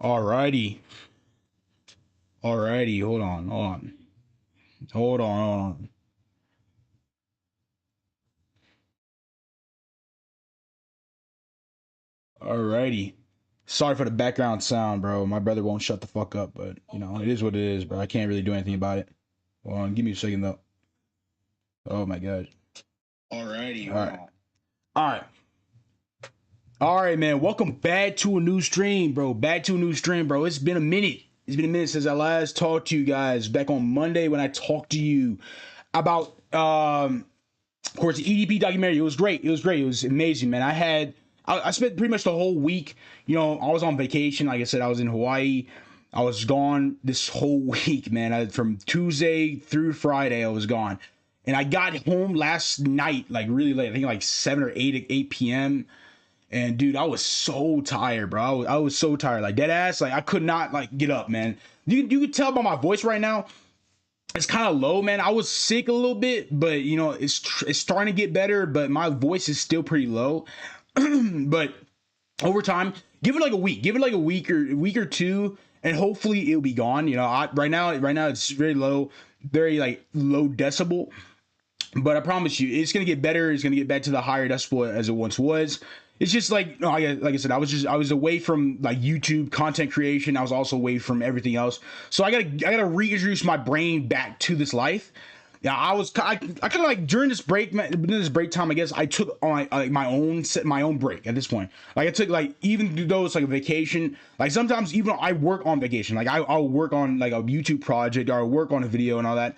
Alrighty. Alrighty. Hold on. Alrighty. Sorry for the background sound, bro. My brother won't shut the fuck up, but it is what it is, bro. I can't really do anything about it. Hold on, give me a second though. Oh my god. Alrighty. All right. All right. All right, man. Welcome back to a new stream, bro. It's been a minute. Since I last talked to you guys back on Monday when I talked to you about of course the EDP documentary. It was great. It was amazing, man. I spent pretty much the whole week, I was on vacation. Like I said, I was in Hawaii. I was gone this whole week, man. From Tuesday through Friday, I was gone. And I got home last night, like really late. I think like 7 or 8 p.m. And dude, I was so tired, bro. I was so tired, like dead ass. Like I could not like get up, man. You could tell by my voice right now. It's kind of low, man. I was sick a little bit, but it's starting to get better. But my voice is still pretty low. But over time, give it like a week. Give it like a week or two, and hopefully it'll be gone. Right now it's very low, very like low decibel. But I promise you, it's gonna get better. It's gonna get back to the higher decibel as it once was. It's just like like I said, I was away from like YouTube content creation. I was also away from everything else. So I gotta reintroduce my brain back to this life. Yeah, I kind of like during this break time. I guess I took on my own break at this point. Like I took like even though it's like a vacation. Like sometimes even I work on vacation. Like I'll work on like a YouTube project or I'll work on a video and all that.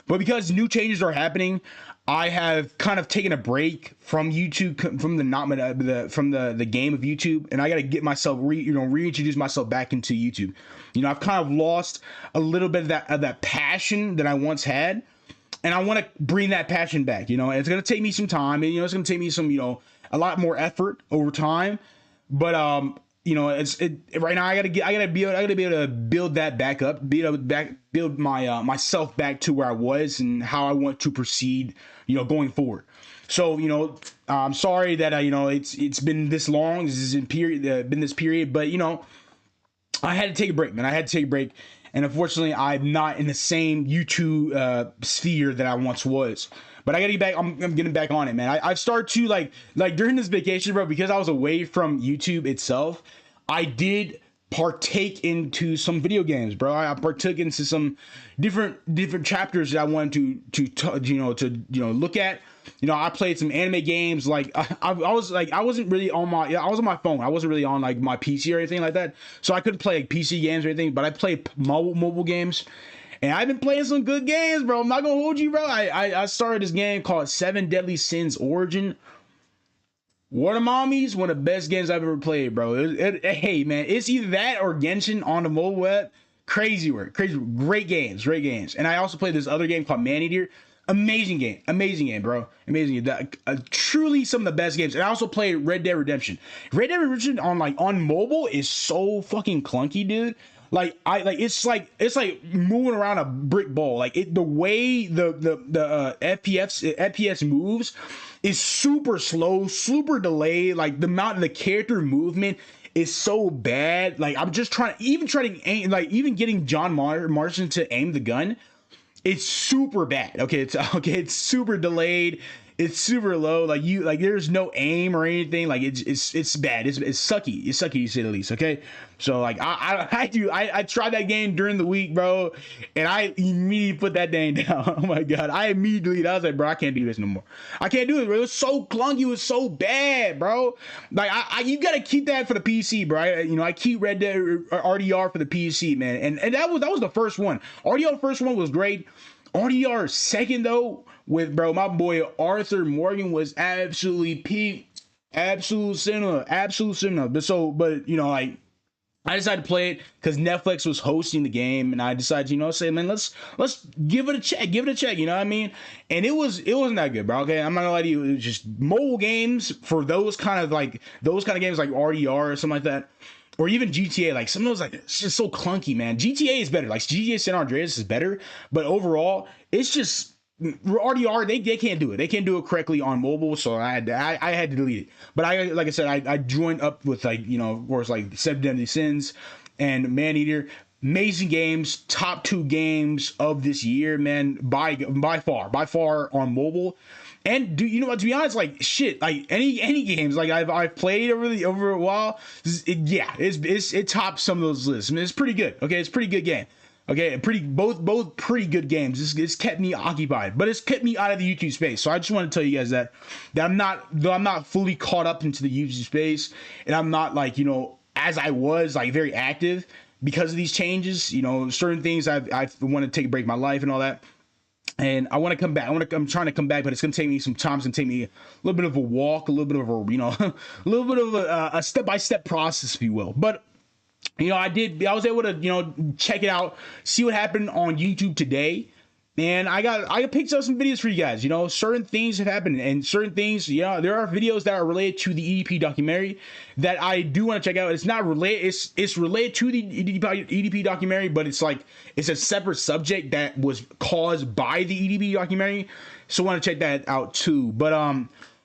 But because new changes are happening, I have kind of taken a break from YouTube, from the game of YouTube, and I got to get myself reintroduce myself back into YouTube. I've kind of lost a little bit of that passion that I once had, and I want to bring that passion back. And it's gonna take me some time, and it's gonna take me some a lot more effort over time, but right now I gotta be able to build that back up, build my myself back to where I was and how I want to proceed, going forward. So I'm sorry that it's been this long. This is been this period, but I had to take a break, man. I had to take a break, and unfortunately, I'm not in the same YouTube sphere that I once was. But I gotta get back. I'm getting back on it, man. I've started to like during this vacation, bro, because I was away from YouTube itself. I did partake into some video games, bro. I partook into some different chapters that I wanted to look at. I played some anime games. Like I was like I wasn't really on my I was on my phone. I wasn't really on like my PC or anything like that. So I couldn't play like PC games or anything. But I played mobile games. And I've been playing some good games, bro. I'm not gonna hold you, bro. I started this game called Seven Deadly Sins Origin. Water Mommies, one of the best games I've ever played, bro. Hey, man, it's either that or Genshin on the mobile web. Crazy work, great games. And I also played this other game called Maneater. Amazing game, bro. Amazing game. Truly some of the best games. And I also played Red Dead Redemption. Red Dead Redemption on mobile is so fucking clunky, dude. It's like moving around a brick ball. Like the way the FPS moves is super slow, super delayed. Like the amount of the character movement is so bad. Like I'm just trying to aim, like even getting John Marston to aim the gun. It's super bad. It's super delayed. It's super low. Like there's no aim or anything. Like it's bad. It's sucky. It's sucky to say the least. Okay. So like I tried that game during the week, bro, and I immediately put that game down. Oh my god. I was like, bro, I can't do this no more. I can't do it, bro. It was so clunky. It was so bad, bro. Like you gotta keep that for the PC, bro. I keep Red Dead RDR for the PC, man. And that was the first one. RDR first one was great. RDR second though, with bro, my boy Arthur Morgan was absolutely peak, absolute cinema. But like I decided to play it because Netflix was hosting the game, and I decided, say, man, let's give it a check, you know what I mean? And it wasn't that good, bro. Okay, I'm not gonna lie to you, it was just mobile games for those kind of games like RDR or something like that. Or even GTA, like some of those, like it's just so clunky, man. GTA is better, like GTA San Andreas is better, but overall, it's just RDR. They can't do it. They can't do it correctly on mobile, so I had to delete it. But like I said, I joined up with of course, like Seven Deadly Sins, and Maneater. Amazing games, top 2 games of this year, man, by far on mobile. And you know what? To be honest, like shit, like any games like I've played over a while, it tops some of those lists. I mean, it's pretty good. Okay, it's a pretty good game. Okay, both pretty good games. It's kept me occupied, but it's kept me out of the YouTube space. So I just want to tell you guys that I'm not fully caught up into the YouTube space, and I'm not like as I was like very active because of these changes. Certain things I want to take a break in my life and all that. And I want to come back. I'm trying to come back, but it's going to take me some time. It's going to take me a little bit of a walk, a little bit of a, a little bit of a step-by-step process, if you will. But, I was able to, check it out, see what happened on YouTube today. And I picked up some videos for you guys. Certain things have happened, and certain things, there are videos that are related to the EDP documentary that I do want to check out. It's not related. It's related to the EDP documentary, but it's a separate subject that was caused by the EDP documentary. So I want to check that out too. But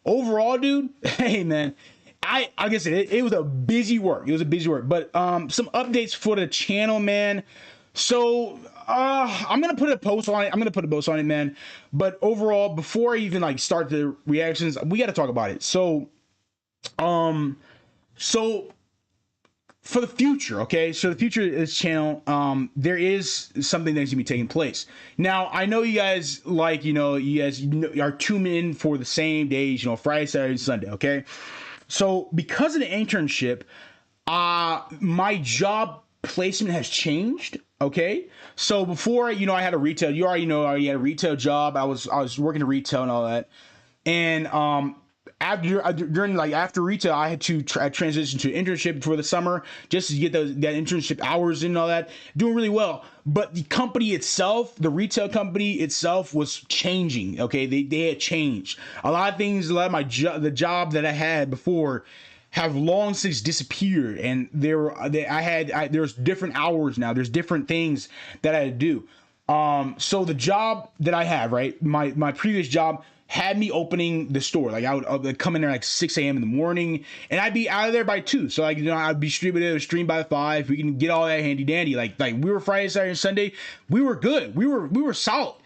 overall, dude, hey man, like I said, it was a busy work. But some updates for the channel, man. So I'm gonna put a post on it. Man. But overall, before I even start the reactions, we got to talk about it. So for the future, okay. So the future of this channel, there is something that's gonna be taking place. Now I know you guys are tuned in for the same days, Friday, Saturday, and Sunday, okay. So because of the internship, my job placement has changed. Okay, so before I had a retail. You already know I already had a retail job. I was working in retail and all that. And after retail, I had to transition to internship for the summer just to get that internship hours and all that. Doing really well. But the company itself, the retail company itself, was changing. Okay, they had changed a lot of things. A lot of the job that I had before have long since disappeared, and there's different hours now. There's different things that I had to do. So the job that I have, right, my previous job had me opening the store. Like I would come in there 6 a.m. in the morning, and I'd be out of there by 2. So I'd be streamed by 5. We can get all that handy dandy. Like we were Friday, Saturday, and Sunday. We were good. We were solid.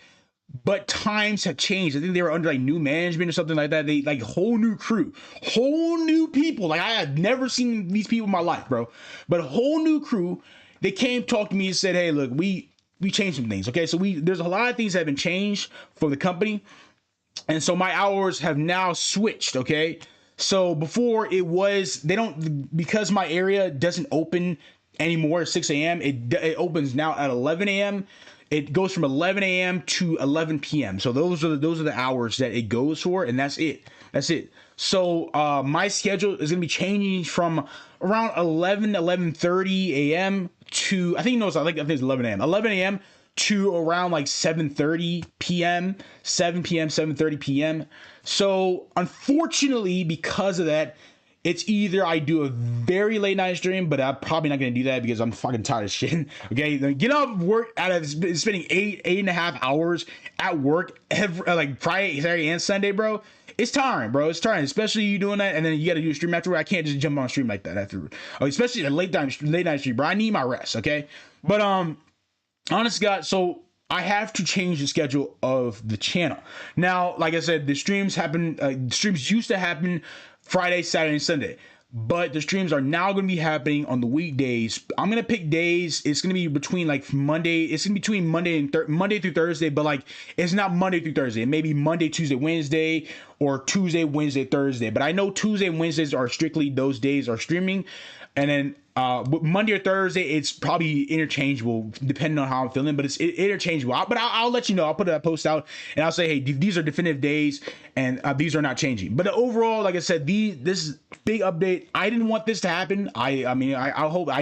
But times have changed. I think they were under new management or something like that. They whole new crew, whole new people. I had never seen these people in my life, bro. But a whole new crew. They came, talked to me, and said, "Hey, look, we changed some things. Okay, so there's a lot of things that have been changed for the company, and so my hours have now switched. Okay, so before it was because my area doesn't open anymore at 6 a.m. It opens now at 11 a.m. It goes from 11 a.m. to 11 p.m. So those are the hours that it goes for, and that's it. So my schedule is gonna be changing from around 11:30 a.m. to I think it's 11 a.m. 11 a.m. to around 7:30 p.m. 7 p.m. 7:30 p.m. So unfortunately, because of that, it's either I do a very late night stream, but I'm probably not going to do that because I'm fucking tired of shit. Okay, get off work out of spending 8.5 hours at work every Friday, Saturday, and Sunday, bro. It's tiring, bro. It's tiring, especially you doing that, and then you got to do a stream afterward. I can't just jump on a stream like that after, especially a late night stream, bro. I need my rest, okay? But honest to God, so I have to change the schedule of the channel. Now, like I said, the streams used to happen Friday, Saturday, and Sunday, but the streams are now going to be happening on the weekdays. I'm going to pick days. It's going to be between Monday. It's going to be between Monday through Thursday, but it's not Monday through Thursday. It may be Monday, Tuesday, Wednesday, or Tuesday, Wednesday, Thursday. But I know Tuesday and Wednesdays are strictly those days are streaming. And then Monday or Thursday, it's probably interchangeable depending on how I'm feeling, but it's interchangeable. But I'll let you know. I'll put a post out and I'll say, hey, these are definitive days and these are not changing. But overall, like I said, this is big update. I didn't want this to happen. I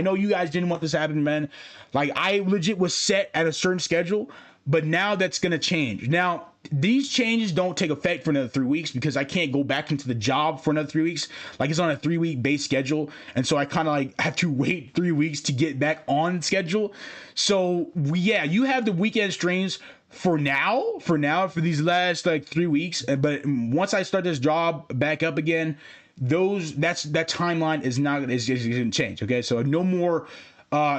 know you guys didn't want this to happen, man. I legit was set at a certain schedule, but now that's going to change. Now, these changes don't take effect for another 3 weeks because I can't go back into the job for another 3 weeks. It's on a 3-week base schedule. And so I kind of have to wait 3 weeks to get back on schedule. So you have the weekend streams for these last 3 weeks. But once I start this job back up again, that timeline is going to change. Okay. So no more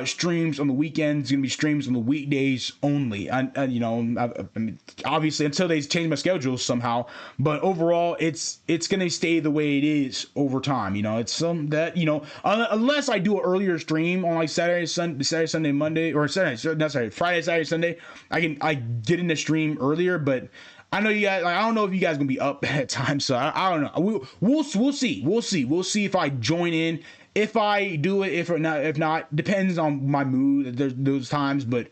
streams on the weekends. It's gonna be streams on the weekdays only. You know, I mean, obviously until they change my schedule somehow. But overall, it's gonna stay the way it is over time. You know, it's some that, you know, unless I do an earlier stream on like Saturday, Sunday, Monday, or Friday, Saturday, Sunday, I get in the stream earlier. But I know you guys, like, I don't know if you guys gonna be up at times, so I don't know. We'll see if I join in. If I do it, if not, depends on my mood. There's those times, but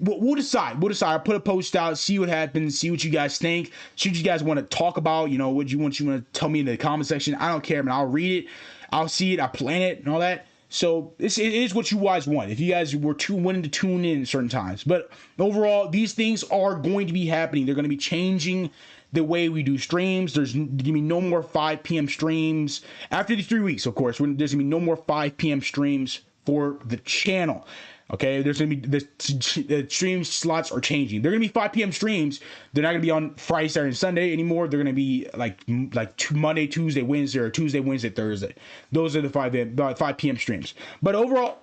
we'll decide. I'll put a post out, see what happens, see what you guys think, see what you guys want to talk about. You know, what you want to tell me in the comment section. I don't care, man. I'll read it, I'll see it, I plan it, and all that. So it is what you guys want. If you guys were willing to tune in at certain times, but overall, these things are going to be happening. They're going to be changing the way we do streams. There's gonna be no more 5 p.m. streams after these 3 weeks. Of course, there's gonna be no more 5 p.m. streams for the channel. Okay, there's gonna be the stream slots are changing. They're gonna be 5 p.m. streams. They're not gonna be on Friday, Saturday, and Sunday anymore. They're gonna be like Monday, Tuesday, Wednesday, or Tuesday, Wednesday, Thursday. Those are the 5 p.m. streams. But overall,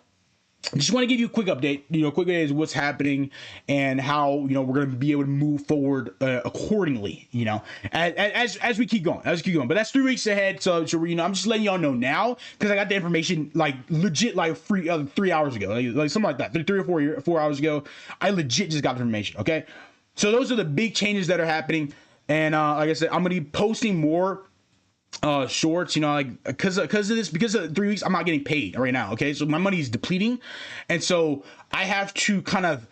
I just want to give you a quick update. You know, quick update is what's happening and how, you know, we're going to be able to move forward accordingly, you know, as we keep going, But that's 3 weeks ahead. So you know, I'm just letting y'all know now because I got the information like legit like 3 hours ago, like something like that, 3 or 4 hours ago. I legit just got the information. Okay, so those are the big changes that are happening, and like I said, I'm going to be posting more shorts, you know, like because of 3 weeks I'm not getting paid right now. Okay, so my money is depleting, and so I have to kind of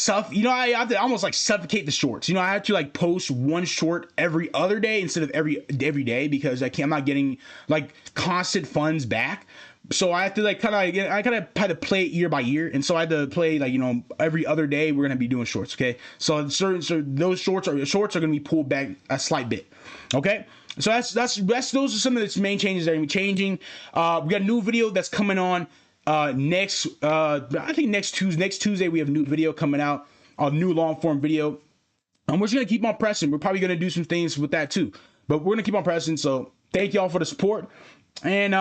I have to almost like suffocate the shorts. You know, I have to like post one short every other day instead of every day because I'm not getting like constant funds back. So I have to like had to play it year by year, and so I had to play like, you know, every other day we're gonna be doing shorts. Okay, so those shorts are gonna be pulled back a slight bit. Okay. So that's those are some of the main changes that are going to be changing. We got a new video that's coming on next Tuesday we have a new video coming out, a new long form video. And we're just going to keep on pressing. We're probably going to do some things with that too. But we're going to keep on pressing. So thank y'all for the support. And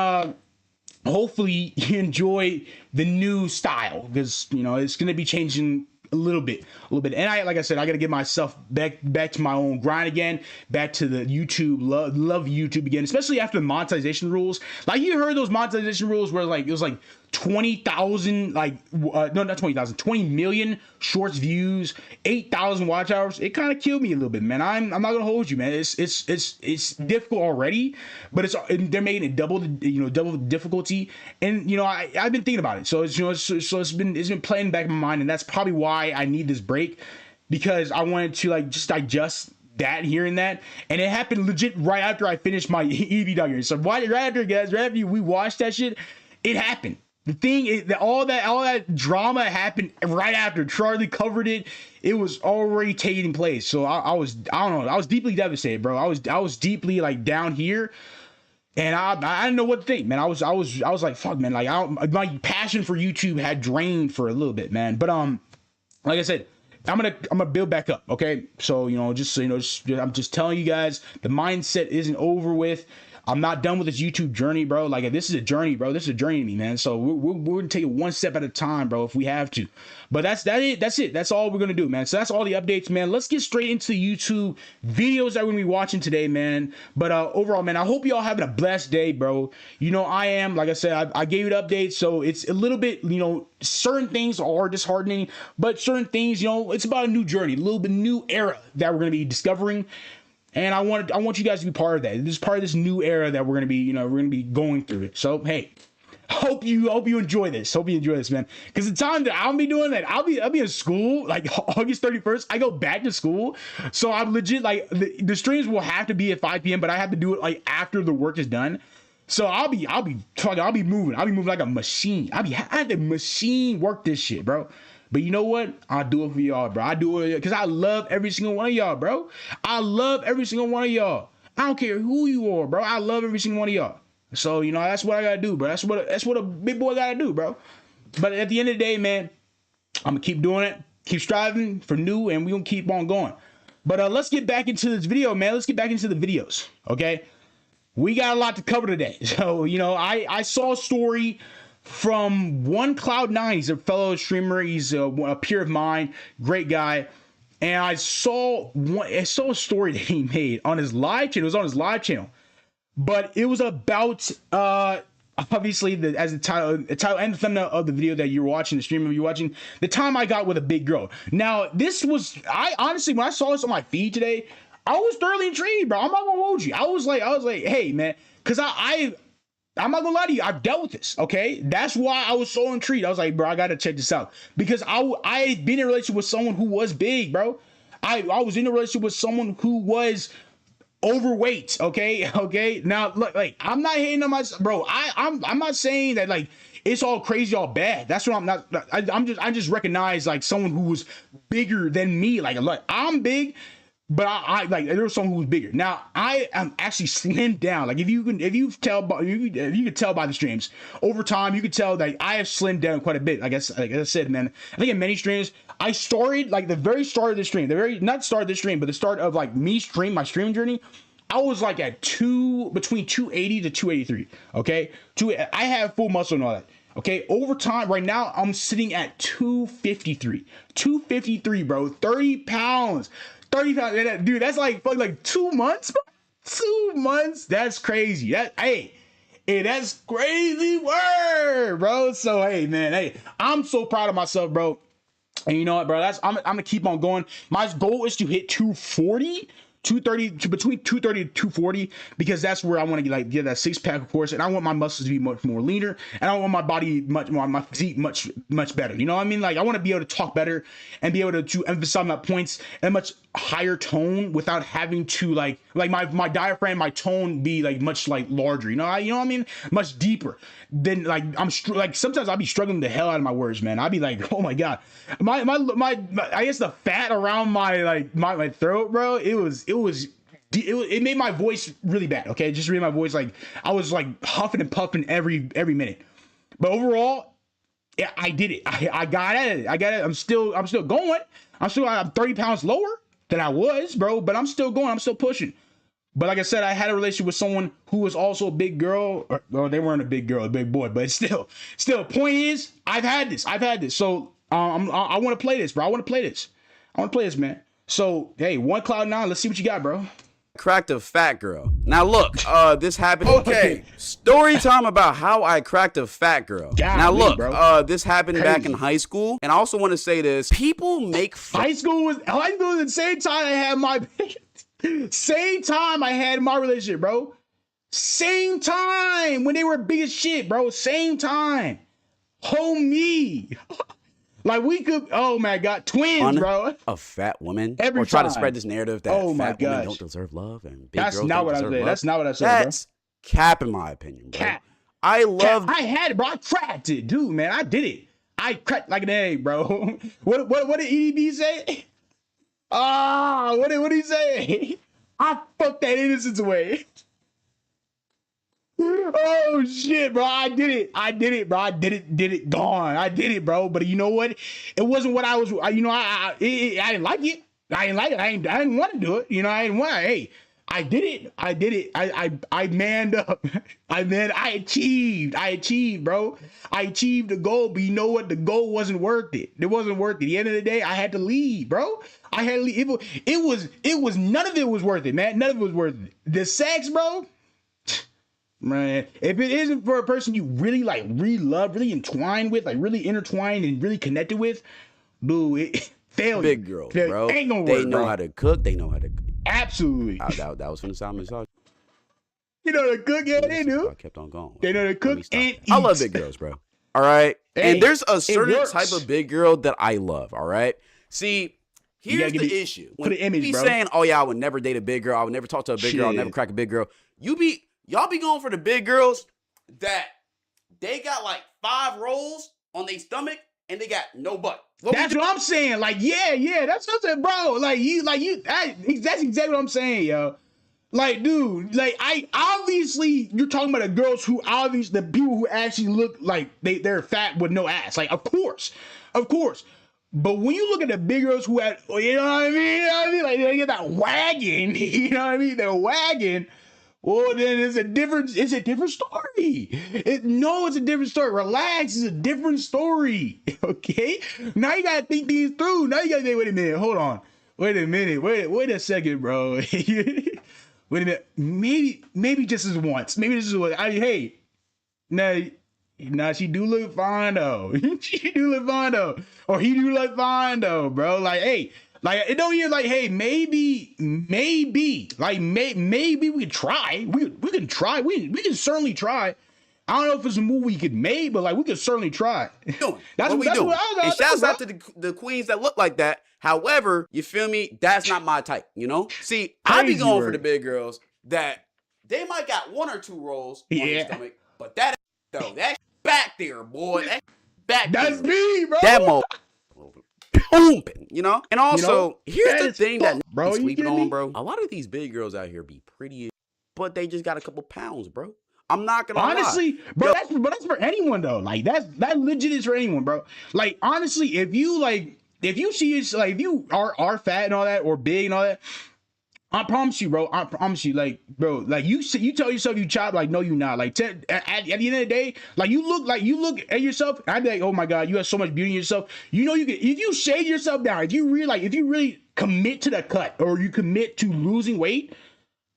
hopefully you enjoy the new style because, you know, it's going to be changing a little bit. And like I said, I got to get myself back to my own grind again, back to the YouTube, love YouTube again, especially after the monetization rules. Like, you heard those monetization rules where like it was like 20,000, like no, not 20,000, 20 million shorts views, 8,000 watch hours. It kind of killed me a little bit, man. I'm not gonna hold you, man. It's difficult already, but they're making it double difficulty. And you know, I've been thinking about it, so it's been playing back in my mind, and that's probably why I need this break, because I wanted to like just digest that, hearing that, and it happened legit right after I finished my EV documentary. So right after we watched that shit, it happened. The thing is that all that drama happened right after Charlie covered it. It was already taking place. So I was deeply devastated, bro. I was deeply like down here, and I didn't know what to think, man. I was like, fuck, man. Like my passion for YouTube had drained for a little bit, man. But like I said, I'm gonna build back up. Okay, so you know, I'm just telling you guys, the mindset isn't over with. I'm not done with this YouTube journey, bro. Like, this is a journey, bro. This is a journey to me, man. So we're gonna take it one step at a time, bro, if we have to. But that's it. That's all we're gonna do, man. So that's all the updates, man. Let's get straight into the YouTube videos that we're gonna be watching today, man. But overall, man, I hope y'all having a blessed day, bro. You know, I am. Like I said, I gave you the updates, so it's a little bit, you know, certain things are disheartening, but certain things, you know, it's about a new journey, a little bit new era that we're gonna be discovering. And I want you guys to be part of that. This is part of this new era that we're gonna be going through it. So hey, hope you enjoy this. Hope you enjoy this, man. Because the time that I'll be doing that, I'll be in school like August 31st. I go back to school, so I'm legit like the streams will have to be at 5 p.m. But I have to do it like after the work is done. So I'll be moving like a machine. I had to machine work this shit, bro. But you know what? I'll do it for y'all, bro. I do it because I love every single one of y'all, bro. I love every single one of y'all. I don't care who you are, bro. I love every single one of y'all. So, you know, that's what I gotta do, bro. That's what a big boy gotta do, bro. But at the end of the day, man, I'm gonna keep doing it, keep striving for new, and we gonna keep on going. But let's get back into this video, man. Let's get back into the videos, okay? We got a lot to cover today. So, you know, I saw a story from One Cloud Nine. He's a fellow streamer. He's a peer of mine, great guy. And I saw a story that he made on his live channel. It was on his live channel, but it was about obviously as the title and the thumbnail of the video that you're watching, the stream of you watching, the time I got with a big girl. Now this was, I honestly, when I saw this on my feed today, I was thoroughly intrigued, bro. I'm not gonna hold you. I was like, hey man, because I'm not gonna lie to you, I've dealt with this, okay? That's why I was so intrigued. I was like, bro, I gotta check this out. Because I've been in a relationship with someone who was big, bro. I was in a relationship with someone who was overweight, okay? Okay? Now, look, like, I'm not hating on myself, bro. I'm not saying that, like, it's all crazy, all bad. That's what I'm not, I just recognize, like, someone who was bigger than me. Like, look, I'm big, but I like, there was someone who was bigger. Now I am actually slimmed down. Like if you could tell by the streams over time, you could tell that I have slimmed down quite a bit. Like I said, man, I think in many streams I started like the very start of the stream, not start of the stream, but the start of like my streaming journey. I was like at between 280 to 283. Okay, I have full muscle and all that. Okay, over time, right now I'm sitting at 253. 253, bro. 30 pounds. 30 pounds, dude, that's like 2 months, bro. 2 months, that's crazy. Hey, that's crazy word, bro. So hey, man, hey, I'm so proud of myself, bro. And you know what, bro? I'm gonna keep on going. My goal is to hit 240. 230 between 230 to 240 because that's where I want to get that six pack, of course, and I want my muscles to be much more leaner, and I want my body much more, my physique much better. You know what I mean? Like I want to be able to talk better and be able to emphasize my points in a much higher tone without having to like my diaphragm, my tone be like much like larger. You know what I mean? Much deeper. Then like like sometimes I'll be struggling the hell out of my words, man. I'll be like, oh my god, my I guess the fat around my throat, bro. It made my voice really bad. Okay, just read my voice, like I was like huffing and puffing every minute. But overall, yeah, I did it. I got it. I'm still going. I'm 30 pounds lower than I was, bro. But I'm still going. I'm still pushing. But like I said, I had a relationship with someone who was also a big girl. Or they weren't a big girl, a big boy. But still. Point is, I've had this. So I want to play this, bro. I want to play this, man. So hey, One Cloud Nine. Let's see what you got, bro. Cracked a fat girl. Now look, this happened. Okay, story time about how I cracked a fat girl. Now look, this happened back in high school, and I also want to say this: people make fun. High school was the same time I had my relationship, bro. Same time when they were big as shit, bro. Same time, homie. Like we could, oh my god, twins, bro. A fat woman, or try to spread this narrative that fat women don't deserve love and big girls don't deserve love. That's not what I said. That's cap, in my opinion, bro. Cap. I had it, bro. I cracked it, dude, man. I did it. I cracked like an egg, bro. What did EDB say? What did he say? I fucked that innocence away. Oh shit, bro. I did it, bro. I did it, gone. I did it, bro. But you know what? It wasn't what I was, I didn't like it. I didn't want to do it. You know, I didn't want to. Hey, I did it. I manned up. I achieved, bro. I achieved the goal, but you know what? The goal wasn't worth it. It wasn't worth it. At the end of the day, I had to leave, bro. I had to leave. It was none of it was worth it, man. None of it was worth it. The sex, bro. Man, if it isn't for a person you really love, really entwined with, like really intertwined and really connected with, dude, failure. Big girls, bro. Ain't gonna work, they know how to cook. They know how to. Absolutely. That was from the South Massage. You know the cook, yeah, they do. I kept on going. They know the cook and eat. I love big girls, bro. All right, and there's a certain type of big girl that I love. All right, see. Here's the issue. When you be saying, "Oh yeah, I would never date a big girl. I would never talk to a big girl. I'll never crack a big girl." Y'all be going for the big girls that they got like 5 rolls on their stomach and they got no butt. That's what I'm saying. Like, yeah, that's what I'm saying, bro. That's exactly what I'm saying, yo. Like, dude, like obviously you're talking about the girls who the people who actually look like they're fat with no ass. Like, of course. But when you look at the big girls who had, you know what I mean? Like they get that wagon, you know what I mean? They're wagon. Well, then it's a different story. It's a different story. Relax, it's a different story. Okay? Now you gotta think these through. Now you gotta think, wait a minute, hold on. Wait a minute. Wait a second, bro. Wait a minute. Maybe just as once. Maybe this is what hey. Nah, she do look fine though. She do look fine though. Or he do look fine though, bro. Like, hey. Like, it don't even like, hey, maybe, like, maybe we could try. We can try. We can certainly try. I don't know if it's a move we could make, but like, we could certainly try. That's what we do. And shouts out to the queens that look like that. However, you feel me? That's not my type, you know? See, I be going for the big girls that they might got 1 or 2 rolls on their stomach, but that back there, boy. That's me, bro. That mo. Pumping, you know? And also, here's the thing that bro, sleeping on, bro. A lot of these big girls out here be pretty, but they just got a couple pounds, bro. I'm not gonna honestly, lie. Bro. That's for anyone though. Like that legit is for anyone, bro. Like honestly, if you see like if you are fat and all that or big and all that, I promise you, bro. I promise you, like, bro, like you tell yourself you chop, like, no, you not. Like, at the end of the day, like you look at yourself, and I'd be like, oh my god, you have so much beauty in yourself. You know, you can if you shade yourself down, if you really commit to the cut or you commit to losing weight,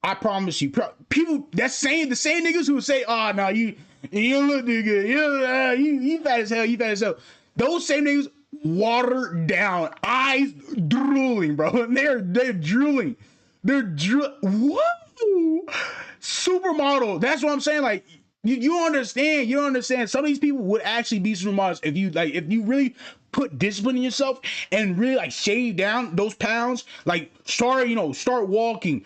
I promise you, people the same niggas who would say, oh no, you look too good, you fat as hell, those same niggas watered down, eyes drooling, bro. They're drooling. Whoa! Supermodel. That's what I'm saying. Like, you don't understand. You don't understand. Some of these people would actually be supermodels if you really put discipline in yourself and really like shave down those pounds. Like, start walking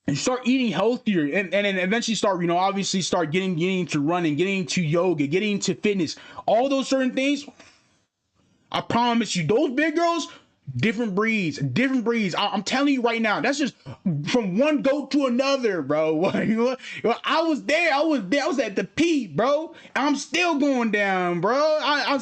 and start eating healthier, and then eventually start, obviously start getting into running, getting into yoga, getting into fitness. All those certain things. I promise you, those big girls. Different breeds. I'm telling you right now, that's just from one goat to another, bro. I was there. I was at the peak, bro. I'm still going down, bro. I'm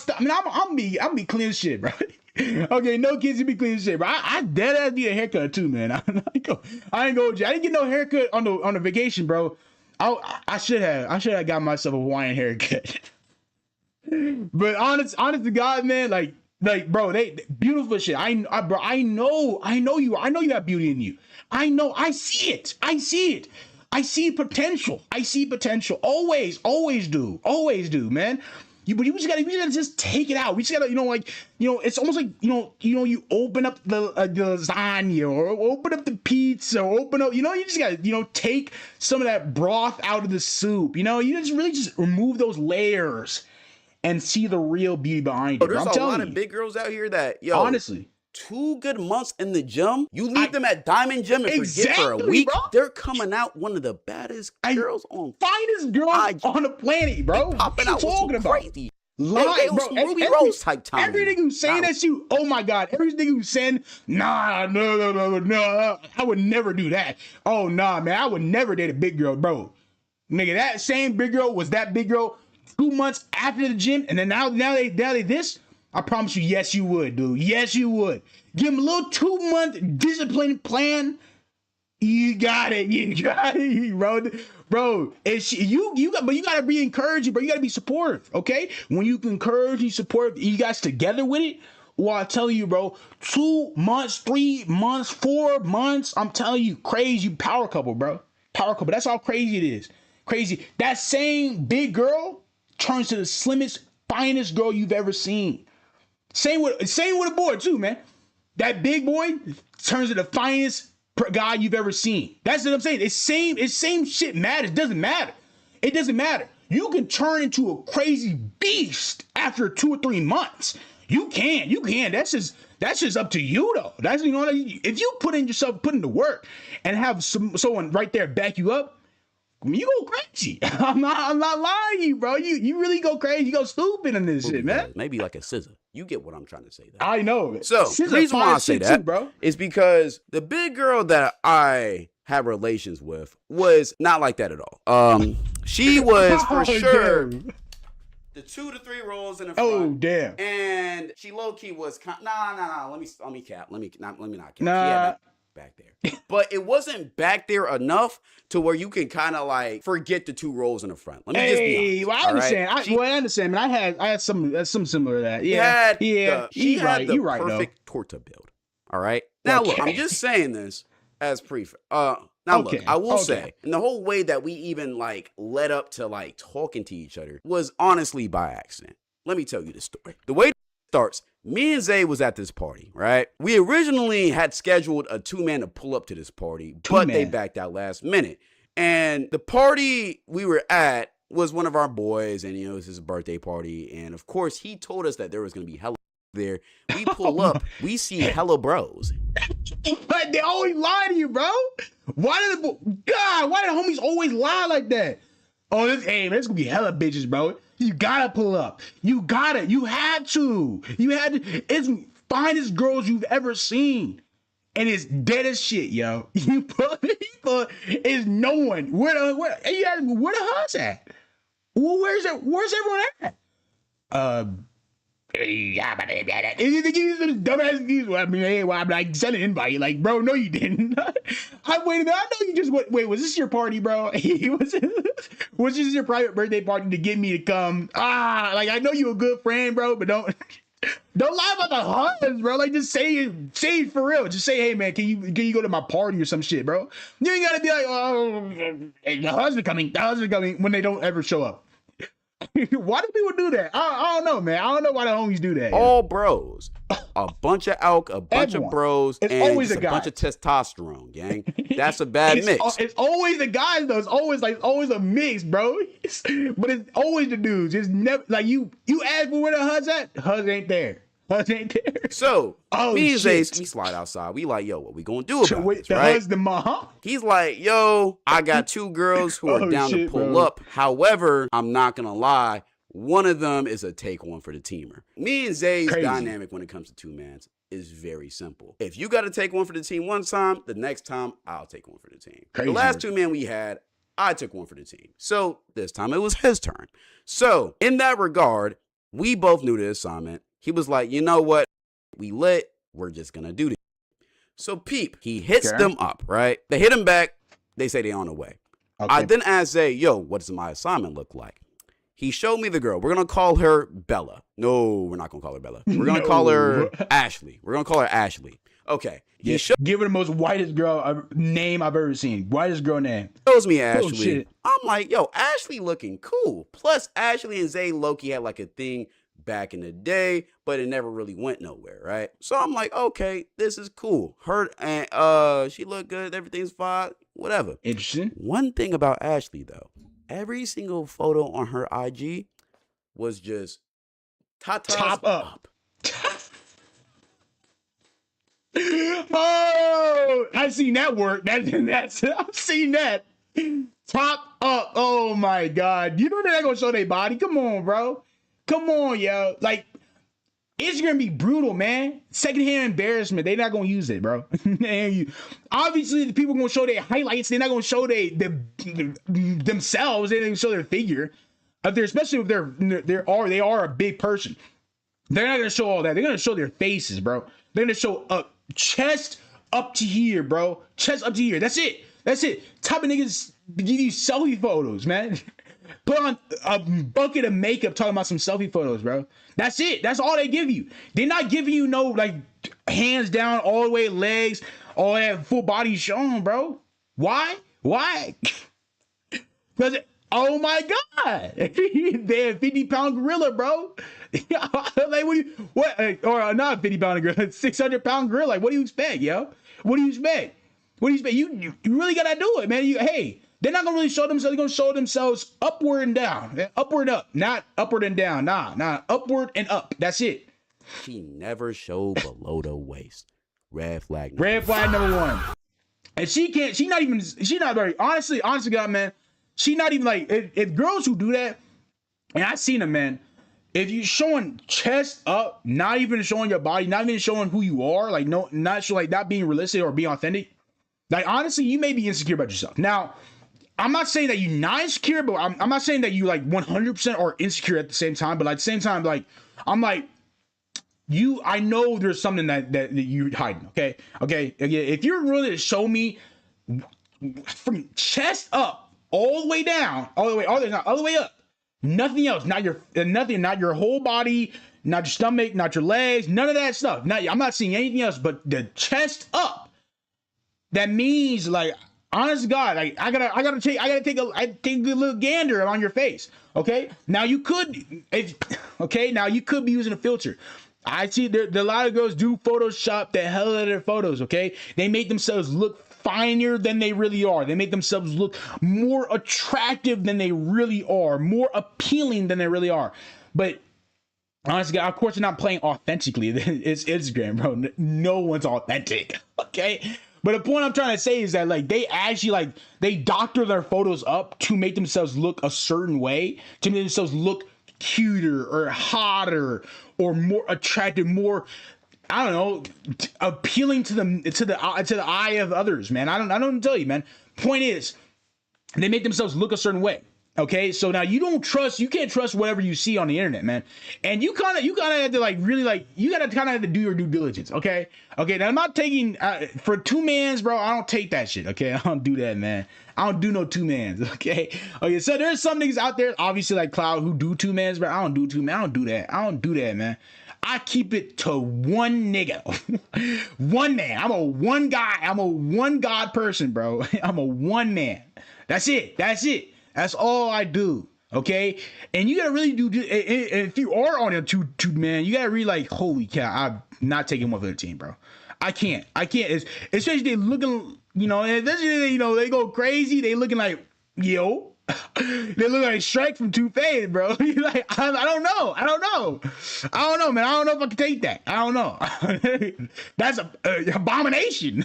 be clean as shit, bro. Okay, no kids, you be clean as shit, bro. I dead ass need a haircut too, man. I ain't go. I didn't get no haircut on the vacation, bro. I should have got myself a Hawaiian haircut. But honest to God, man, like, bro, they beautiful shit. I know you have beauty in you. I know. I see it. I see potential. Always do, man. But you just gotta just take it out. We just gotta, it's almost like, you open up the lasagna or open up the pizza or open up, you just gotta, take some of that broth out of the soup. You just really just remove those layers and see the real beauty behind it. There's a lot of big girls out here that, honestly, 2 good months in the gym, you leave them at Diamond Gym and forget for a week, bro. They're coming out one of the baddest girls finest girls on the planet, bro. Popping out talking about crazy. Bro, Ruby Rose type time. Every nigga who's saying that shit, oh my god, every nigga who's saying, nah, no, I would never do that. Oh nah, man, I would never date a big girl, bro. Nigga, that same big girl was that big girl 2 months after the gym, and then now they this. I promise you, yes, you would, dude. Yes, you would. Give him a little 2-month discipline plan. You got it, bro. But you gotta be encouraging, bro. You gotta be supportive, okay? When you encourage, you support, you guys together with it. Well, I tell you, bro, 2 months, 3 months, 4 months. I'm telling you, crazy power couple, bro. Power couple. That's how crazy it is. Crazy. That same big girl turns to the slimmest, finest girl you've ever seen. Same with a boy too, man. That big boy turns to the finest guy you've ever seen. That's what I'm saying. It's same shit matters. It doesn't matter. You can turn into a crazy beast after 2 or 3 months. You can. That's just up to you though. That's, if you put in the work and have someone right there back you up, you go crazy. I'm not lying to you, bro. You really go crazy. You go stupid in this shit, man. Maybe like a scissor. You get what I'm trying to say. I know. So the reason why I say that, bro, is because the big girl that I had relations with was not like that at all. She was for sure the 2 to 3 rolls in the front. Oh damn! And she low key was nah. Let me cap. She had back there. But it wasn't back there enough to where you can kind of like forget the 2 rows in the front. Let me just be honest. Well, I understand. I understand, man. I had some similar to that. She had the perfect torta build. All right. Now look, I'm just saying this as look, I will say, and the whole way that we even like led up to like talking to each other was honestly by accident. Let me tell you the story. The way it starts, me and Zay was at this party, right? We originally had scheduled a 2-man to pull up to this party, but they backed out last minute. And the party we were at was one of our boys, and it was his birthday party. And of course, he told us that there was going to be hella there. We pull up, we see hella bros. But they always lie to you, bro. Why do homies always lie like that? Oh, there's gonna be hella bitches, bro. You gotta pull up. You had to. It's finest girls you've ever seen. And it's dead as shit, yo. It's no one. Where the hus at? Well, where's everyone at? Dumbass excuse. I mean, I'm like, send an invite. Like, bro, no, you didn't. I know you just wait. Was this your party, bro? Was this your private birthday party to get me to come? Like, I know you a good friend, bro, but don't lie about the hugs, bro. Like, just say it for real. Just say, hey, man, can you go to my party or some shit, bro? You ain't gotta be like, oh, the husband coming when they don't ever show up. Why do people do that? I don't know, man. I don't know why the homies do that. All bros. A bunch of alk, a bunch of bros, and always a bunch of testosterone, gang. That's a bad mix. It's always the guys, though. It's always a mix, bro. But it's always the dudes. It's never like you ask for where the hus at. Hus ain't there. So, me and Zay, we slide outside. We like, yo, what we gonna do about this, right? The mom. He's like, yo, I got 2 girls who are down to pull up. However, I'm not gonna lie, one of them is a take one for the teamer. Me and Zay's dynamic when it comes to 2-mans is very simple. If you got to take one for the team one time, the next time I'll take one for the team. The last 2-man we had, I took one for the team. So this time it was his turn. So in that regard, we both knew the assignment. He was like, you know what? We lit. We're just going to do this. So peep, he hits them up, right? They hit him back. They say they're on the way. Okay. I then asked Zay, yo, what does my assignment look like? He showed me the girl. We're going to call her Bella. No, we're not going to call her Bella. We're going to call her Ashley. Okay. Give her the most whitest girl name I've ever seen. Whitest girl name. Shows me Ashley. I'm like, yo, Ashley looking cool. Plus, Ashley and Zay low-key had like a thing back in the day, but it never really went nowhere, right? So I'm like, okay, this is cool. Her and she looked good, everything's fine, whatever. Interesting. One thing about Ashley though, every single photo on her IG was just top up. Oh, I've seen that work. That's I've seen that. Top up. Oh my God. You know they're not gonna show their body. Come on, bro. Come on, yo. Like, it's gonna be brutal, man. Secondhand embarrassment. They're not gonna use it, bro. Obviously, the people gonna show their highlights. They're not gonna show themselves. They're gonna show their figure. Especially if they are a big person. They're not gonna show all that. They're gonna show their faces, bro. They're gonna show chest up to here, bro. Chest up to here. That's it. Type of niggas give you selfie photos, man. Put on a bucket of makeup talking about some selfie photos, bro. That's it. That's all they give you. They're not giving you no, like, hands down, all the way, legs, all that full body shown, bro. Why? Because, oh my God. They're a 50-pound gorilla, bro. Like, or not 50-pound gorilla, 600-pound gorilla. Like, what do you expect, yo? What do you expect? You really got to do it, man. They're not going to really show themselves. They're going to show themselves upward and down. Upward up. Not upward and down. Nah. Upward and up. That's it. She never showed below the waist. Red flag number 1. And she's not very, honestly, God, man, she not even like, if girls who do that, and I've seen them, man, if you showing chest up, not even showing your body, not even showing who you are, like, no, not being realistic or being authentic, like, honestly, you may be insecure about yourself. Now, I'm not saying that you're not insecure, but I'm not saying that you like 100% are insecure at the same time. But at the same time, like, I'm like, I know there's something that you're hiding. Okay. If you're really to show me from chest up all the way down, all the way up, nothing else, not your whole body, not your stomach, not your legs, none of that stuff. I'm not seeing anything else but the chest up. That means, like, honest to God, like I gotta take a little gander on your face. Okay, now you could be using a filter. I see there a lot of girls do Photoshop the hell out of their photos. Okay, they make themselves look finer than they really are. They make themselves look more attractive than they really are, more appealing than they really are. But honestly, of course, they're not playing authentically. It's Instagram, bro. No one's authentic. Okay. But the point I'm trying to say is that, like, they actually, like, they doctor their photos up to make themselves look a certain way, to make themselves look cuter or hotter or more attractive, more, I don't know, appealing to the eye of others, man. I don't tell you, man. Point is, they make themselves look a certain way. Okay, so now you can't trust whatever you see on the internet, man. And you kind of have to, like, really, like, you gotta kind of have to do your due diligence. Okay. Now I'm not taking for 2-mans, bro. I don't take that shit. Okay, I don't do that, man. I don't do no 2-mans. Okay. So there's some niggas out there, obviously, like Cloud, who do 2-mans, but I don't do 2-man. I don't do that. I don't do that, man. I keep it to one nigga, one man. I'm a one guy. I'm a one God person, bro. I'm a one man. That's it. That's all I do. Okay. And you gotta really do, if you are on a two man, you gotta really, like, holy cow, I'm not taking one for the team, bro. I can't. Especially they looking, they go crazy. They looking like, yo. They look like Shrek from Two-Face, bro. Like, I don't know, man. I don't know if I can take that. I don't know. That's a abomination.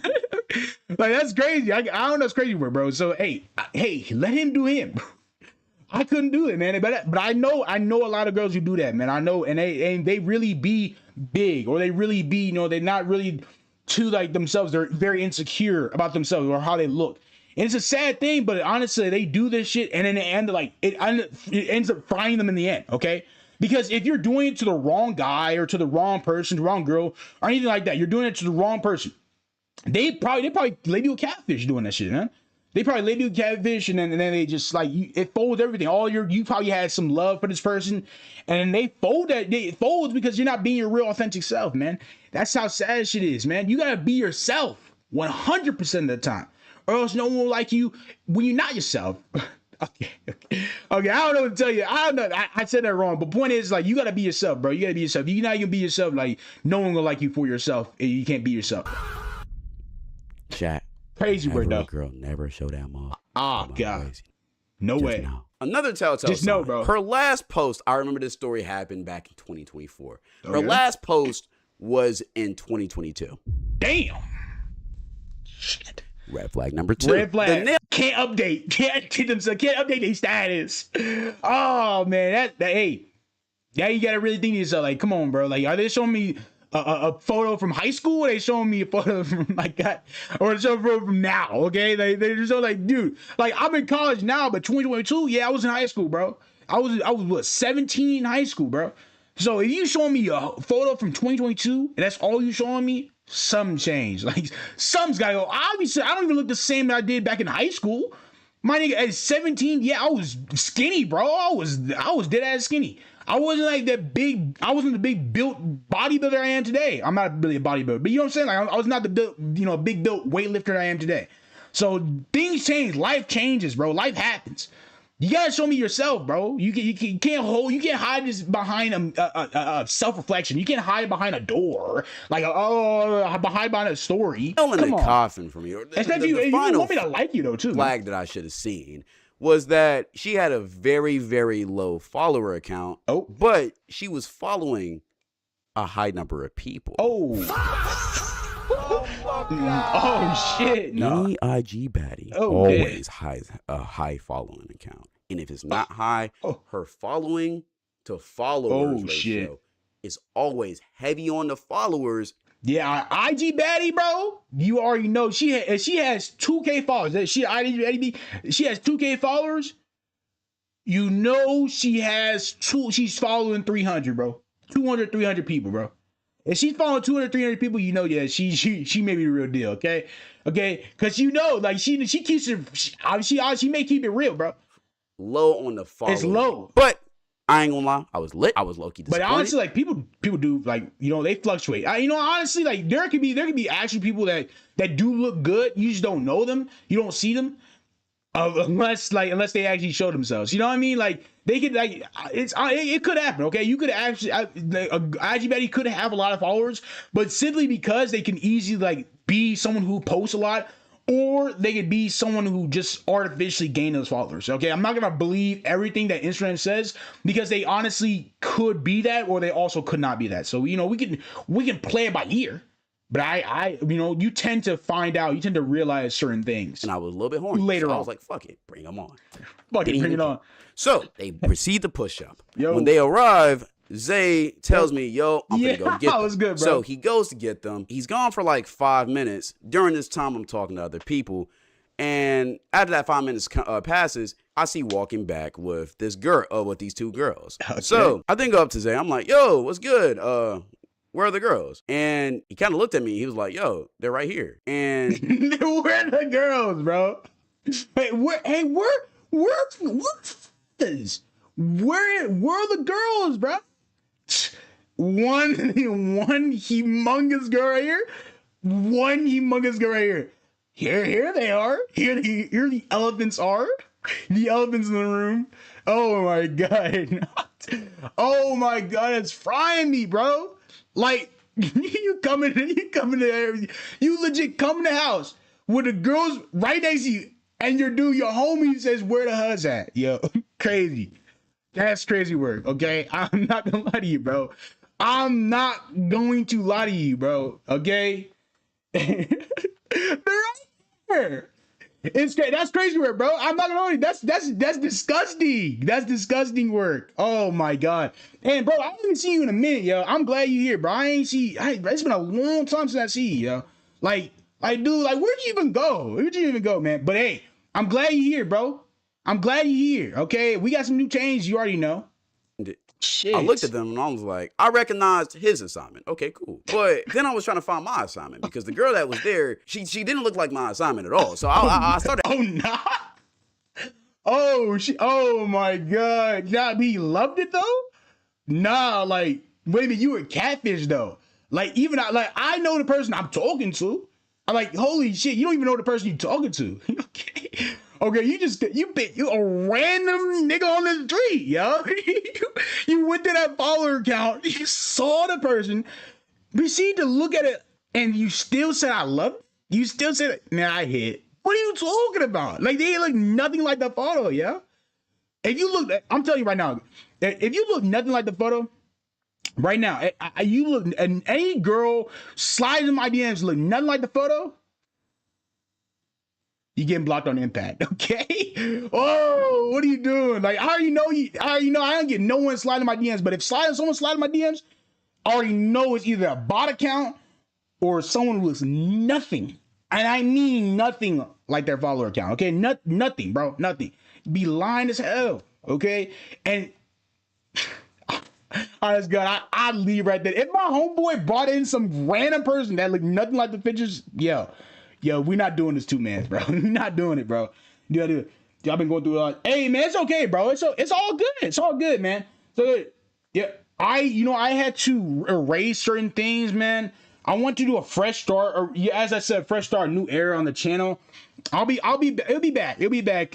Like, that's crazy. I don't know. It's crazy, bro. So hey, let him do him. I couldn't do it, man. But I know a lot of girls who do that, man. I know, and they really be big, or they really be, they're not really to, like, themselves. They're very insecure about themselves or how they look. And it's a sad thing, but honestly, they do this shit, and in the end, like, it ends up frying them in the end, okay? Because if you're doing it to the wrong guy or to the wrong person, the wrong girl, or anything like that, you're doing it to the wrong person. They probably label you a catfish doing that shit, man. They probably label you a catfish, and then they just, like, it folds everything. You probably had some love for this person, and they fold that. It folds because you're not being your real authentic self, man. That's how sad shit is, man. You gotta be yourself 100% of the time, or else no one will like you when you're not yourself. Okay. I don't know what to tell you. I don't know. I said that wrong. But point is, like, you gotta be yourself, bro. You gotta be yourself. If you're not gonna be yourself, like, no one will like you for yourself. You can't be yourself. Chat. Crazy word, though. Girl, never show that mom. Oh, God. Crazy. No way. Know. Another telltale Just know, bro. Her last post, I remember this story happened back in 2024. Her last post was in 2022. Damn. Shit. Red flag number 2. Red flag. Can't update. Can't update their status. Oh, man. Hey. Now you gotta really think to yourself, like, come on, bro. Like, are they showing me a photo from high school? Or are they showing me a photo from, like, that? Or a photo from now, okay? They're just so, like, dude. Like, I'm in college now, but 2022, yeah, I was in high school, bro. I was what, 17 in high school, bro. So if you showing me a photo from 2022, and that's all you showing me, something changed. Like, something's gotta go. Obviously, I don't even look the same that I did back in high school. My nigga, at 17, yeah, I was skinny, bro. I was dead ass skinny. I wasn't like that big. I wasn't the big built bodybuilder I am today. I'm not really a bodybuilder, but you know what I'm saying? Like, I was not the built, big built weightlifter I am today. So things change. Life changes, bro. Life happens. You gotta show me yourself, bro. You can't hide this behind a self-reflection. You can't hide behind a door, like behind a story. Come on, coffin for me. Especially if you want me to like you, though, too. Flag that I should have seen was that she had a very, very low follower account. Oh, but she was following a high number of people. Oh. Oh shit! No. Any IG baddie always has a high following account, and if it's not high, her following to followers ratio is always heavy on the followers. Yeah, IG baddie, bro. You already know she has 2K followers. She has 2K followers. You know she's following 300, bro. 200, 300 people, bro. If she's following 200, 300 people, you know, yeah, she may be the real deal, okay? Okay? Because you know, like, she keeps it, she may keep it real, bro. Low on the following. It's low. But I ain't gonna lie, I was lit. I was low-key disappointed. But honestly, like, people do, like, you know, they fluctuate. You know, honestly, like, there could be actually people that do look good. You just don't know them. You don't see them. Unless they actually show themselves, you know what I mean? Like, they could, like, it could happen. Okay, you could actually, IG Betty could have a lot of followers, but simply because they can easily, like, be someone who posts a lot, or they could be someone who just artificially gain those followers. Okay, I'm not gonna believe everything that Instagram says, because they honestly could be that, or they also could not be that. So, you know, we can play it by ear. But I, you know, you tend to find out, you tend to realize certain things. And I was a little bit horny. Later on. I was like, fuck it, bring them on. Fuck it, bring it on. So they proceed to push up. When they arrive, Zay tells me, yo, I'm gonna go get them. Was good, bro. So he goes to get them. He's gone for like 5 minutes. During this time, I'm talking to other people. And after that 5 minutes passes, I see walking back with this girl, with these two girls. Okay. So I then go up to Zay. I'm like, yo, what's good? Where are the girls? And he kind of looked at me. He was like, yo, they're right here. And where are the girls, bro? Where are the girls, bro? One humongous girl right here. One humongous girl right here. Here they are. Here the elephants are. The elephants in the room. Oh my god. Oh my god, it's frying me, bro. Like, you legit come in the house with the girls right next to you, and your homie says, where the hell's at? Yo, crazy. That's crazy work, okay? I'm not gonna lie to you, bro. I'm not going to lie to you, bro, okay? They're right here. That's crazy work, bro. I'm not gonna lie to you. That's disgusting. That's disgusting work. Oh my god. And bro, I haven't seen you in a minute, yo. I'm glad you're here, bro. It's been a long time since I see you, yo. Like, dude, like, where'd you even go? Where'd you even go, man? But hey, I'm glad you're here, bro. I'm glad you're here. Okay, we got some new changes. You already know. Shit. I looked at them and I was like, I recognized his assignment. Okay, cool. But then I was trying to find my assignment, because the girl that was there, she didn't look like my assignment at all. So I started. Oh, nah. Oh my god. Nah, he loved it though? Nah, like, wait a minute, you were catfish though. Like, even I know the person I'm talking to. I'm like, holy shit, you don't even know the person you're talking to. Okay, you a random nigga on the street, yo. You went to that follower account, you saw the person, proceed to look at it, and you still said I love it? You still said, nah, I hit. What are you talking about? Like, they look nothing like the photo, yo. If you look, I'm telling you right now, if you look nothing like the photo, right now, you look, and any girl sliding in my DMs look nothing like the photo, you getting blocked on impact, okay? Oh, what are you doing? Like, I already know I don't get no one sliding my DMs, but if someone sliding my DMs, I already know it's either a bot account or someone who looks nothing, and I mean nothing like their follower account, okay? Nothing, bro, nothing. Be lying as hell, okay? And honest God, I'd leave right there. If my homeboy brought in some random person that looked nothing like the pictures, yo, we're not doing this 2 mans, bro. We're not doing it, bro. Y'all been going through hey man, it's okay, bro. It's all good. It's all good, man. So yeah, I had to erase certain things, man. I want to do a fresh start, or as I said, fresh start, new era on the channel. It'll be back.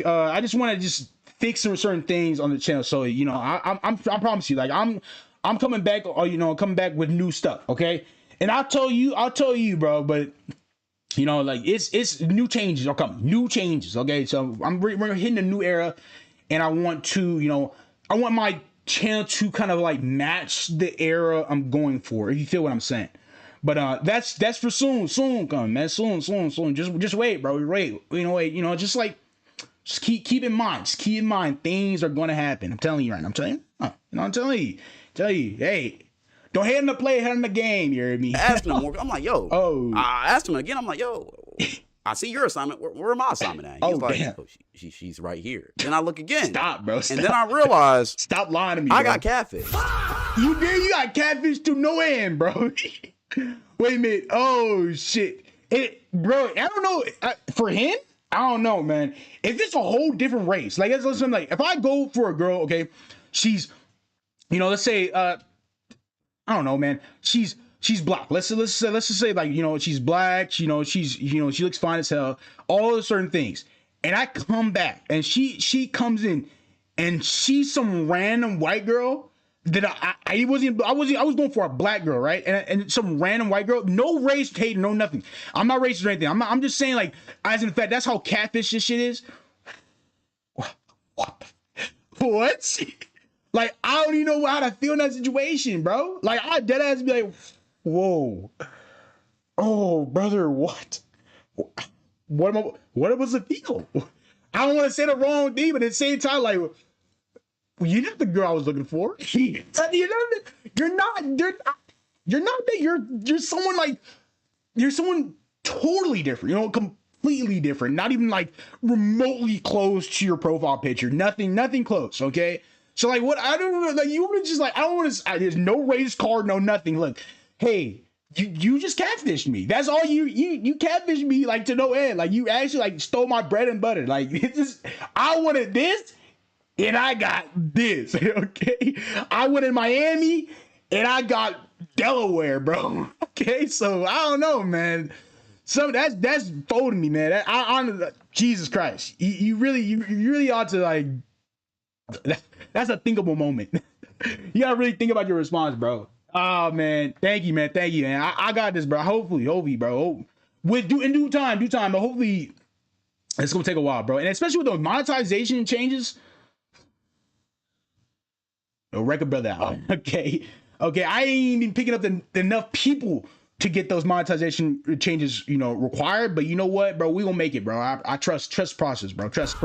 I just want to fix some certain things on the channel. So, you know, I promise you, like, I'm coming back, or, you know, coming back with new stuff. Okay. And I'll tell you, bro, but you know, like, it's new changes are coming, new changes. Okay. So we're hitting a new era, and I want to, you know, I want my channel to kind of like match the era I'm going for, if you feel what I'm saying. But that's for soon coming, man. Soon. Just wait, bro. Wait. You know, just keep in mind. Just keep in mind, things are gonna happen. I'm telling you right now. I'm telling you. Hey, don't hate him to play, hate him the game. You heard me? I asked him more. I'm like, yo. Oh. I asked him again. I'm like, yo, I see your assignment. Where my assignment at? He's like, damn. Oh, she's right here. Then I look again. Stop, bro. Stop. And then I realize, stop lying to me. I got catfish. You did. You got catfish to no end, bro. Wait a minute. Oh shit, bro. I don't know. For him, I don't know, man. If it's a whole different race, like listen, like if I go for a girl, okay, she's, let's say, I don't know, man. She's black. Let's just say like, she's black. She looks fine as hell. All the certain things. And I come back and she comes in and she's some random white girl that I was going for a black girl, right? And some random white girl, no race hate, no nothing. I'm not racist or anything. I'm just saying, like, as in fact, that's how catfish this shit is. What? Like, I don't even know how to feel in that situation, bro. Like, I dead ass be like, whoa. Oh, brother, what? What was the feel? I don't want to say the wrong thing, but at the same time, like, you're not the girl I was looking for. You're someone totally different, completely different. Not even like remotely close to your profile picture. Nothing close, okay? So like what I don't know, like you would just like I don't want to there's no race card, no nothing. Look, hey, you just catfished me. That's all you catfished me like to no end. Like you actually like stole my bread and butter. Like it's just I wanted this and I got this. Okay. I went in Miami and I got Delaware, bro. Okay, so I don't know, man. So that's folding me, man. I Jesus Christ. You really ought to like that's a thinkable moment. You gotta really think about your response, bro. Oh man, thank you, man. I got this, bro. Hopefully, bro. In due time, but hopefully it's gonna take a while, bro. And especially with those monetization changes. Wreck a brother out. Okay, I ain't even picking up enough people to get those monetization changes, required. But you know what, bro? We gonna make it, bro. I trust process, bro. Trust.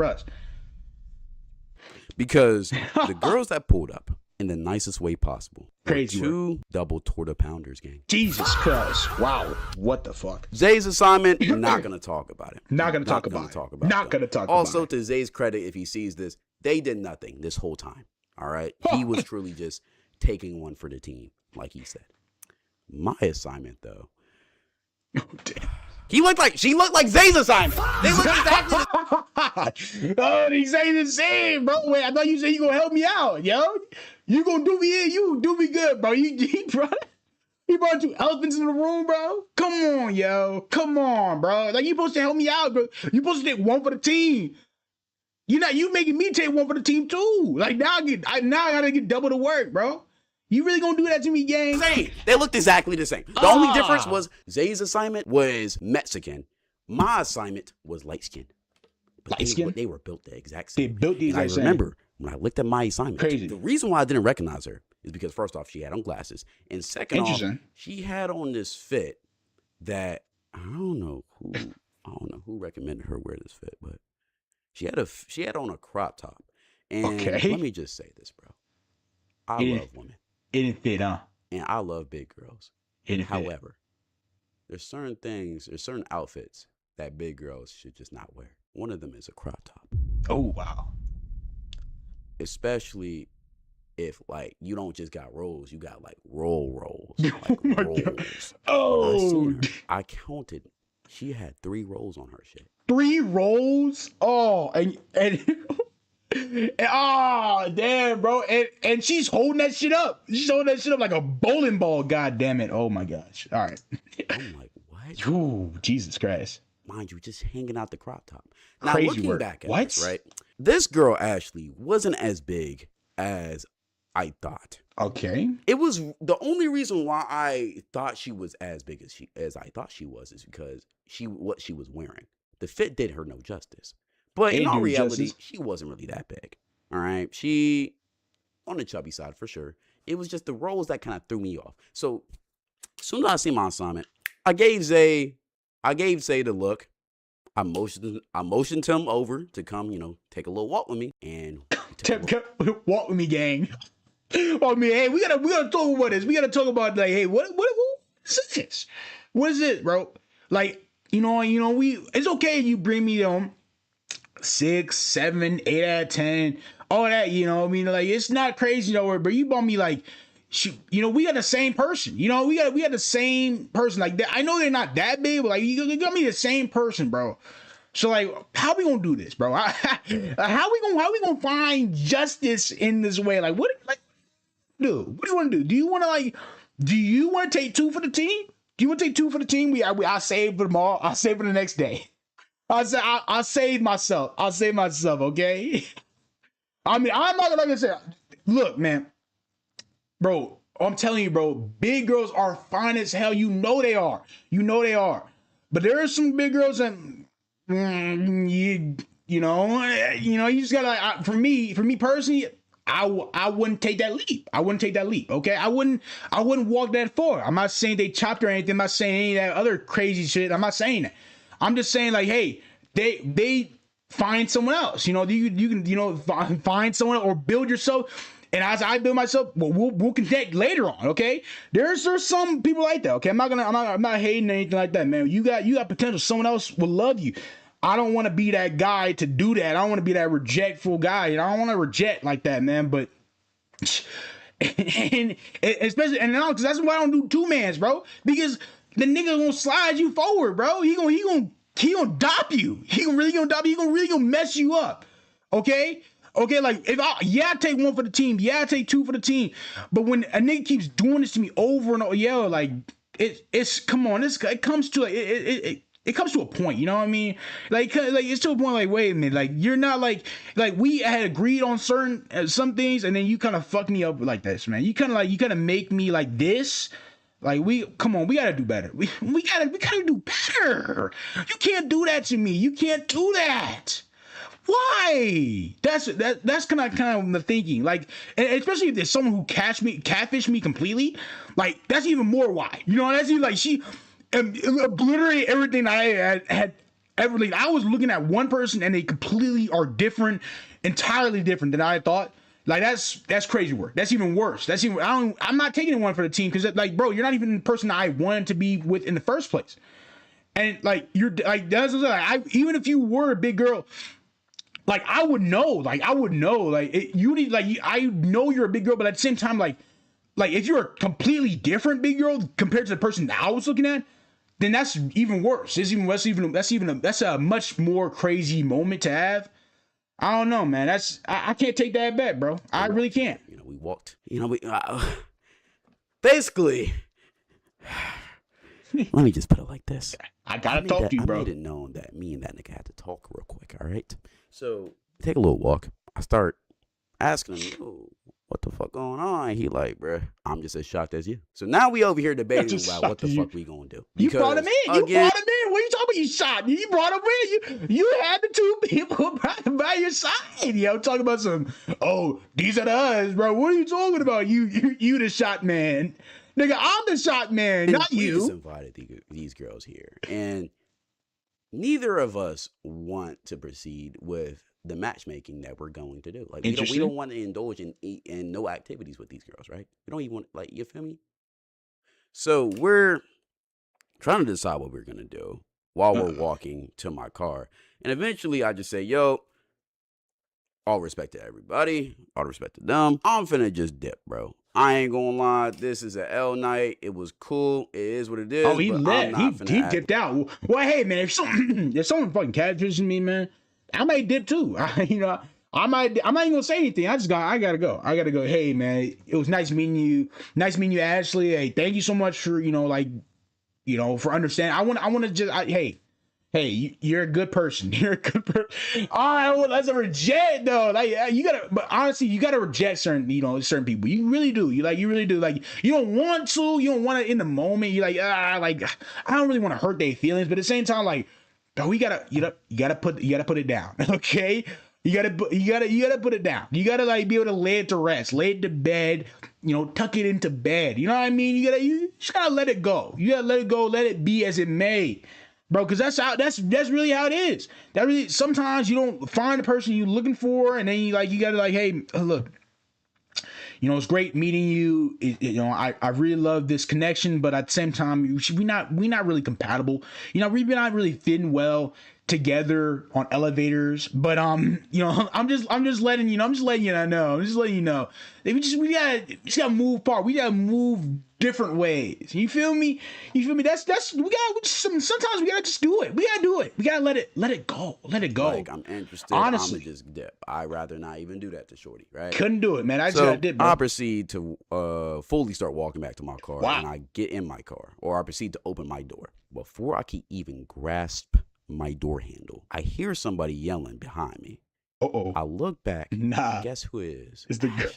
Because the girls that pulled up in the nicest way possible. Crazy. Two double torta pounders, gang. Jesus Christ. Wow. What the fuck? Zay's assignment, not going to talk about it. Not going to talk about it. Also, to Zay's credit, if he sees this, they did nothing this whole time. All right? He was truly just taking one for the team, like he said. My assignment, though. Oh, damn. She looked like Zay's assignment. They look exactly. Oh, they say the same, bro. Wait, I thought you said you gonna help me out, yo. You gonna do me in? You do me good, bro. He brought two elephants in the room, bro. Come on, yo. Come on, bro. Like you supposed to help me out, bro. You supposed to take one for the team. You making me take one for the team too. Like now I gotta get double the work, bro. You really gonna do that to me, gang? Same. They looked exactly the same. The only difference was Zay's assignment was Mexican. My assignment was light skin. They were built the exact same. They built the exact same. I remember when I looked at my assignment. Crazy. The reason why I didn't recognize her is because first off, she had on glasses, and second off, she had on this fit that I don't know who recommended her wear this fit, but she had on a crop top. And let me just say this, bro. I love women. It didn't fit, huh? And I love big girls. However, there's certain outfits that big girls should just not wear. One of them is a crop top. Oh, wow. Especially if, like, you don't just got rolls, you got, like, rolls. Like, oh, my God. Oh. I counted. She had 3 rolls on her shit. 3 rolls? Oh, and oh, damn, bro. And she's holding that shit up. She's holding that shit up like a bowling ball. God damn it. Oh, my gosh. All right. I'm like, what? Ooh, Jesus Christ. Mind you, just hanging out the crop top. Now, crazy looking work. back at What? this, right? This girl, Ashley, wasn't as big as I thought. Okay. It was the only reason why I thought she was as big as I thought she was is because what she was wearing. The fit did her no justice. But in all reality, she wasn't really that big. All right. She on the chubby side for sure. It was just the rolls that kind of threw me off. So as soon as I see my assignment, I gave Zay the look. I motioned him over to come, take a little walk with me. And walk with me, gang. Walk with me. Hey, we gotta talk about this. We gotta talk about like, hey, what is this? What is it, bro? Like, it's okay if you bring me 6, 7, 8 out of 10, all that, like, it's not crazy, but you bought me like, we got the same person, we got the same person, like that. I know they're not that big, but like, you got me the same person, bro. So like, how we gonna do this, bro? How we gonna find justice in this way? Like, dude, what do you want to do? Do you want to take 2 for the team? Do you want to take 2 for the team? I'll save for tomorrow. I'll save for the next day. I'll save myself. Okay. I mean, I'm not gonna say. Look, man, bro. I'm telling you, bro. Big girls are fine as hell. You know they are. But there are some big girls that, you just gotta. For me personally, I wouldn't take that leap. Okay, I wouldn't walk that far. I'm not saying they chopped or anything. I'm not saying any of that other crazy shit. I'm not saying that. I'm just saying, like, hey, they find someone else. You can find someone or build yourself. And as I build myself, we'll connect later on. Okay, there's some people like that. Okay, I'm not hating anything like that, man. You got potential. Someone else will love you. I don't want to be that guy to do that. I don't want to be that rejectful guy. I don't want to reject like that, man. But and especially because that's why I don't do 2-mans, bro. Because the nigga gonna slide you forward, bro. He gonna dop you. He gonna dop you. He gonna mess you up. Okay. Like I take 1 for the team. Yeah, I take 2 for the team. But when a nigga keeps doing this to me over and over, like it's come on. It comes to it comes to a point, you know what I mean? Like it's to a point, like, wait a minute, like, you're not like we had agreed on some things, and then you kind of fuck me up like this, man. You kind of make me like this. Like, come on, we gotta do better. We gotta do better. You can't do that to me. You can't do that. Why? That's kind of the thinking. Like, and especially if there's someone who catfish me completely, like, that's even more why. That's even like she obliterate everything I had ever. Like, I was looking at one person and they completely are different, entirely different than I thought. Like, that's crazy work. That's even worse. I'm not taking 1 for the team because, like, bro, you're not even the person I wanted to be with in the first place. And like, you're like, even if you were a big girl, like, I would know. Like, I know you're a big girl, but at the same time, like if you're a completely different big girl compared to the person that I was looking at, then that's even worse. That's a much more crazy moment to have. I don't know, man. I can't take that bet, bro. I really can't. We walked. Basically. Let me just put it like this. I gotta talk to you, bro. I made it known that me and that nigga had to talk real quick. All right. So take a little walk. I start asking him, what the fuck going on? He like, bruh, I'm just as shocked as you. So now we over here debating about what the fuck we gonna do. Because, you brought him in. What are you talking about? You shot. You brought him in. You had the 2 people by your side. Talking about these are the us, bro. What are you talking about? You the shot man. Nigga, I'm the shot man, not you. We just invited these girls here. And neither of us want to proceed with the matchmaking that we're going to do. Like, we don't want to indulge in no activities with these girls, right? We don't even want, like, you feel me? So we're trying to decide what we're going to do while we're walking to my car. And eventually I just say, yo, all respect to everybody, all respect to them, I'm finna just dip, bro. I ain't gonna lie, this is an L night. It was cool. It is what it is. Oh, he left. He dipped out. Well, hey, man, if someone fucking catfishing me, man, I might dip too. I'm not even gonna say anything. I gotta go. Hey, man, it was nice meeting you. Nice meeting you, Ashley. Hey, thank you so much for for understanding. I want to just hey, you're a good person. You're a good person. All right, well, that's a reject though. Like, but honestly, you gotta reject certain people. You really do. You really do. Like, you don't want to in the moment. You're like, I don't really want to hurt their feelings, but at the same time, like, bro, you gotta put it down. Okay, you gotta put it down. You gotta, like, be able to lay it to rest, lay it to bed. Tuck it into bed. You know what I mean? You just gotta let it go. You gotta let it go. Let it be as it may. Bro, because that's really how it is. Sometimes you don't find the person you're looking for, and then you gotta, like, hey, look, You know, it's great meeting you. You know, I really love this connection, but at the same time, we not really compatible. You know, we're not really fitting well together on elevators. But you know, I'm just letting you know. I'm just letting you know. I'm just letting you know. We gotta move apart. We gotta move different ways. You feel me? Sometimes we gotta just do it. We gotta do it. We gotta let it go. Let it go. Like, I'm interested. Honestly, I'm just dip. I'd rather not even do that to shorty, right? Couldn't do it, man. I just got dip, bro. I proceed to fully start walking back to my car, and I get in my car, or I proceed to open my door. Before I can even grasp my door handle, I hear somebody yelling behind me. I look back. Nah. Guess who it is? It's the girl.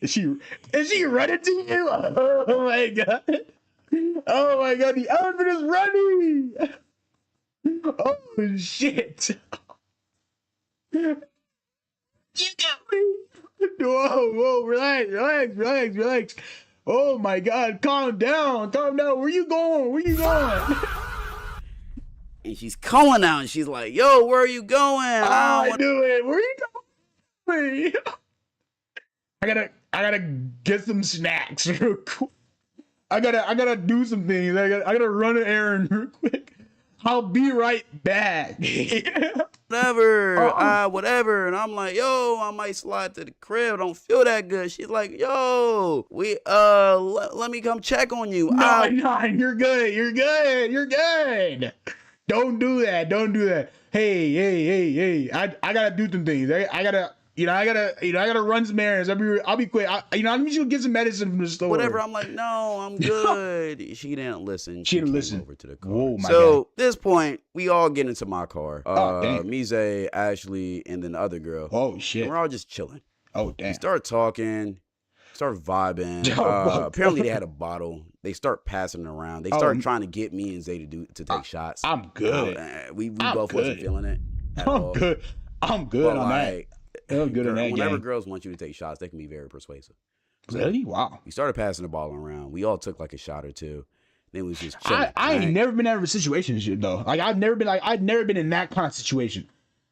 Is she running to you? Oh my god. Oh my god, the elephant is running. Oh shit. You got me. Whoa, relax. Oh my god, calm down. Where you going? And she's calling out, and she's like, "Yo, where are you going?" I do it. Where you going? I gotta get some snacks real quick. I gotta do some things. I gotta run an errand real quick. I'll be right back. Whatever. And I'm like, yo, I might slide to the crib. I don't feel that good. She's like, yo, let me come check on you. No, you're good. Don't do that. Hey. I gotta do some things. I gotta run some errands. I'll be quick. I'm just gonna get some medicine from the store. Whatever. I'm like, no, I'm good. She didn't listen. She didn't listen. Over to the car. Whoa, my so God. This point, we all get into my car. Damn. Mise, Ashley, and then the other girl. Oh shit. And we're all just chilling. Oh damn. We start talking. Start vibing. Apparently they had a bottle. They start passing it around. They start trying to get me and Zay to take shots. I'm good. We both wasn't feeling it. I'm good on that. Whenever girls want you to take shots, they can be very persuasive. So really? Wow. We started passing the ball around. We all took like a shot or two. Then we was just chilling. I ain't never been out of a situation though. Like I've never been in that kind of situation.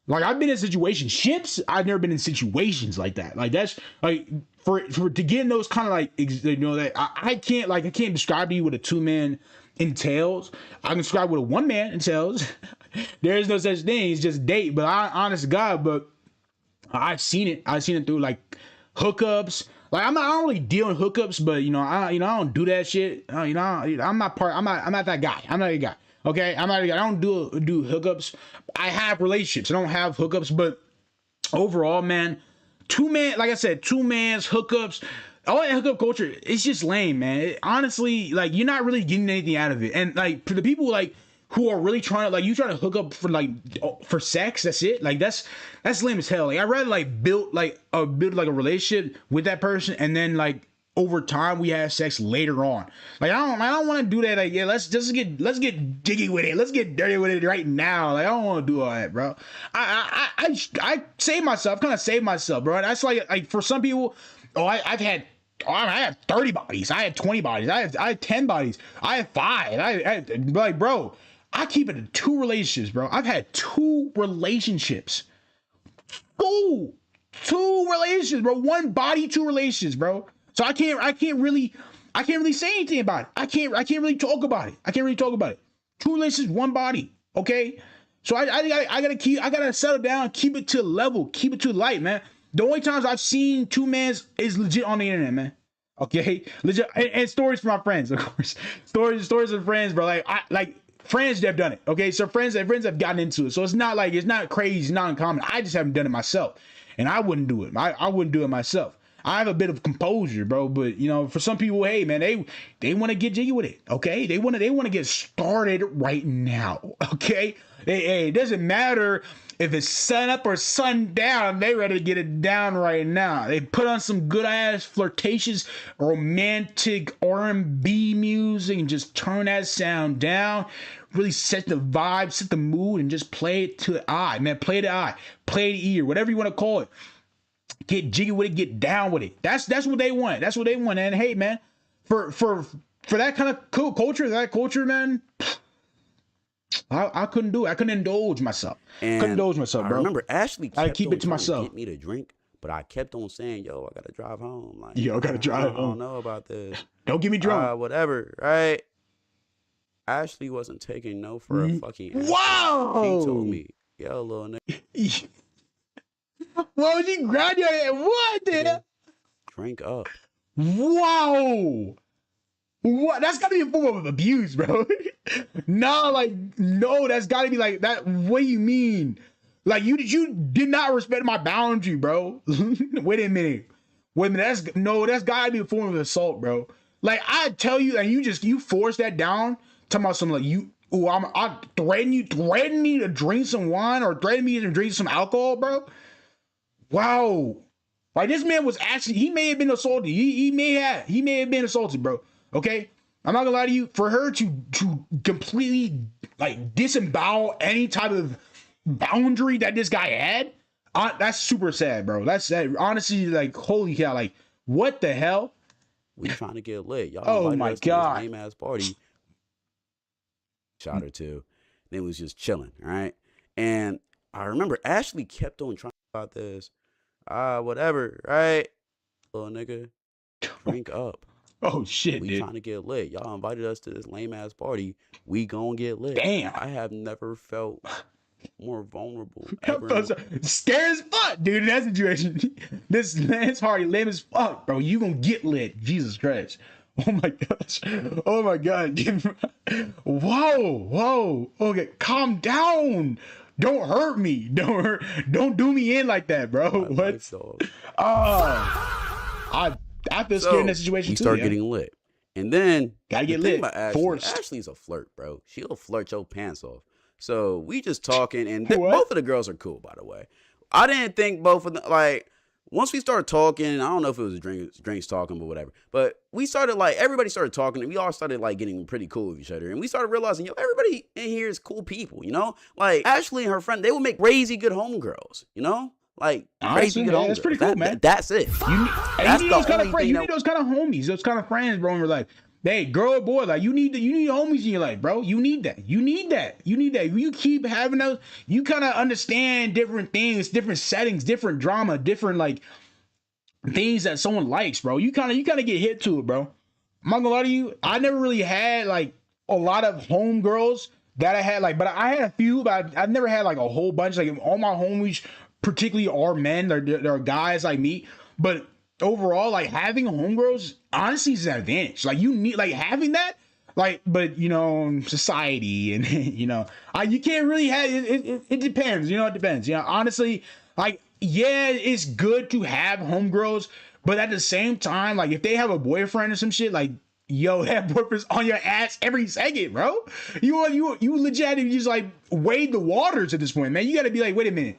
Like I've been in situationships. I've never been in situations like that. Like that's like for to get in those kind of like that I can't describe to you what a 2-man entails. I can describe what a 1-man entails. There is no such thing. It's just date. But honest to God, but I've seen it. I've seen it through like hookups. Like I don't really deal in hookups, but I don't do that shit. I'm not that guy. I'm not a guy. Okay, I'm not a guy. I don't do hookups. I have relationships. I don't have hookups, but overall, man, 2-man, like I said, 2-man's hookups. All that hookup culture, it's just lame, man. Honestly, like you're not really getting anything out of it. And like for the people like who are really trying to hook up for sex, that's it. Like that's lame as hell. Like I'd rather build a relationship with that person, and then like over time we have sex later on. Like I don't want to do that. Like let's get jiggy with it. Let's get dirty with it right now. Like I don't want to do all that, bro. I save myself, kind of save myself, bro. That's like for some people. I have 30 bodies. I have 20 bodies. I have 10 bodies. I have 5. I like, bro. I keep it in 2 relationships, bro. I've had 2 relationships. 2 relationships, bro. 1 body, 2 relationships, bro. So I can't really say anything about it. I can't really talk about it. 2 relationships, 1 body. Okay. So I gotta settle down, keep it to level, keep it to light, man. The only times I've seen 2-mans is legit on the internet, man. Okay, legit, and stories from my friends, of course. Stories of friends, bro. Like friends that have done it. Okay, so friends have gotten into it. So it's not crazy, it's not uncommon. I just haven't done it myself, and I wouldn't do it. I wouldn't do it myself. I have a bit of composure, bro. But for some people, hey, man, they want to get jiggy with it. Okay, they want to get started right now. Okay, it doesn't matter if it's sun up or sun down, they ready to get it down right now. They put on some good ass flirtatious romantic R&B music and just turn that sound down. Really set the vibe, set the mood, and just play it to the eye, man. Play the eye, play the ear, whatever you want to call it. Get jiggy with it, get down with it. That's what they want. That's what they want. And hey, man, for that kind of cool culture, man. I couldn't do it. I couldn't indulge myself. Bro. I remember Ashley kept I keep it to myself. Get me to drink, But I kept on saying, yo, I gotta drive home. Like, yo, I gotta drive home. I don't know about this. Don't get me drunk. Whatever, right? Ashley wasn't taking no for a fucking answer. Wow. She told me, yo, little nigga. Why would you grab your head? What the hell? Drink up. Wow. What? That's gotta be a form of abuse, bro. No, that's gotta be like that. What do you mean? Like you did not respect my boundary, bro. Wait a minute. That's gotta be a form of assault, bro. Like I tell you, and you force that down. Talking about something like I threaten me to drink some wine or threaten me to drink some alcohol, bro. Wow. Like this man was actually, he may have been assaulted. He may have been assaulted, bro. Okay? I'm not gonna lie to you. For her to completely like disembowel any type of boundary that this guy had, that's super sad, bro. That's sad. Honestly, like, holy cow, like, what the hell? We trying to get lit. Y'all oh my God. Lame ass party. Shot or two. Then was just chilling, right? And I remember Ashley kept on trying about this. Whatever, right? Little nigga, drink up. Oh shit, we dude. Trying to get lit. Y'all invited us to this lame ass party. We gonna get lit. Damn. I have never felt more vulnerable. Scared as fuck, dude. In that situation, this man's already lame as fuck, bro. You gonna get lit? Jesus Christ. Oh my gosh. Oh my God. Whoa. Okay, calm down. Don't hurt me. Don't do me in like that, bro. What? I feel scared in that situation too. We too. start getting lit. And then gotta get lit. Forced. Ashley's a flirt, bro. She'll flirt your pants off. So we just talking, and both of the girls are cool, by the way. I didn't think both of them, like, once we started talking, I don't know if it was drinks talking, but whatever. But we started, like, everybody started talking, and we all started, like, getting pretty cool with each other. And we started realizing, yo, everybody in here is cool people, you know? Like, Ashley and her friend, they would make crazy good homegirls, you know? Like, crazy good homegirls. That's pretty cool, man. That's it. You need those kind of friends. You need those kind of homies, those kind of friends, bro, in your life. Hey, girl or boy, like you need homies in your life, bro. You need that. You keep having those, you kind of understand different things, different settings, different drama, different like things that someone likes, bro. You kind of get hit to it, bro. I'm not gonna lie to you. I never really had like a lot of homegirls that I had, like, but I had a few, but I've never had like a whole bunch. Like all my homies, particularly are men. They're guys like me, but overall, like having homegirls honestly is an advantage. Like you need like having that, like, but you know, society and you know, you can't really have it. It depends. You know, it depends. You know, honestly, like yeah, it's good to have homegirls, but at the same time, like if they have a boyfriend or some shit, like yo, that boyfriend's on your ass every second, bro. You legit just like wade the waters at this point, man. You got to be like, wait a minute.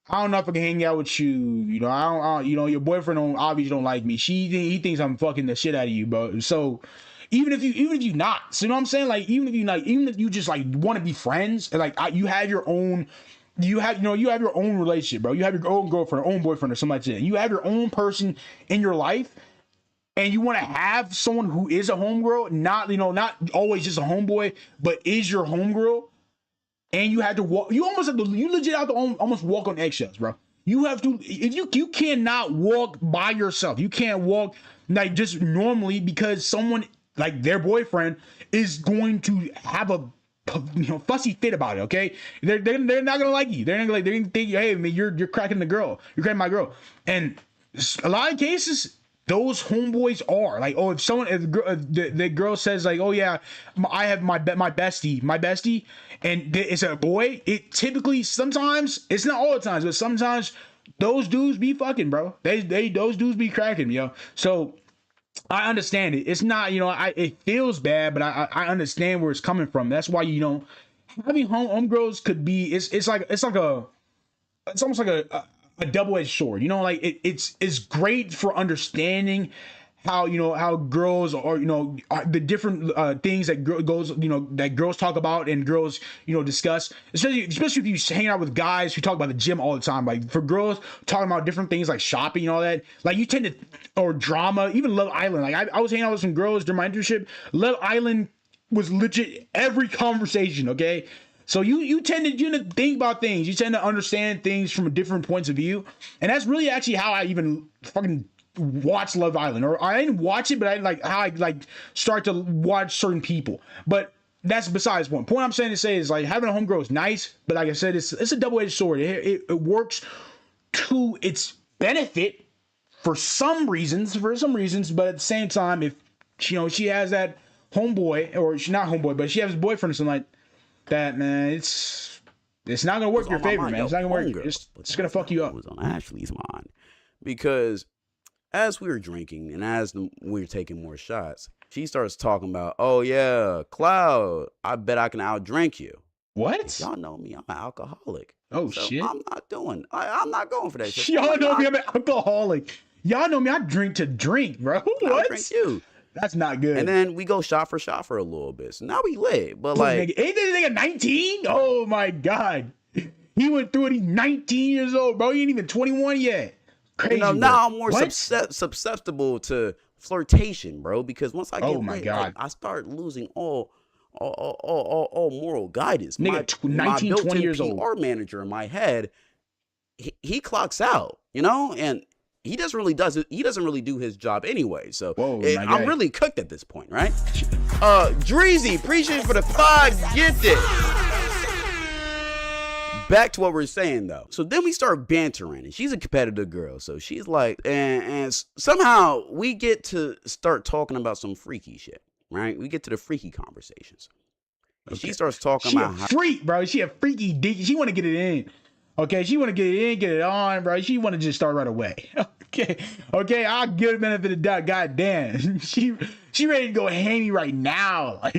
I don't know if I can hang out with you. You know, I don't you know, your boyfriend obviously don't like me. He thinks I'm fucking the shit out of you, bro. So even if you not, so you know what I'm saying? Like even if you just like want to be friends, and like you have your own relationship, bro. You have your own girlfriend, own boyfriend, or something like that. You have your own person in your life, and you want to have someone who is a homegirl, not always just a homeboy, but is your homegirl. And you have to walk. You legit have to almost walk on eggshells, bro. You have to. If you cannot walk by yourself. You can't walk like just normally because someone like their boyfriend is going to have a fussy fit about it. Okay, they're not gonna like you. They're gonna think, hey man, you're cracking the girl. You're cracking my girl. And a lot of cases, those homeboys are like, oh, if the girl says like, oh yeah, I have my bestie, and it's a boy, it typically, sometimes, it's not all the times, but sometimes those dudes be fucking, bro. Those dudes be cracking, yo. So I understand it. It's not, it feels bad, but I understand where it's coming from. That's why, having homegirls could be, it's almost like a double-edged sword, like it's great for understanding how girls are, the different things that that girls talk about and girls discuss, especially if you hang out with guys who talk about the gym all the time. Like for girls talking about different things like shopping and all that, like you tend to, or drama, even Love Island. Like I was hanging out with some girls during my internship. Love Island was legit every conversation, okay? So you tend to think about things. You tend to understand things from different points of view, and that's really actually how I even fucking watch Love Island. Or I didn't watch it, but I like how I like start to watch certain people. But that's besides the point. Point I'm saying to say is like having a homegirl is nice, but like I said, it's a double-edged sword. It works to its benefit for some reasons, but at the same time, if she has that homeboy, or she's not homeboy, but she has a boyfriend or something like that, man, it's not gonna work in your favor, man. It's not gonna work. It's gonna fuck you up. It was on Ashley's mind because as we were drinking and as we were taking more shots, she starts talking about, oh yeah, Cloud, I bet I can outdrink you. What? Y'all know me, I'm an alcoholic. Oh shit. I'm not going for that shit. Y'all know me, I'm an alcoholic. Y'all know me, I drink to drink, bro. What? I drink you. That's not good. And then we go shot for a little bit. So now we lit. But like, ain't this nigga 19? Oh my god. He went through it. He's 19 years old, bro. He ain't even 21 yet. Crazy, now I'm more susceptible to flirtation, bro. Because once I get lit, like, I start losing all moral guidance. Nigga, 19, 20 years old. PR manager in my head, he clocks out, and he doesn't really do his job anyway. So I'm really cooked at this point, right? Dreezy, appreciate you for the 5 gifted. Back to what we're saying though. So then we start bantering, and she's a competitive girl. So she's like, and somehow we get to start talking about some freaky shit, right? We get to the freaky conversations. And she starts talking about how freak, bro. She a freaky dick. She want to get it in. Okay, she want to get it in, get it on, bro. She want to just start right away. Okay, I'll give her the benefit of the doubt. God damn, she ready to go hammy right now. Like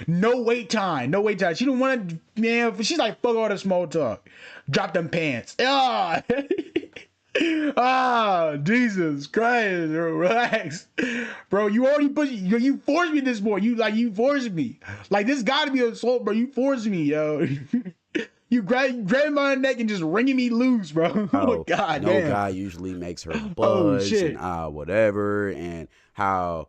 no wait time. She don't want to, man. She's like, fuck all the small talk. Drop them pants. Jesus Christ, bro, relax, bro. You already you forced me this morning. You forced me. Like this got to be assault, bro. You forced me, yo. You grab my neck and just wringing me loose, bro. Oh God, no guy usually makes her buzz and whatever, and how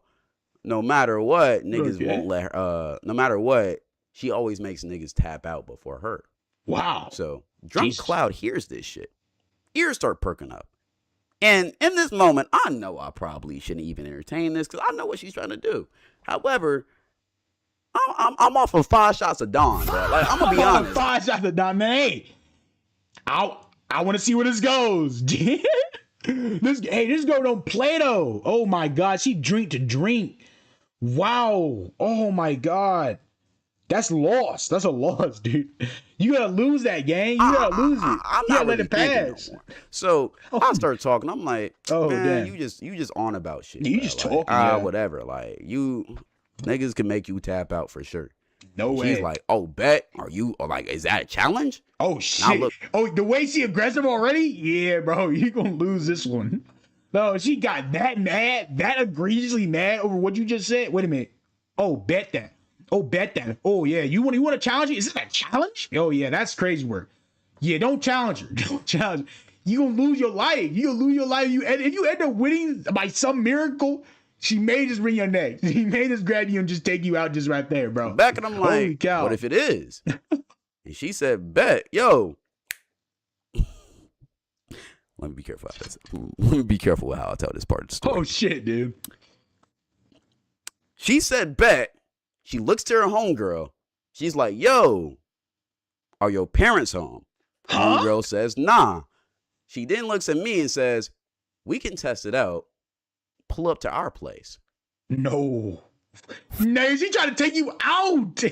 no matter what, niggas won't let her. No matter what, she always makes niggas tap out before her. Wow. So drunk Cloud hears this shit. Ears start perking up, and in this moment, I know I probably shouldn't even entertain this because I know what she's trying to do. However, I'm off of 5 shots of Dawn, bro. Like, I'm gonna be honest. 5 shots of Dawn, man. Hey, I want to see where this goes. This girl don't play though. Oh my God, she drink to drink. Wow. Oh my God, that's lost. That's a loss, dude. You gotta lose that game. You gotta lose it. I'm not let it pass. No more. So I start talking. I'm like, man, damn. you just on about shit. You bro. just like, talking, whatever. Like niggas can make you tap out for sure. No way. She's like, oh, bet. Are you like, is that a challenge? Oh shit. The way she aggressive already? Yeah, bro. You gonna lose this one. No, she got that mad, that egregiously mad over what you just said. Wait a minute. Oh, bet that. Oh yeah. You want to challenge it? Is this a challenge? Oh yeah, that's crazy work. Yeah, don't challenge her. Don't challenge her. You gonna lose your life. If you end up winning by some miracle, she may just bring your neck. She may just grab you and just take you out just right there, bro. Back and I'm like, holy cow. What if it is? And she said, bet, yo. Let me be careful. Let me be careful with how I tell this part of the story. Oh shit, dude. She said, bet. She looks to her homegirl. She's like, yo, are your parents home? Huh? Homegirl says, nah. She then looks at me and says, we can test it out. Pull up to our place. No, she trying to take you out.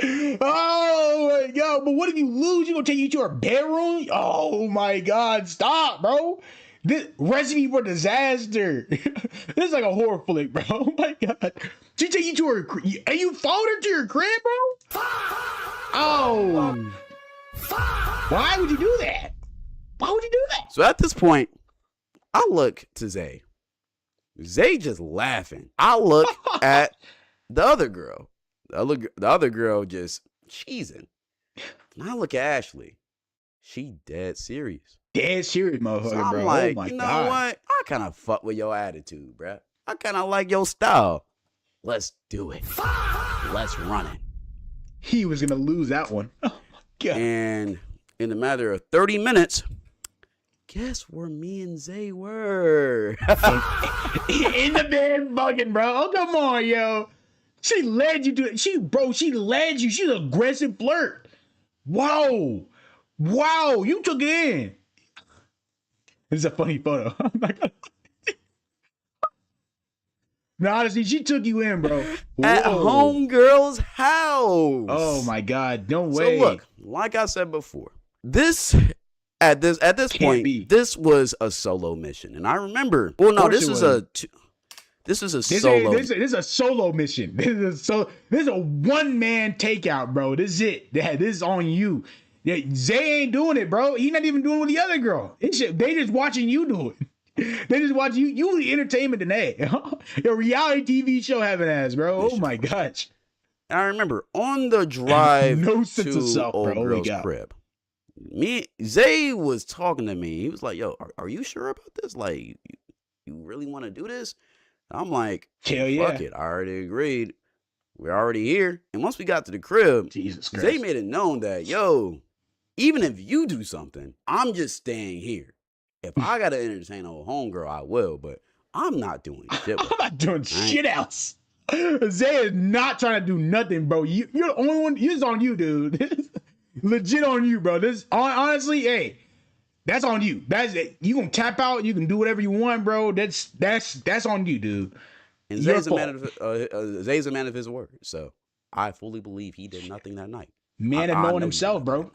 Oh my God! But what if you lose? You gonna take you to her bedroom? Oh my God! Stop, bro. This recipe for disaster. This is like a horror flick, bro. Oh my God! She take you to her, and you followed her to your crib, bro. Oh, why would you do that? Why would you do that? So at this point, I look to Zay. Zay just laughing. I look at the other girl. The other girl just cheesing. And I look at Ashley. She dead serious. Dead serious, motherfucker, so I'm bro. Like, oh my you know God. what? I kind of fuck with your attitude, bro. I kind of like your style. Let's do it. Let's run it. He was gonna lose that one. Oh my God. And in a matter of 30 minutes, guess where me and Zay were? In the bed bugging, bro. Oh, come on, yo. She led you to it. She led you. She's an aggressive flirt. Wow. You took it in. This is a funny photo. No, honestly, she took you in, bro. At homegirl's house. Oh my God, no way. So look, like I said before, at this point, this was a solo mission, and I remember. Well, no, this is a solo. This is a solo mission. This is a one-man takeout, bro. This is it. This is on you. Zay ain't doing it, bro. He not even doing it with the other girl. They just watching you do it. They just watch you. You the entertainment tonight. Your reality TV show having ass, bro. Oh my gosh. And I remember on the drive no sense to of self, old bro. girl's crib, Zay was talking to me. He was like, "Yo, are you sure about this? Like, you really want to do this?" And I'm like, "Hell yeah, fuck it. I already agreed. We're already here." And once we got to the crib, Jesus Christ, Zay made it known that, yo, even if you do something, I'm just staying here. If I gotta entertain old homegirl, I will, but I'm not doing shit. I'm not doing shit else. Zay is not trying to do nothing, bro. You're the only one. It's on you, dude. Legit on you, bro. This honestly, hey, that's on you. That's it. You can tap out. You can do whatever you want, bro. That's on you, dude. And Zay's a man of his word, so I fully believe he did nothing that night. Man of knowing himself, bro.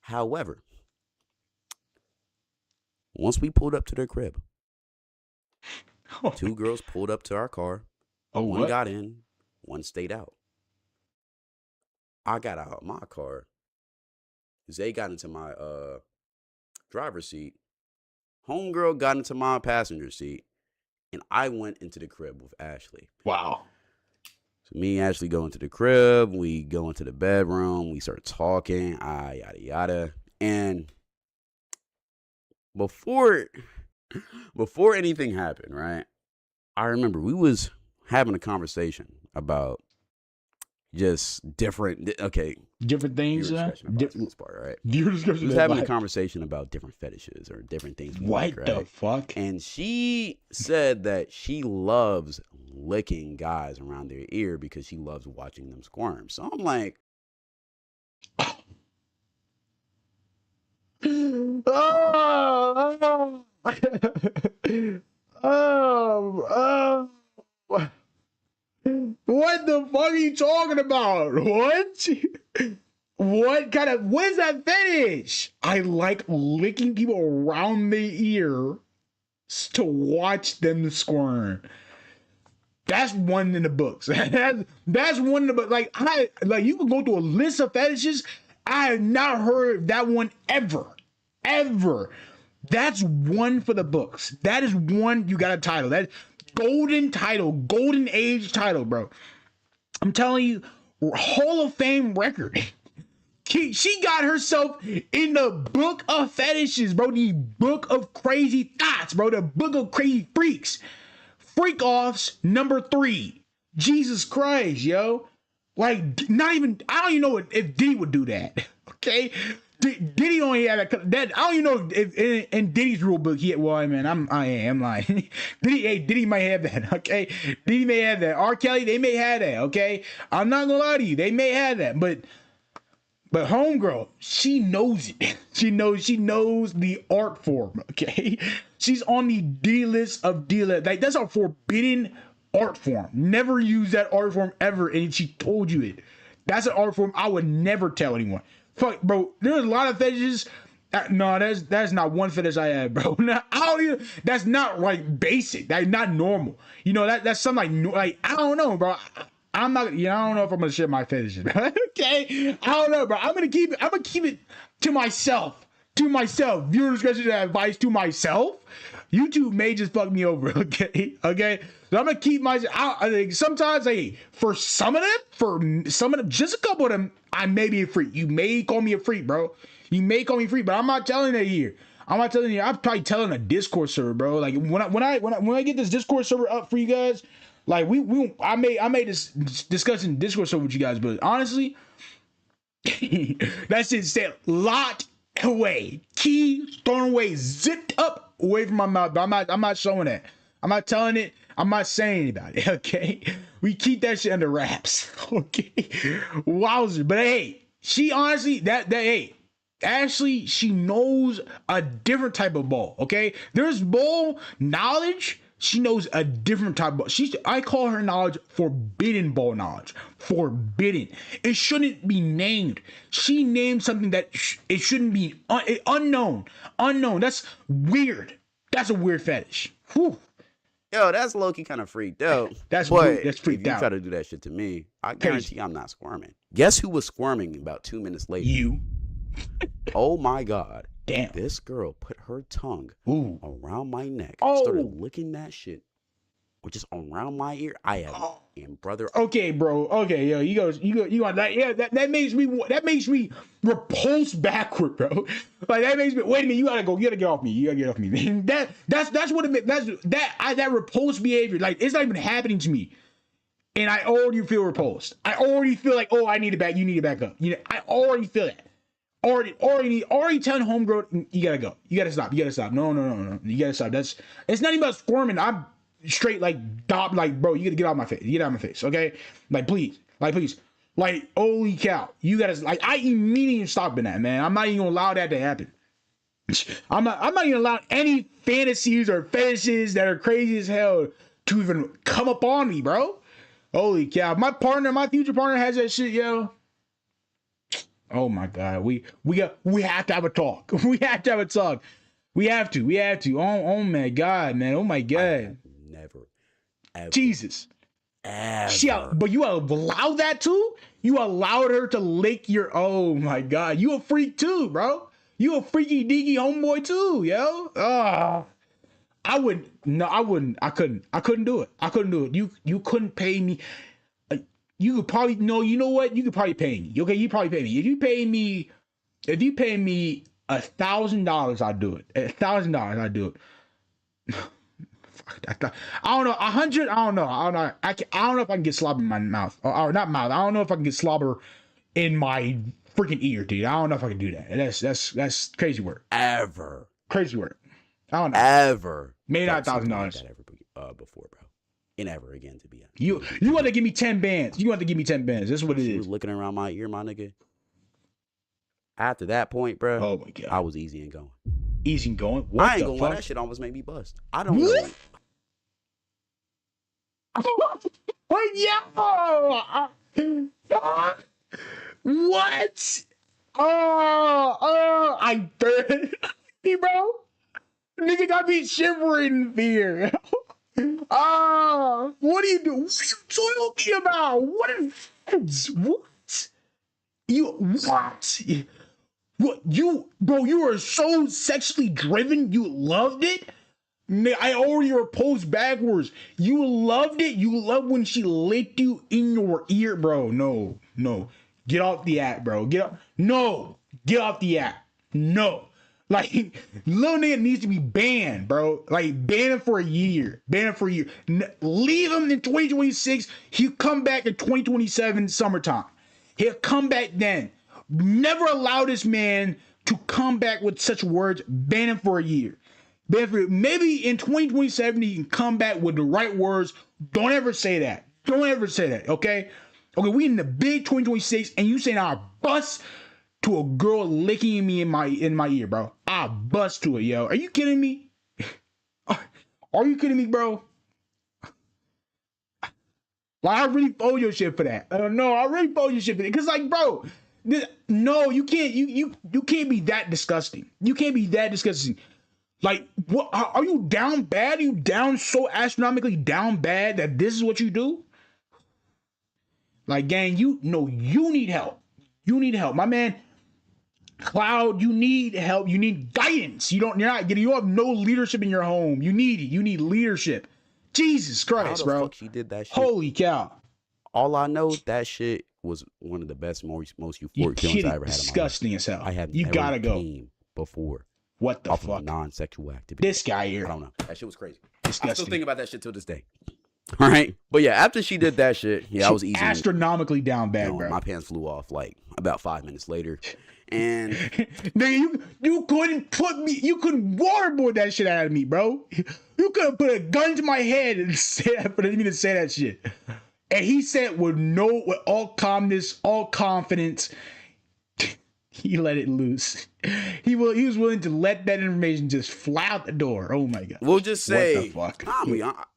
However, once we pulled up to their crib, two girls pulled up to our car. One got in, one stayed out. I got out of my car. Zay got into my driver's seat. Homegirl got into my passenger seat. And I went into the crib with Ashley. Wow. So me and Ashley go into the crib. We go into the bedroom. We start talking. Yada, yada. And before anything happened, right? I remember we was having a conversation about just different things. Different part, right? We was having a conversation about different fetishes or different things. What the fuck? And she said that she loves licking guys around their ear because she loves watching them squirm. So I'm like, what the fuck are you talking about? What is that fetish? I like licking people around the ear to watch them squirm. That's one in the books. That's one in the book. Like you can go through a list of fetishes. I have not heard that one ever. That's one for the books. That is one you got a title. That golden title, golden age title, bro. I'm telling you, Hall of Fame record. She got herself in the book of fetishes, bro. The book of crazy thoughts, bro. The book of crazy freaks. Freak offs number 3. Jesus Christ, yo. Like, not even, I don't even know if Diddy would do that. Okay? Diddy only had that. I don't even know if in Diddy's rule book he had, well, man, I am lying. Diddy might have that, okay? Diddy may have that. R. Kelly, they may have that, okay? I'm not gonna lie to you, they may have that, but homegirl, she knows it. She knows the art form, okay? She's on the D list of D list. Like, that's a forbidden art form. Never use that art form ever, and she told you it. That's an art form I would never tell anyone. Fuck, bro, there's a lot of fetishes. No, that's not one fetish I have, bro. That's not like basic. That's not normal. You know, that's something like I don't know, bro. I'm not. I don't know if I'm gonna share my fetishes, bro. Okay, I don't know, bro. I'm gonna keep it to myself. Viewer discretion advice to myself. YouTube may just fuck me over. Okay. So I'm gonna keep I think sometimes, for some of them, just a couple of them, I may be a freak. You may call me a freak, bro. You may call me a freak, but I'm not telling it here. I'm probably telling a Discord server, bro. Like when I get this Discord server up for you guys, Like I made this discussion Discord with you guys, but honestly, that shit said locked away, key thrown away, zipped up away from my mouth. But I'm not showing that. I'm not telling it. I'm not saying about it. Okay, we keep that shit under wraps. Okay, wowzer. But hey, she honestly hey. Ashley, she knows a different type of ball. Okay, there's ball knowledge. She knows a different type of ball. I call her knowledge forbidden ball knowledge. Forbidden. It shouldn't be named. She named something that it shouldn't be unknown. Unknown. That's weird. That's a weird fetish. Whew. Yo, that's low-key kind of freaked out. That's freaked out. If you try to do that shit to me, I guarantee I'm not squirming. Guess who was squirming about 2 minutes later? You. Oh my God. Damn. This girl put her tongue around my neck. Oh. Started licking that shit. Or just around my ear. I am and brother. Okay, bro. Okay, yo, you on that? Yeah, that makes me repulse backward, bro. Like that makes me. Wait a minute, you gotta go. You gotta get off me. You gotta get off me. Man. That's what it. That repulsed behavior. Like it's not even happening to me, and I already feel repulsed. I already feel like, oh, I need it back. You need to back up. You know, I already feel that. Already telling homegirl, you gotta go. You gotta stop. No. You gotta stop. It's not even about squirming. I'm straight like bro, you gotta get out of my face. Get out of my face, okay? Like please. Like holy cow. You gotta I immediately stopping that, man. I'm not even gonna allow that to happen. I'm not even allowing any fantasies or fetishes that are crazy as hell to even come up on me, bro. Holy cow. My future partner has that shit, yo. Oh my God, we have to have a talk. We have to have a talk. We have to. Oh my God, man. Oh my God. Never. Ever. Jesus. Ever. But you allowed that too? You allowed her to lick your. Oh my God, you a freak too, bro. You a freaky deaky homeboy too, yo. I wouldn't. No, I wouldn't. I couldn't do it. You couldn't pay me. You could probably you know what? You could probably pay me. Okay, you probably pay me. If you pay me $1,000, I'll do it. $1,000, I'll do it. I don't know. 100, I don't know. I don't know if I can get slobber in my mouth. Or not mouth. I don't know if I can get slobber in my freaking ear, dude. I don't know if I can do that. That's crazy work. Ever. Crazy work. I don't know. Ever. Made not $1,000. Before, bro. And ever again, to be honest. You want to give me 10 bands. You want to give me 10 bands. That's what it is. She was looking around my ear, my nigga. After that point, bro. Oh my God. I was easy and going. Easy and going? What I ain't gonna lie, that shit almost made me bust. I don't know. What? What? I burned. Bro. Nigga got me shivering in fear. What do you do? What are you talking about? What? You were so sexually driven, you loved it? I already reposed backwards. You loved it? You loved when she licked you in your ear, bro. No. Get off the app, bro. Get off the app. No. Like, little nigga needs to be banned, bro. Like, ban him for a year. Leave him in 2026. He'll come back in 2027 summertime. He'll come back then. Never allow this man to come back with such words. Ban him for a year. Maybe in 2027 he can come back with the right words. Don't ever say that. Okay? Okay, we in the big 2026 and you saying I'll bust to a girl licking me in my ear, bro. I'll bust to it, yo. Are you kidding me? Are you kidding me, bro? Like, I really fold your shit for that. No, I really fold your shit for that. Cause like, bro, no, you can't. You can't be that disgusting. You can't be that disgusting. Like, what? Are you down bad? Are you down so astronomically down bad that this is what you do? Like, gang, you need help. You need help, my man. Cloud, you need help. You need guidance. You have no leadership in your home. You need it. You need leadership. Jesus Christ, bro. Fuck she did that shit. Holy cow. All I know, that shit was one of the best, most euphoric feelings I ever had. Disgusting as hell. I have you never gotta go before. What the off fuck? of non-sexual activity. This guy here. I don't know. That shit was crazy. Disgusting. I still think about that shit till this day. Right? But yeah, after she did that shit, I was easy. Astronomically down bad, bro. My pants flew off like about 5 minutes later. And nigga, you couldn't waterboard that shit out of me, bro. You could have put a gun to my head and say that for me to say that shit. And he said with all calmness, all confidence, he let it loose. He was willing to let that information just fly out the door. Oh my god. We'll just say, what the fuck?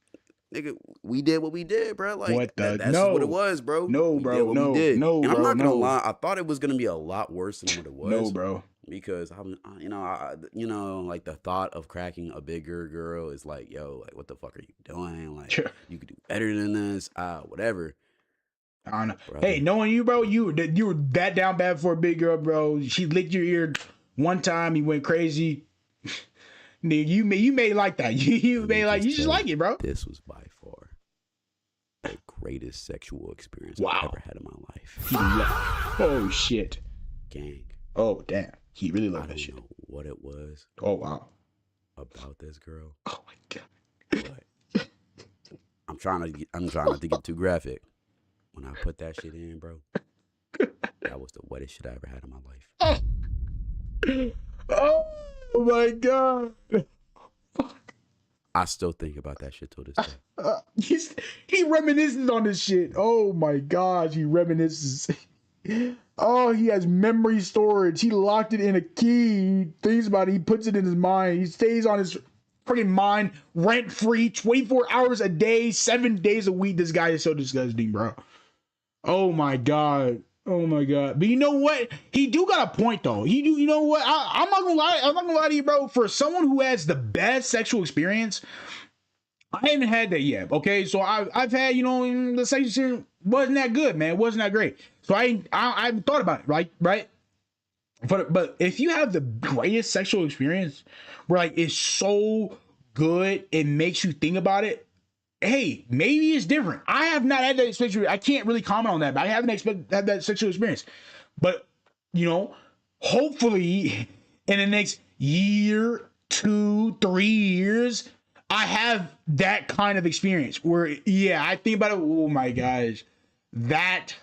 Nigga, we did what we did, bro. Like that's no, what it was, bro. No, bro. No, and bro. I'm not gonna lie. I thought it was gonna be a lot worse than what it was. No, bro. Because like the thought of cracking a bigger girl is like, yo, like what the fuck are you doing? Like you could do better than this. Whatever. I don't know. Brother. Hey, knowing you, bro, you were that down bad for a big girl, bro. She licked your ear one time. You went crazy. Nigga, you may like that. You just like it, bro. This was by far the greatest sexual experience I've ever had in my life. Oh shit, gang. Oh damn, he really loved that shit. I don't know what it was. Oh wow, about this girl. Oh my god. But I'm trying not to get too graphic. When I put that shit in, bro, that was the wettest shit I ever had in my life. Oh my god. Fuck. I still think about that shit till this day. He reminisces on this shit. Oh my gosh, he reminisces. Oh, he has memory storage. He locked it in a key. He thinks about it. He puts it in his mind. He stays on his freaking mind rent-free 24 hours a day, 7 days a week. This guy is so disgusting, bro. Oh my god. Oh my god. But you know what? He do got a point though. You know what? I'm not gonna lie to you, bro. For someone who has the best sexual experience, I haven't had that yet. Okay, so I've had, the sexual experience wasn't that good, man. It wasn't that great. So I haven't thought about it, right? But if you have the greatest sexual experience where like it's so good, it makes you think about it. Hey, maybe it's different. I have not had that experience. I can't really comment on that, but I haven't had that sexual experience. But, hopefully in the next year, 2, 3 years, I have that kind of experience where, I think about it. Oh my gosh, that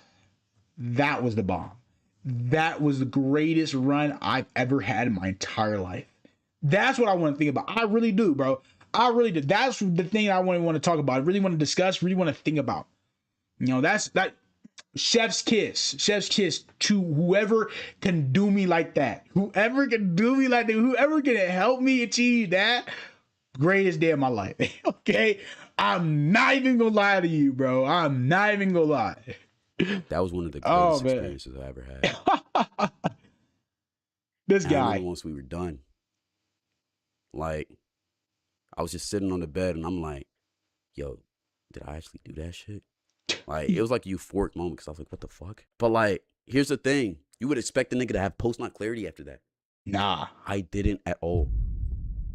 was the bomb. That was the greatest run I've ever had in my entire life. That's what I want to think about. I really do, bro. I really did. That's the thing I want to talk about. I really want to discuss, really want to think about. That's that chef's kiss to whoever can do me like that. Whoever can do me like that. Whoever can help me achieve that. Greatest day of my life. Okay? I'm not even going to lie to you, bro. I'm not even going to lie. That was one of the greatest experiences I ever had. This guy. Once we were done. Like, I was just sitting on the bed and I'm like, yo, did I actually do that shit? Like, it was like a euphoric moment because I was like, what the fuck? But like, here's the thing. You would expect the nigga to have post-nut clarity after that. Nah. I didn't at all.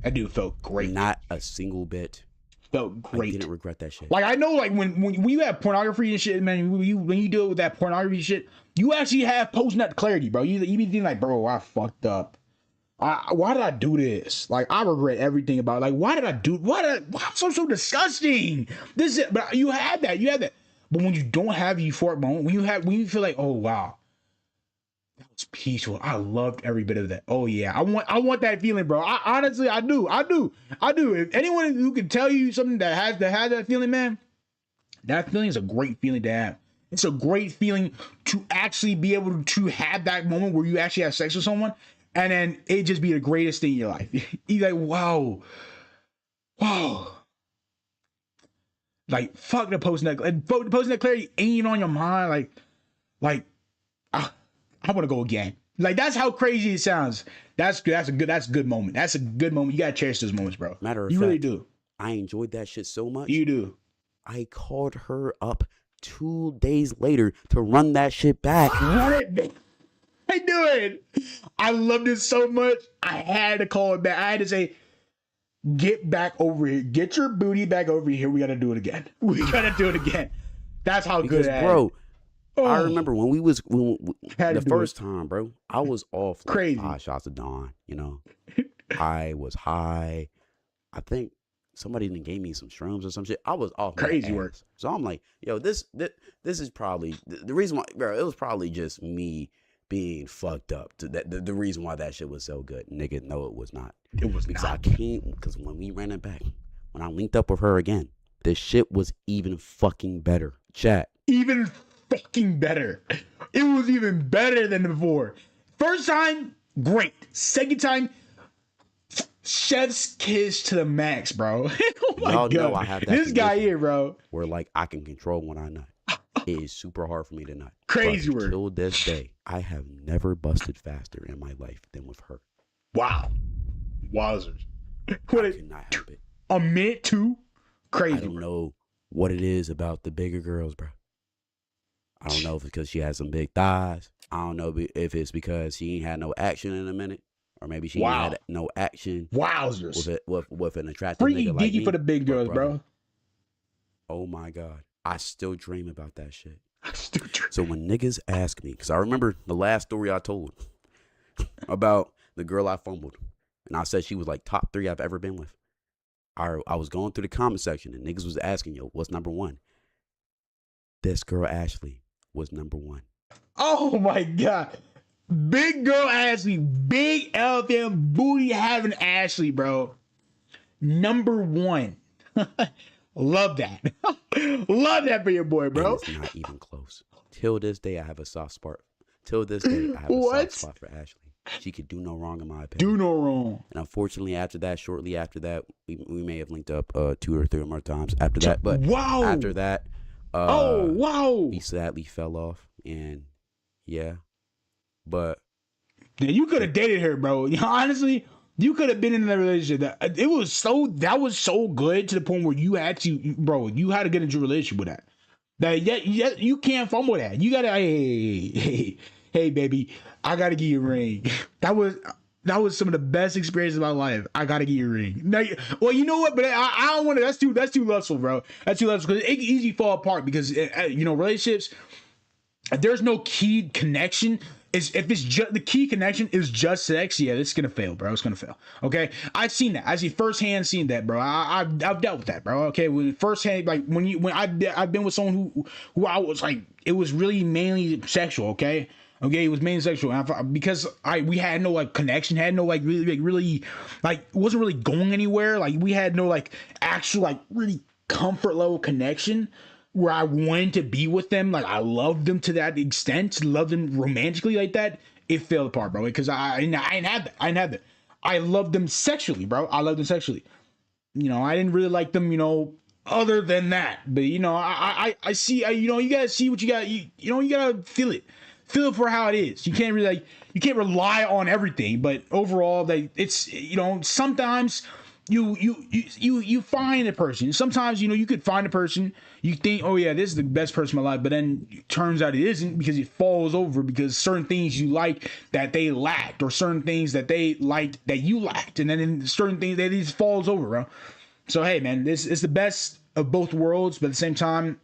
That dude felt great. Not a single bit. Felt great. I didn't regret that shit. Like, I know, like, when you have pornography and shit, man, when you deal with that pornography shit, you actually have post-nut clarity, bro. You be thinking like, bro, I fucked up. Why did I do this? Like, I regret everything about it. Like, why did I do? Why so disgusting? But you had that. But when you don't have a euphoric moment, when you feel like, oh wow, that was peaceful. I loved every bit of that. Oh yeah, I want that feeling, bro. Honestly, I do. If anyone who can tell you something that has that feeling, man, that feeling is a great feeling to have. It's a great feeling to actually be able to have that moment where you actually have sex with someone. And then it just be the greatest thing in your life. You're like, wow. Like, fuck the post-nut. The post-nut clarity ain't on your mind. Like, I want to go again. Like, that's how crazy it sounds. That's a good moment. That's a good moment. You gotta cherish those moments, bro. Matter of fact, you really do. I enjoyed that shit so much. You do. I called her up 2 days later to run that shit back. Run it. I do it. I loved it so much. I had to call it back. I had to say, get back over here. Get your booty back over here. We got to do it again. That's how good it is. Bro, I remember when the first time, bro, I was off like crazy 5 shots of Dawn, I was high. I think somebody done gave me some shrooms or some shit. I was off crazy my ass. work. So I'm like, yo, this is probably the reason why, bro. It was probably just me being fucked up. The reason why that shit was so good, nigga. No, it was not. It was because not. I came because when we ran it back, when I linked up with her again, this shit was even fucking better. Chat. Even fucking better. It was even better than before. First time, great. Second time, chef's kiss to the max, bro. Oh my Y'all God. know I have that this guy here, bro. Where like I can control when I nut. It is super hard for me to nut. Crazy but word. Till this day, I have never busted faster in my life than with her. Wow. Wowzers. What I could not help it. A minute too? Crazy. I don't know what it is about the bigger girls, bro. I don't know if it's because she has some big thighs. I don't know if it's because she ain't had no action in a minute. Or maybe she ain't had no action. Wowzers. With an attractive Freaky nigga like diggy me. for the big girls, bro. Oh my God. I still dream about that shit. So when niggas ask me, because I remember the last story I told about the girl I fumbled. And I said she was like top 3 I've ever been with. I was going through the comment section and niggas was asking, yo, what's number 1? This girl Ashley was number 1. Oh my God. Big girl Ashley. Big elephant booty having Ashley, bro. Number 1. Love that. Love that for your boy, bro. And it's not even close. Till this day, I have a soft spot. Till this day, I have a soft spot for Ashley. She could do no wrong in my opinion. Do no wrong. And unfortunately, shortly after that, we may have linked up 2 or 3 more times after that. But after that, he sadly fell off. And yeah, but yeah, you could have dated her, bro. Honestly, you could have been in a relationship. That was so good to the point where you had to get into a relationship with that. That you can't fumble that. You gotta, hey, baby, I gotta get you a ring. That was some of the best experiences of my life. I gotta get you a ring. Now, well, you know what? But I don't want to. That's too lustful, bro. That's too lustful because it can easily fall apart because relationships. If there's no key connection. If it's just the key connection is just sex, yeah, it's gonna fail, bro. It's gonna fail. Okay, I've seen that. Firsthand seen that, bro. I've dealt with that, bro. Okay, firsthand, like when I've been with someone who I was like, it was really mainly sexual. Okay, it was mainly sexual because we had no like connection, had no like really like wasn't really going anywhere. Like we had no like actual like really comfort level connection. Where I wanted to be with them, like I loved them to that extent, loved them romantically like that, it fell apart, bro. Because I didn't have that. I loved them sexually, bro. I loved them sexually. I didn't really like them, other than that. But I see, you gotta see what you got. You gotta feel it for how it is. You can't really you can't rely on everything. But overall, it's sometimes. You find a person. Sometimes you could find a person. You think, oh yeah, this is the best person in my life, but then it turns out it isn't because it falls over because certain things you like that they lacked, or certain things that they liked that you lacked, and then in certain things that it just falls over, bro. So hey, man, this is the best of both worlds, but at the same time,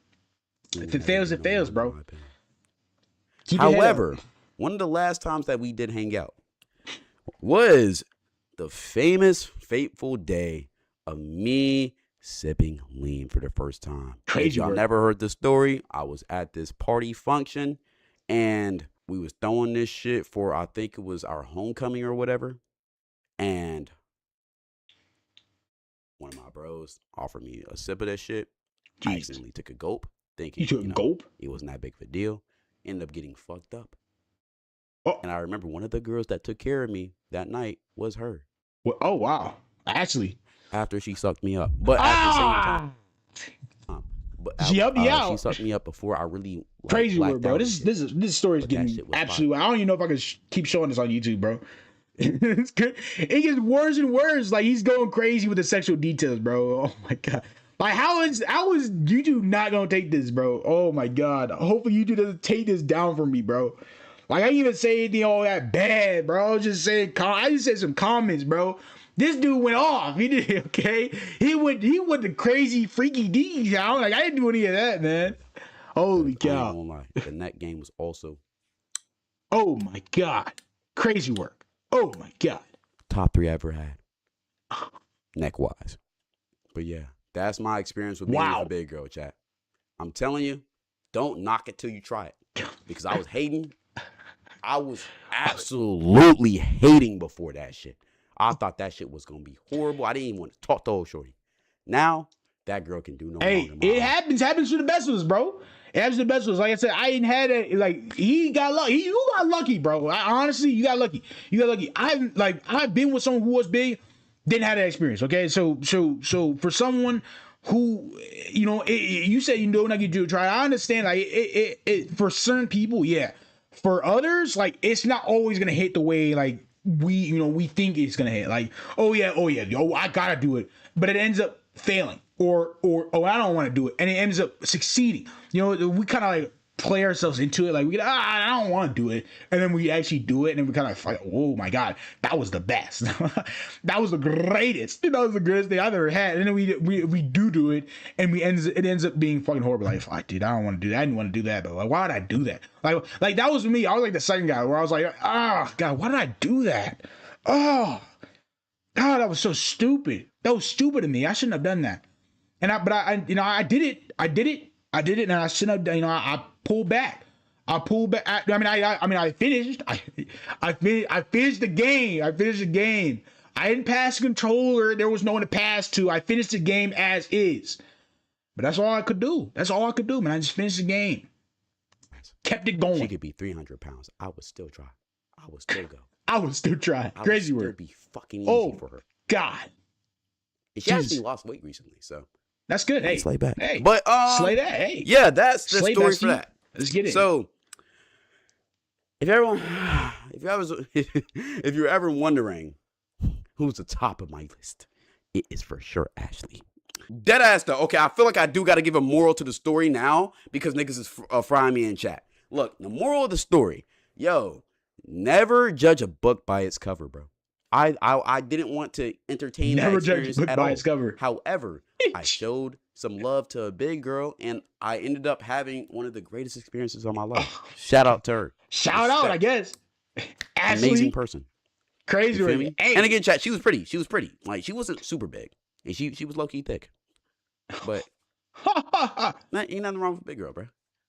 if it fails, it fails, bro. However, one of the last times that we did hang out was the famous, fateful day of me sipping lean for the first time. Crazy. If y'all never heard the story, I was at this party function and we was throwing this shit for, I think it was our homecoming or whatever. And one of my bros offered me a sip of that shit. I accidentally took a gulp, thinking gulp? It wasn't that big of a deal. Ended up getting fucked up. Oh. And I remember one of the girls that took care of me that night was her. Well, oh wow! Actually, after she sucked me up, but at the same time, she helped me out. She sucked me up before I really crazy word, bro. This story is getting absolutely. I don't even know if I can keep showing this on YouTube, bro. It's good. It gets worse and worse. Like he's going crazy with the sexual details, bro. Oh my God. Like how is YouTube not gonna take this, bro? Oh my God. Hopefully YouTube doesn't take this down from me, bro. Like, I didn't even say anything all that bad, bro. I just said some comments, bro. This dude went off. He did, okay? He went the crazy, freaky deeds out. Like, I didn't do any of that, man. Holy cow. I ain't gonna lie. The net game was also. Oh, my God. Crazy work. Oh, my God. Top 3 I ever had. Neck-wise. But yeah, that's my experience with being with a big girl, chat. I'm telling you, don't knock it till you try it. Because I was hating. I was absolutely hating before that shit. I thought that shit was going to be horrible. I didn't even want to talk to old shorty. Now, that girl can do no longer. It happens to the best of us, bro. It happens to the best of us. Like I said, I didn't have it. Like, he got lucky. You got lucky, bro. Honestly, you got lucky. I've been with someone who was big, didn't have that experience. Okay, so for someone who, you know, you say you don't get to try. I understand. Like, it for certain people, yeah. For others, like, it's not always gonna hit the way like we think it's gonna hit. Like, oh yeah, I gotta do it, but it ends up failing, or I don't want to do it, and it ends up succeeding. You know, we kind of like play ourselves into it, like I don't want to do it, and then we actually do it, and then we kind of like, oh my god, that was the best. That was the greatest. That was the greatest thing I've ever had. And then we do it, and it ends up being fucking horrible. Like, fuck, dude, I don't want to do that. I didn't want to do that, but like, why did I do that? Like that was me. I was like the second guy where I was like, god, why did I do that? Oh god, that was so stupid. That was stupid of me. I shouldn't have done that. And I did it, and I shouldn't have done. You know, I pulled back. I finished. I finished the game. I didn't pass the controller. There was no one to pass to. I finished the game as is. But that's all I could do. Man. I just finished the game. Kept it going. She could be 300 pounds. I would still try. I would still go. I would still try. Crazy word. It would be fucking easy for her. God. And she actually lost weight recently, so. That's good. Hey, slay back. Hey, but slay that. Hey, yeah, that's the story for that. Let's get it. So, if you're ever wondering who's the top of my list, it is for sure Ashley. Deadass though. Okay, I feel like I do got to give a moral to the story now because niggas is frying me in chat. Look, the moral of the story, never judge a book by its cover, bro. I didn't want to entertain never that judge a book by its cover. However, I showed some love to a big girl, and I ended up having one of the greatest experiences of my life. Shout out to her. Shout out, I guess. Ashley, amazing person. Crazy. Hey. And again, chat, she was pretty. Like, she wasn't super big, and she was low key thick. But ain't nothing wrong with a big girl, bro.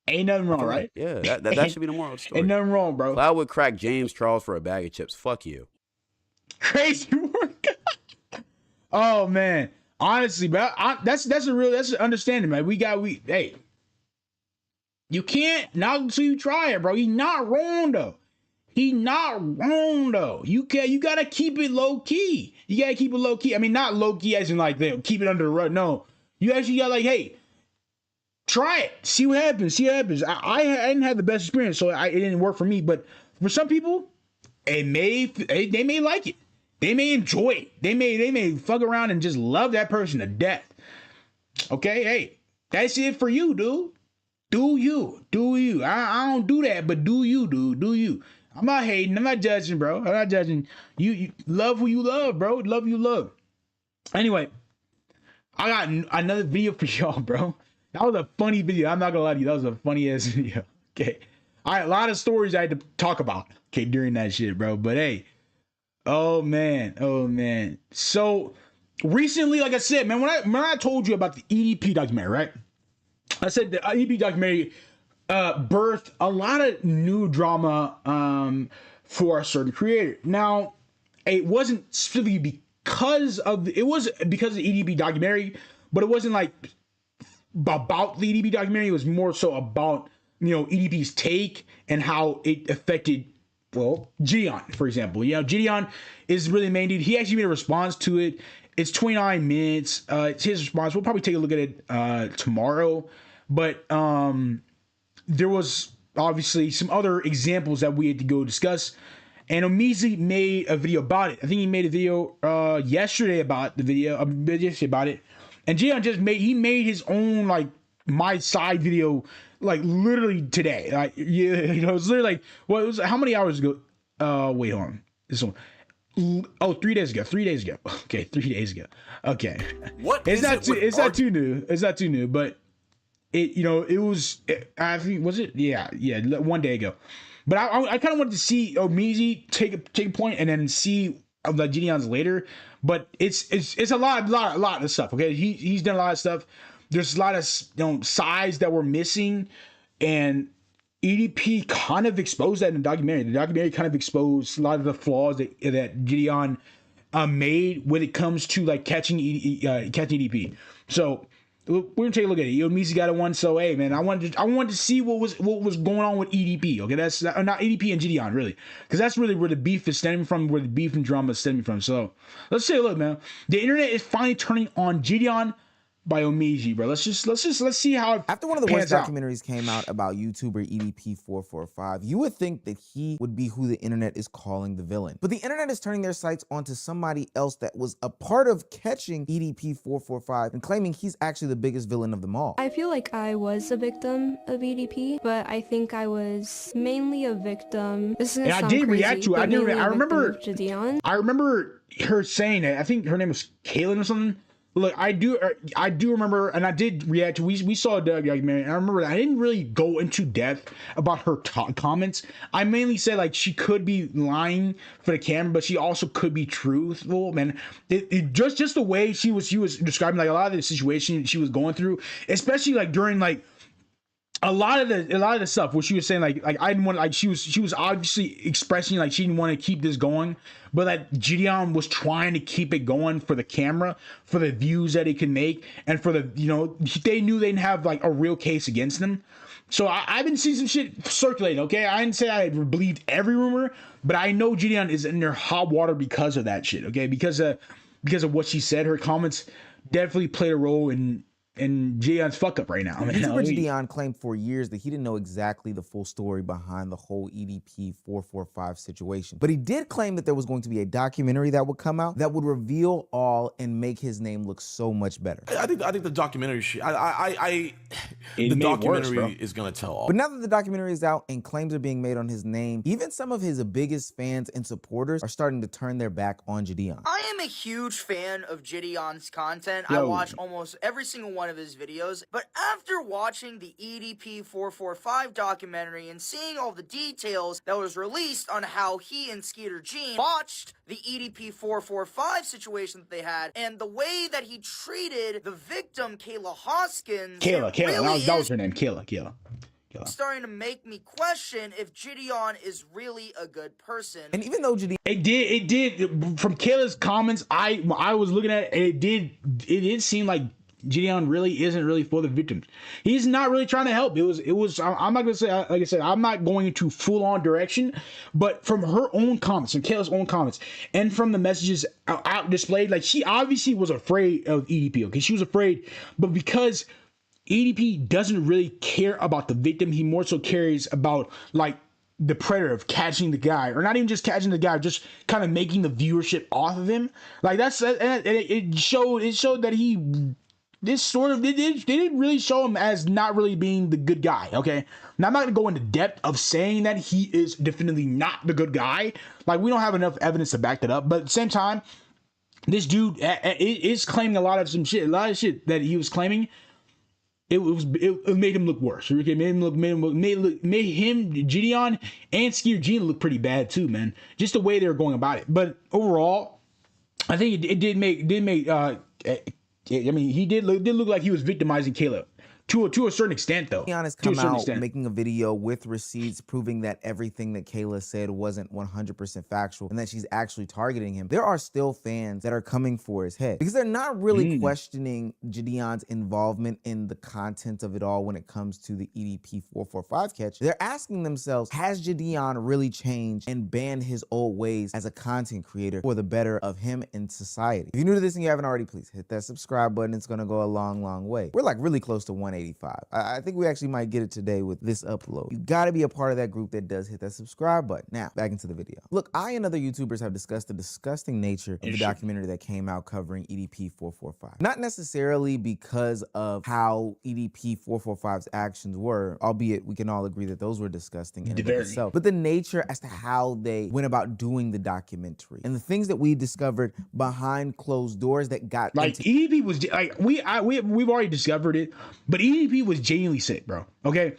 Ain't nothing wrong, right? Yeah, that should be the moral of the story. Ain't nothing wrong, bro. Cloud would crack James Charles for a bag of chips. Fuck you. Crazy work. Oh man, honestly, bro, that's an understanding, man. Hey, you can't knock until you try it, bro. He's not wrong though. You gotta keep it low key. I mean, not low key as in like keep it under the rug. No, you actually got like, hey, try it, see what happens. I didn't have the best experience, so it didn't work for me. But for some people, they may like it. They may enjoy it. They may fuck around and just love that person to death. Okay, hey, that's it for you, dude. Do you? I don't do that, but do you, dude? Do you? I'm not hating. I'm not judging, bro. I'm not judging. You love who you love, bro. Love who you love. Anyway, I got another video for y'all, bro. That was a funny video. I'm not gonna lie to you. That was a funny ass video. Okay, a lot of stories I had to talk about. Okay, during that shit, bro. But hey. Oh man. So recently, like I said, man, when I told you about the EDP documentary, right? I said the EDP documentary birthed a lot of new drama for a certain creator. Now, it wasn't specifically because of the EDP documentary, but it wasn't like about the EDP documentary. It was more so about, EDP's take and how it affected, well, Gideon, for example. Gideon is really the main dude. He actually made a response to it. It's 29 minutes. It's his response. We'll probably take a look at it tomorrow. But there was obviously some other examples that we had to go discuss. And Omizi made a video about it. I think he made a video yesterday about the video. About it. And Gideon made his own, like, my side video, like, literally today. Like, it's literally like, what was, how many hours ago? Wait, hold on. This one. Oh, 3 days ago. Okay, 3 days ago. Okay. What? It's not too new. It's not too new, but it was, I think, was it? Yeah, 1 day ago. But I kind of wanted to see Omizi take a point and then see of like Gideon's later, but it's a lot of stuff. Okay, he's done a lot of stuff. There's a lot of sides that were missing, and EDP kind of exposed that in the documentary. The documentary kind of exposed a lot of the flaws that Gideon made when it comes to like catching EDP. So we're gonna take a look at it. Misi got a one. So hey, man, I wanted to see what was going on with EDP. Okay, that's not EDP and Gideon really, because that's really where the beef is stemming from, where the beef and drama is stemming from. So let's take a look, man. The internet is finally turning on Gideon by Omiji, bro. Let's see how it after one of the worst documentaries came out about YouTuber EDP445, you would think that he would be who the internet is calling the villain. But the internet is turning their sights onto somebody else that was a part of catching EDP445 and claiming he's actually the biggest villain of them all. I feel like I was a victim of EDP, but I think I was mainly a victim. This is gonna sound crazy, react to it. I remember her saying it. I think her name was Kaylin or something. Look, I do remember, and I did react to. We saw a documentary, and I remember I didn't really go into depth about her comments. I mainly said like she could be lying for the camera, but she also could be truthful. Man, just the way she was describing like a lot of the situation she was going through, especially like during like a lot of the stuff where she was saying like I didn't want, like she was obviously expressing like she didn't want to keep this going, but that Gideon was trying to keep it going for the camera, for the views that it could make, and for the, they knew they didn't have like a real case against them. So I've been seeing some shit circulating. Okay, I didn't say I believed every rumor, but I know Gideon is in their hot water because of that shit. Okay, because of what she said. Her comments definitely played a role in Gideon's fuck up right now. YouTuber Gideon claimed for years that he didn't know exactly the full story behind the whole EDP445 situation. But he did claim that there was going to be a documentary that would come out that would reveal all and make his name look so much better. I think the documentary the documentary is gonna tell all. But now that the documentary is out and claims are being made on his name, even some of his biggest fans and supporters are starting to turn their back on Gideon. I am a huge fan of Gideon's content. I watch almost every single one of his videos, but after watching the EDP445 documentary and seeing all the details that was released on how he and Skeeter Jean botched the EDP445 situation that they had, and the way that he treated the victim, Kayla Hoskins. That was her name, Kayla. Starting to make me question if Gideon is really a good person. And even though Gideon, it did from Kayla's comments, I was looking at it, it did seem like Gideon really isn't really for the victims. He's not really trying to help. It was. I'm not gonna say, like I said, I'm not going into full on direction, but from her own comments, from Kayla's own comments, and from the messages out displayed, like she obviously was afraid of EDP. Okay, she was afraid, but because EDP doesn't really care about the victim, he more so cares about like the predator of catching the guy, or not even just catching the guy, just kind of making the viewership off of him. Like that's, and it showed that he. This sort of, they didn't really show him as not really being the good guy, okay? Now, I'm not going to go into depth of saying that he is definitely not the good guy. Like, we don't have enough evidence to back that up. But at the same time, this dude is claiming a lot of shit that he was claiming. It made him look worse. It made him, Gideon, and Skeeter Jean look pretty bad too, man. Just the way they were going about it. But overall, I think it did make I mean, he did look like he was victimizing Kayla to a certain extent, though. Gideon has come out making a video with receipts proving that everything that Kayla said wasn't 100% factual and that she's actually targeting him. There are still fans that are coming for his head because they're not really questioning Gideon's involvement in the content of it all when it comes to the EDP445 catch. They're asking themselves, has Gideon really changed and banned his old ways as a content creator for the better of him and society? If you're new to this and you haven't already, please hit that subscribe button. It's gonna go a long, long way. We're like really close to 185. I think we actually might get it today with this upload. You gotta be a part of that group that does hit that subscribe button. Now, back into the video. Look, I and other YouTubers have discussed the disgusting nature of the documentary that came out covering EDP445. Not necessarily because of how EDP445's actions were, albeit we can all agree that those were disgusting in and of itself, but the nature as to how they went about doing the documentary and the things that we discovered behind closed doors that got like EDP was like we've already discovered it, but EDP was genuinely sick, bro. Okay,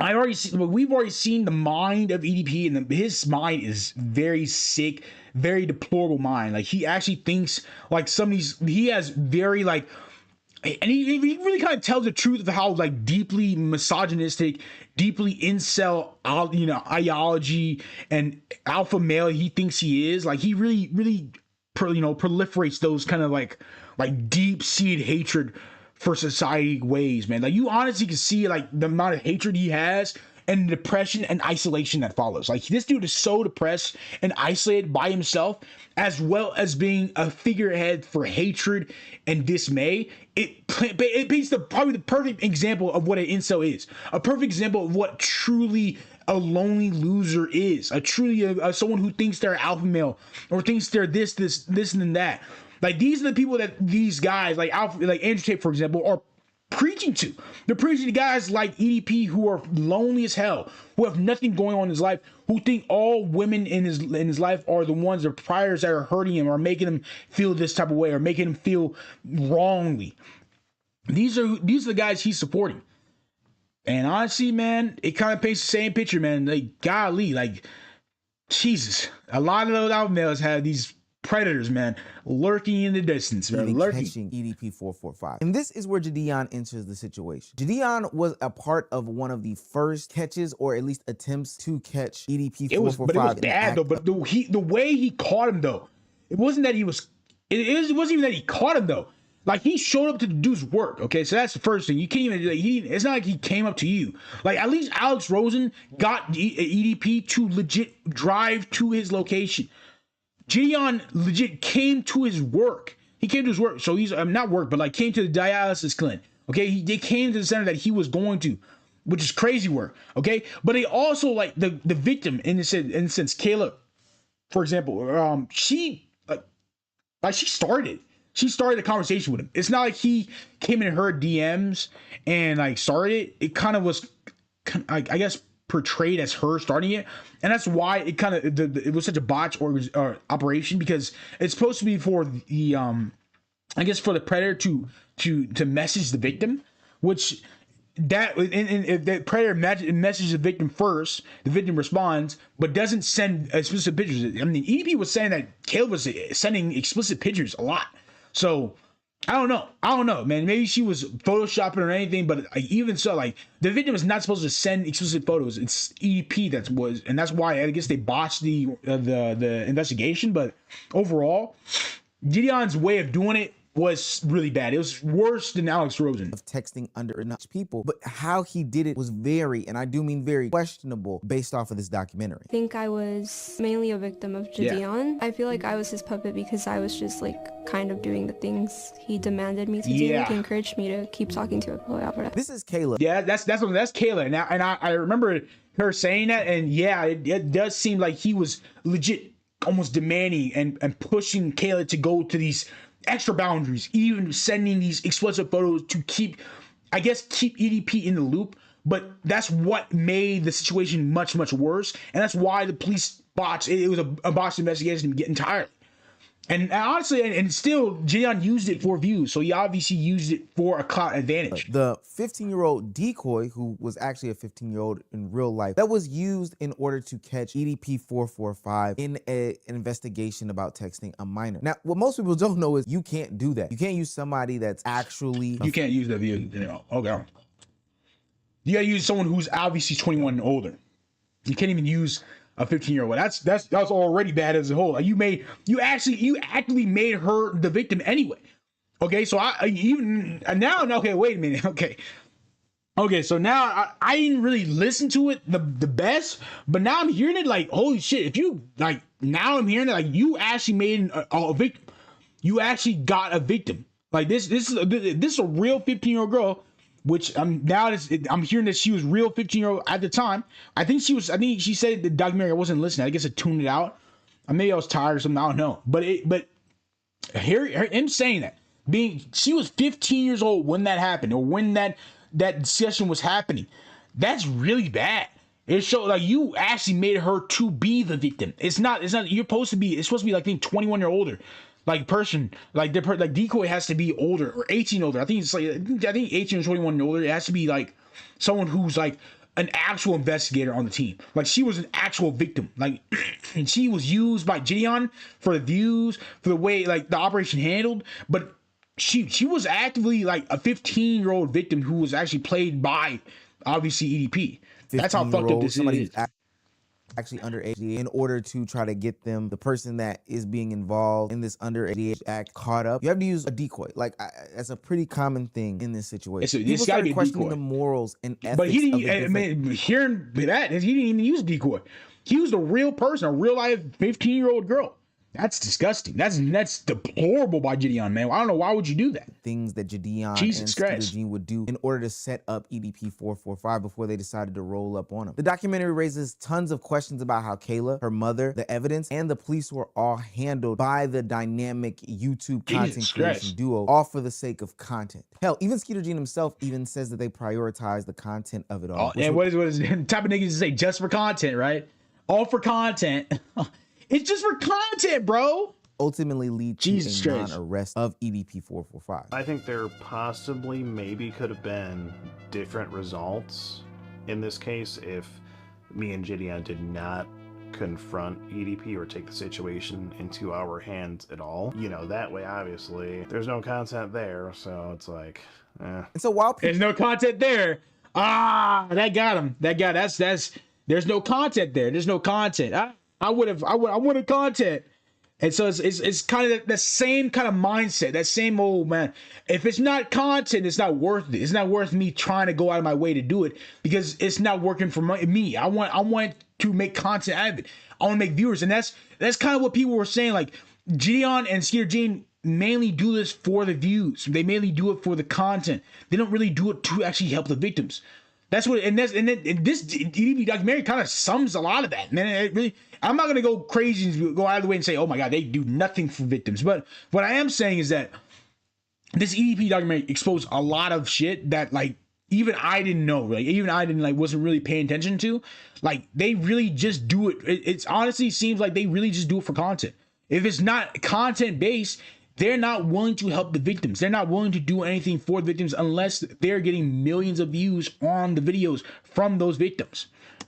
we've already seen the mind of EDP, and his mind is very sick, very deplorable mind. Like, he actually thinks like some of these, he has very like, and he really kind of tells the truth of how like deeply misogynistic, deeply incel, ideology and alpha male he thinks he is. Like, he really proliferates those kind of like deep-seated hatred for society ways, man. Like, you honestly can see like the amount of hatred he has and the depression and isolation that follows. Like, this dude is so depressed and isolated by himself, as well as being a figurehead for hatred and dismay. It paints probably the perfect example of what an incel is. A perfect example of what truly a lonely loser is. A truly someone who thinks they're alpha male or thinks they're this and that. Like, these are the people that these guys like Andrew Tate, for example, are preaching to. They're preaching to guys like EDP who are lonely as hell, who have nothing going on in his life, who think all women in his life are the ones, the priors that are hurting him or making him feel this type of way or making him feel wrongly. These are the guys he's supporting. And honestly, man, it kind of paints the same picture, man. Like, golly, like, Jesus. A lot of those alpha males have these predators, man, lurking in the distance, man. Catching EDP 445. And this is where Jidion enters the situation. Jidion was a part of one of the first catches, or at least attempts to catch EDP 445. But it was bad though. But the way he caught him though, it wasn't that he was. It wasn't even that he caught him though. Like, he showed up to the dude's work. Okay, so that's the first thing. You can't even. It's not like he came up to you. Like, at least Alex Rosen got EDP to legit drive to his location. Jidion legit came to his work. He came to his work. So he's not work, but like came to the dialysis clinic. Okay, they came to the center that he was going to, which is crazy work. Okay, but they also like the victim in a sense, Kayla, for example. She started a conversation with him. It's not like he came in her DMs and like started it. It kind of was, I guess, portrayed as her starting it, and that's why it kind of it was such a botch or operation, because it's supposed to be for the I guess for the predator to message the victim, which that and if the predator messages the victim first, the victim responds but doesn't send explicit pictures. I mean, EDP was saying that Caleb was sending explicit pictures a lot, so I don't know, man. Maybe she was photoshopping or anything, but even so, like, the victim is not supposed to send explicit photos. It's EDP and that's why I guess they botched the investigation. But overall, Gideon's way of doing it was really bad. It was worse than Alex Rosen. Of texting underage people, but how he did it was very, and I do mean very, questionable based off of this documentary. I think I was mainly a victim of Jidion. I feel like I was his puppet because I was just like kind of doing the things he demanded me to do. He encouraged me to keep talking to him. This is Kayla. Yeah, that's Kayla. And I remember her saying that, and yeah, it does seem like he was legit almost demanding and pushing Kayla to go to these extra boundaries, even sending these explicit photos to keep EDP in the loop. But that's what made the situation much worse, and that's why the police botched it. It was a botched investigation entirely. And honestly, and still, Jidion used it for views, so he obviously used it for a clout advantage. The 15-year-old decoy, who was actually a 15-year-old in real life, that was used in order to catch EDP 445 in an investigation about texting a minor. Now, what most people don't know is you can't do that. You can't use somebody that's actually... You can't use that view. Okay. You gotta use someone who's obviously 21 and older. You can't even use a 15-year-old. That's already bad as a whole. Like, you actually made her the victim anyway. Okay, so okay, wait a minute. Okay, so now I didn't really listen to it the best, but now I'm hearing it like, holy shit, if you like, now I'm hearing it like you actually made a victim. You actually got a victim. Like, this is a real 15-year-old girl. Which I'm hearing that she was real 15-year-old at the time. I think she said the documentary, I wasn't listening. I guess I tuned it out. Maybe I was tired or something. I don't know. But him saying that, she was 15 years old when that happened, or when that session was happening. That's really bad. It showed like you actually made her to be the victim. It's not. You're supposed to be. It's supposed to be like 21 or older. Like person, like decoy has to be older or 18 older. I think 18 or 21 and older. It has to be like someone who's like an actual investigator on the team. Like, she was an actual victim. Like, and she was used by Gideon for the views, for the way, like, the operation handled. But she was actively, like, a 15-year-old victim who was actually played by, obviously, EDP. That's how fucked up this is. Actually underage, in order to try to get them, the person that is being involved in this underage act, caught up. You have to use a decoy. Like, that's a pretty common thing in this situation. People started questioning the morals and ethics. But he didn't. Hearing that, he didn't even use decoy. He used a real person, a real life 15-year-old girl. That's disgusting. That's deplorable by Gideon, man. I don't know, why would you do that? Things that Gideon and Skeeter would do in order to set up EDP 445 before they decided to roll up on him. The documentary raises tons of questions about how Kayla, her mother, the evidence, and the police were all handled by the dynamic YouTube content creation duo, all for the sake of content. Hell, even Skeeter himself even says that they prioritize the content of it all. And what is the type of niggas to say, just for content, right? All for content. It's just for content, bro. Ultimately lead to a non-arrest of EDP 445. I think there possibly maybe could have been different results in this case if me and Gideon did not confront EDP or take the situation into our hands at all. You know, that way, obviously, there's no content there, so it's like, And so while there's no content there, that got him. There's no content there. There's no content. I wanted content. And so it's kind of the same kind of mindset, that same old, man. If it's not content, it's not worth it. It's not worth me trying to go out of my way to do it because it's not working for me. I want to make content out of it. I want to make viewers. And that's kind of what people were saying. Like, Gideon and Skeeter mainly do this for the views. They mainly do it for the content. They don't really do it to actually help the victims. That's what, and this EDP documentary kind of sums a lot of that, man. It really, I'm not gonna go crazy and go out of the way and say, oh my God, they do nothing for victims. But what I am saying is that this EDP documentary exposed a lot of shit that, like, even I didn't know, like, even I didn't, like, wasn't really paying attention to. Like, they really just do it. It's honestly seems like they really just do it for content. If it's not content based, they're not willing to help the victims. They're not willing to do anything for the victims unless they're getting millions of views on the videos from those victims.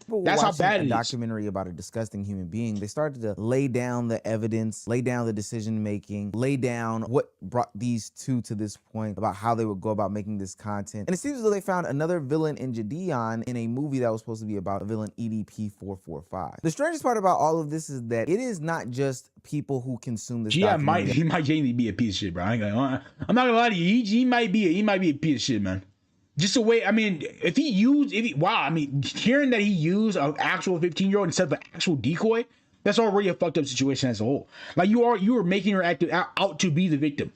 That's how bad it is. A documentary about a disgusting human being. They started to lay down the evidence, lay down the decision making, lay down what brought these two to this point about how they would go about making this content. And it seems as though they found another villain in Gideon in a movie that was supposed to be about a villain, EDP 445. The strangest part about all of this is that it is not just people who consume this. Yeah, he might genuinely be a piece of shit, bro. I'm not gonna lie to you. He might be a piece of shit, man. Just the way, I mean, hearing that he used an actual 15-year-old instead of an actual decoy, that's already a fucked up situation as a whole. Like, you are making her out to be the victim.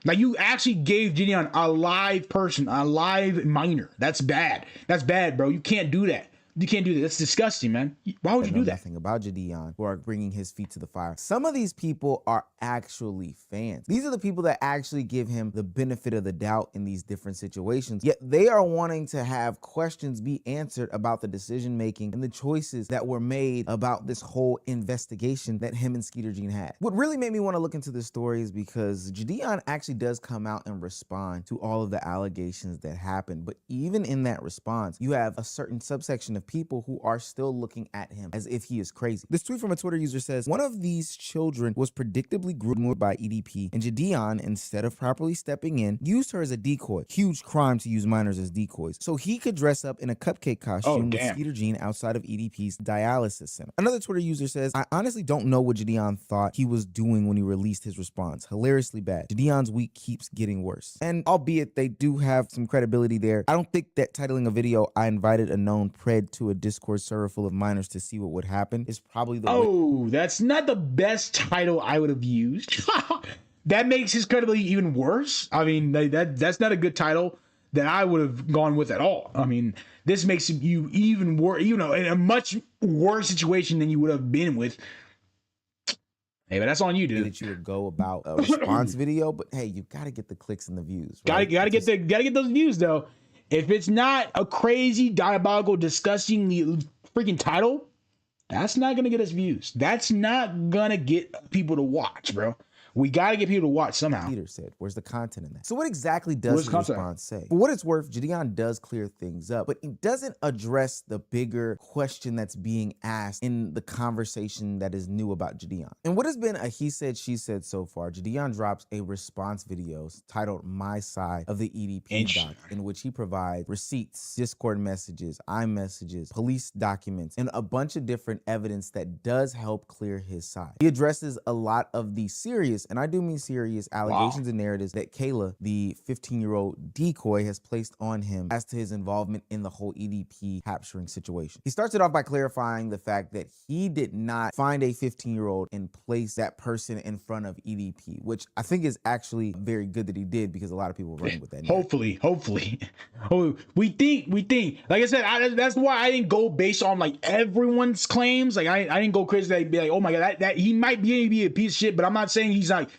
Like, you actually gave Gideon a live person, a live minor. That's bad. That's bad, bro. You can't do that. You can't do that. That's disgusting, man. Why would you do that? Nothing about Gideon who are bringing his feet to the fire. Some of these people are actually fans. These are the people that actually give him the benefit of the doubt in these different situations. Yet they are wanting to have questions be answered about the decision making and the choices that were made about this whole investigation that him and Skeeter had. What really made me want to look into this story is because Gideon actually does come out and respond to all of the allegations that happened. But even in that response, you have a certain subsection of people who are still looking at him as if he is crazy. This tweet from a Twitter user says, one of these children was predictably groomed by EDP, and Gideon, instead of properly stepping in, used her as a decoy. Huge crime to use minors as decoys. So he could dress up in a cupcake costume with Skeeter outside of EDP's dialysis center. Another Twitter user says, I honestly don't know what Gideon thought he was doing when he released his response. Hilariously bad. Gideon's week keeps getting worse. And albeit they do have some credibility there, I don't think that titling a video, I invited a known pred to a Discord server full of minors to see what would happen, is probably the that's not the best title I would have used. That makes his credibility even worse. I mean, that's not a good title that I would have gone with at all. I mean, this makes you even worse, in a much worse situation than you would have been with. Hey, but that's on you, dude. That you would go about a response video, but hey, you gotta get the clicks and the views. Right? Gotta get those views though. If it's not a crazy, diabolical, disgusting freaking title, that's not gonna get us views. That's not gonna get people to watch, bro. We got to get people to watch somehow. Peter said, where's the content in that? So what exactly does his response say? For what it's worth, Gideon does clear things up, but he doesn't address the bigger question that's being asked in the conversation that is new about Gideon. And what has been a he said, she said so far, Gideon drops a response video titled My Side of the EDP doc, in which he provides receipts, Discord messages, iMessages, police documents, and a bunch of different evidence that does help clear his side. He addresses a lot of the serious, and I do mean serious, allegations and narratives that Kayla, the 15-year-old decoy, has placed on him as to his involvement in the whole EDP capturing situation. He starts it off by clarifying the fact that he did not find a 15-year-old and place that person in front of EDP, which I think is actually very good that he did, because a lot of people are running with that. Hopefully. Oh, we think. Like I said, that's why I didn't go based on like everyone's claims. Like I didn't go crazy. Like be like, oh my god, that he might be a piece of shit. But I'm not saying he's like,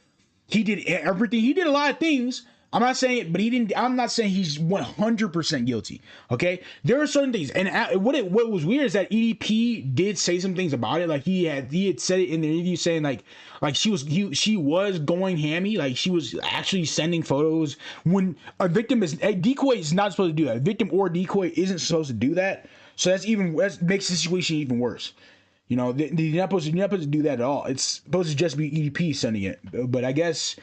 he did everything. He did a lot of things. I'm not saying it, but he didn't. I'm not saying he's 100% guilty. Okay, there are certain things, and what was weird is that EDP did say some things about it. Like he had said it in the interview, saying like she was going hammy. Like she was actually sending photos when a decoy is not supposed to do that. A victim or decoy isn't supposed to do that. So that makes the situation even worse. You know, they're not supposed to do that at all. It's supposed to just be EDP sending it. But I guess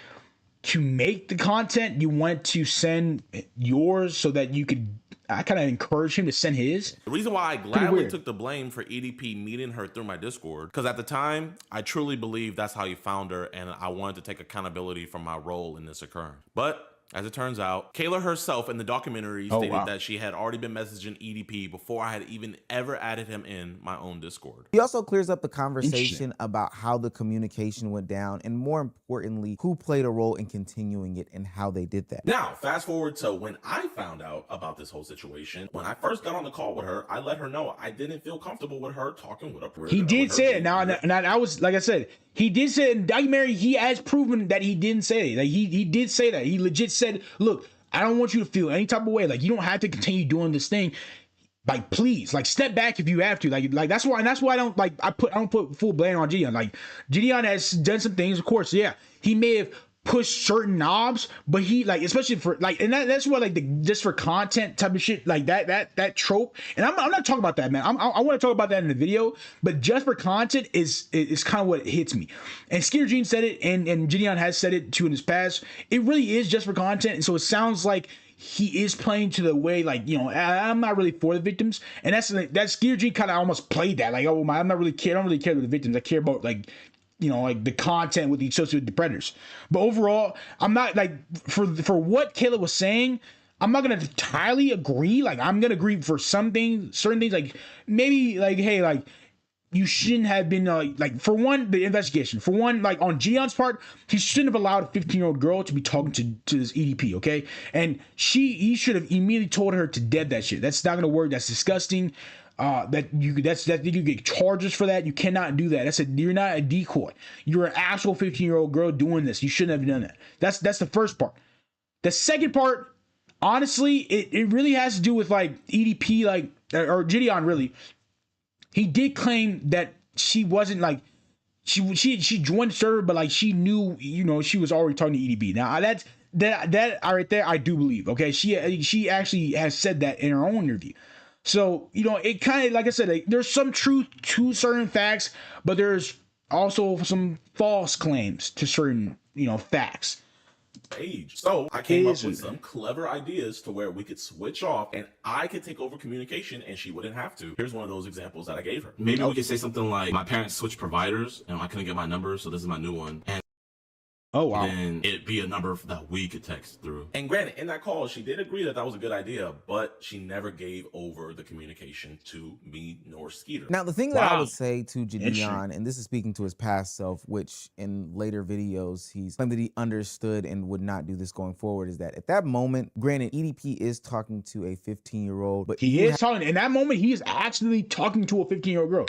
to make the content, you want to send yours so that you could. I kind of encourage him to send his. The reason why I gladly took the blame for EDP meeting her through my Discord, because at the time, I truly believed that's how you found her, and I wanted to take accountability for my role in this occurring. But as it turns out, Kayla herself in the documentary stated that she had already been messaging EDP before I had even ever added him in my own Discord. He also clears up the conversation about how the communication went down, and more importantly, who played a role in continuing it and how they did that. Now, fast forward to when I found out about this whole situation. When I first got on the call with her, I let her know I didn't feel comfortable with her talking with a. He did say it. Now I was, like I said, he did say it in the documentary. He has proven that he didn't say it. Like he did say that. He legit said, look, I don't want you to feel any type of way. Like you don't have to continue doing this thing. Like please, like step back if you have to. Like that's why I don't like I don't put full blame on Gideon. Like Gideon has done some things, of course. Yeah, he may have pushed certain knobs, but he like, especially for like, and that's what like the just for content type of shit, like that trope. And I'm not talking about that, man. I want to talk about that in the video, but just for content is kind of what hits me. And Skeeter Gene said it, and Gideon has said it too in his past. It really is just for content, and so it sounds like he is playing to the way, like, you know, I'm not really for the victims, and that's Skeeter Gene kind of almost played that, like, oh my, I don't really care about the victims. I care about, like, you know, like the content with the associated with the predators. But overall, I'm not like for what Kayla was saying, I'm not gonna entirely agree. Like I'm gonna agree for some things, certain things, like maybe like, hey, like you shouldn't have been like for one, the investigation. For one, like on Gideon's part, he shouldn't have allowed a 15-year-old girl to be talking to this EDP, okay? And he should have immediately told her to dead that shit. That's not gonna work. That's disgusting. That you get charges for that. You cannot do that. You're not a decoy. You're an actual 15-year-old girl doing this. You shouldn't have done that. That's the first part. The second part, honestly, it really has to do with like EDP, like or Gideon really. He did claim that she wasn't like she joined the server, but like she knew, you know, she was already talking to EDP. Now that right there, I do believe. Okay, she actually has said that in her own interview. So, you know, it kind of, like I said, like, there's some truth to certain facts, but there's also some false claims to certain, you know, facts. So I came up with some clever ideas to where we could switch off and I could take over communication and she wouldn't have to. Here's one of those examples that I gave her. Maybe we could say something like, my parents switched providers and I couldn't get my number, so this is my new one. And oh wow! And it'd be a number that we could text through. And granted, in that call, she did agree that was a good idea, but she never gave over the communication to me nor Skeeter. Now, the thing that I would say to Gideon, and this is speaking to his past self, which in later videos he's claimed that he understood and would not do this going forward, is that at that moment, granted, EDP is talking to a 15-year-old, but he is talking in that moment. He is actually talking to a 15-year-old girl.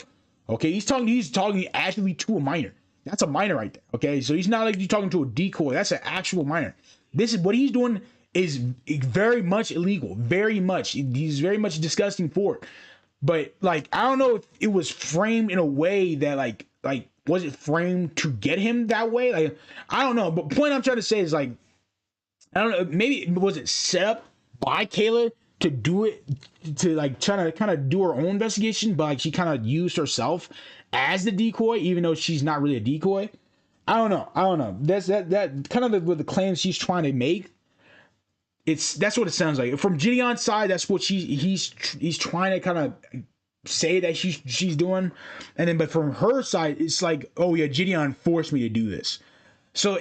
Okay, he's talking actually to a minor. That's a minor right there, okay? So he's not like you talking to a decoy. That's an actual minor. This is what he's doing is very much illegal, very much. He's very much disgusting for it. But like, I don't know if it was framed in a way that like like, was it framed to get him that way? Like, I don't know. But the point I'm trying to say is, like, I don't know, maybe was it set up by Kayla to do it, to like try to kind of do her own investigation, but like she kind of used herself as the decoy, even though she's not really a decoy. I don't know. That's that kind of the claims she's trying to make. That's what it sounds like. From Gideon's side, that's what he's trying to kind of say that she's doing, and then but from her side, it's like, oh yeah, Gideon forced me to do this. So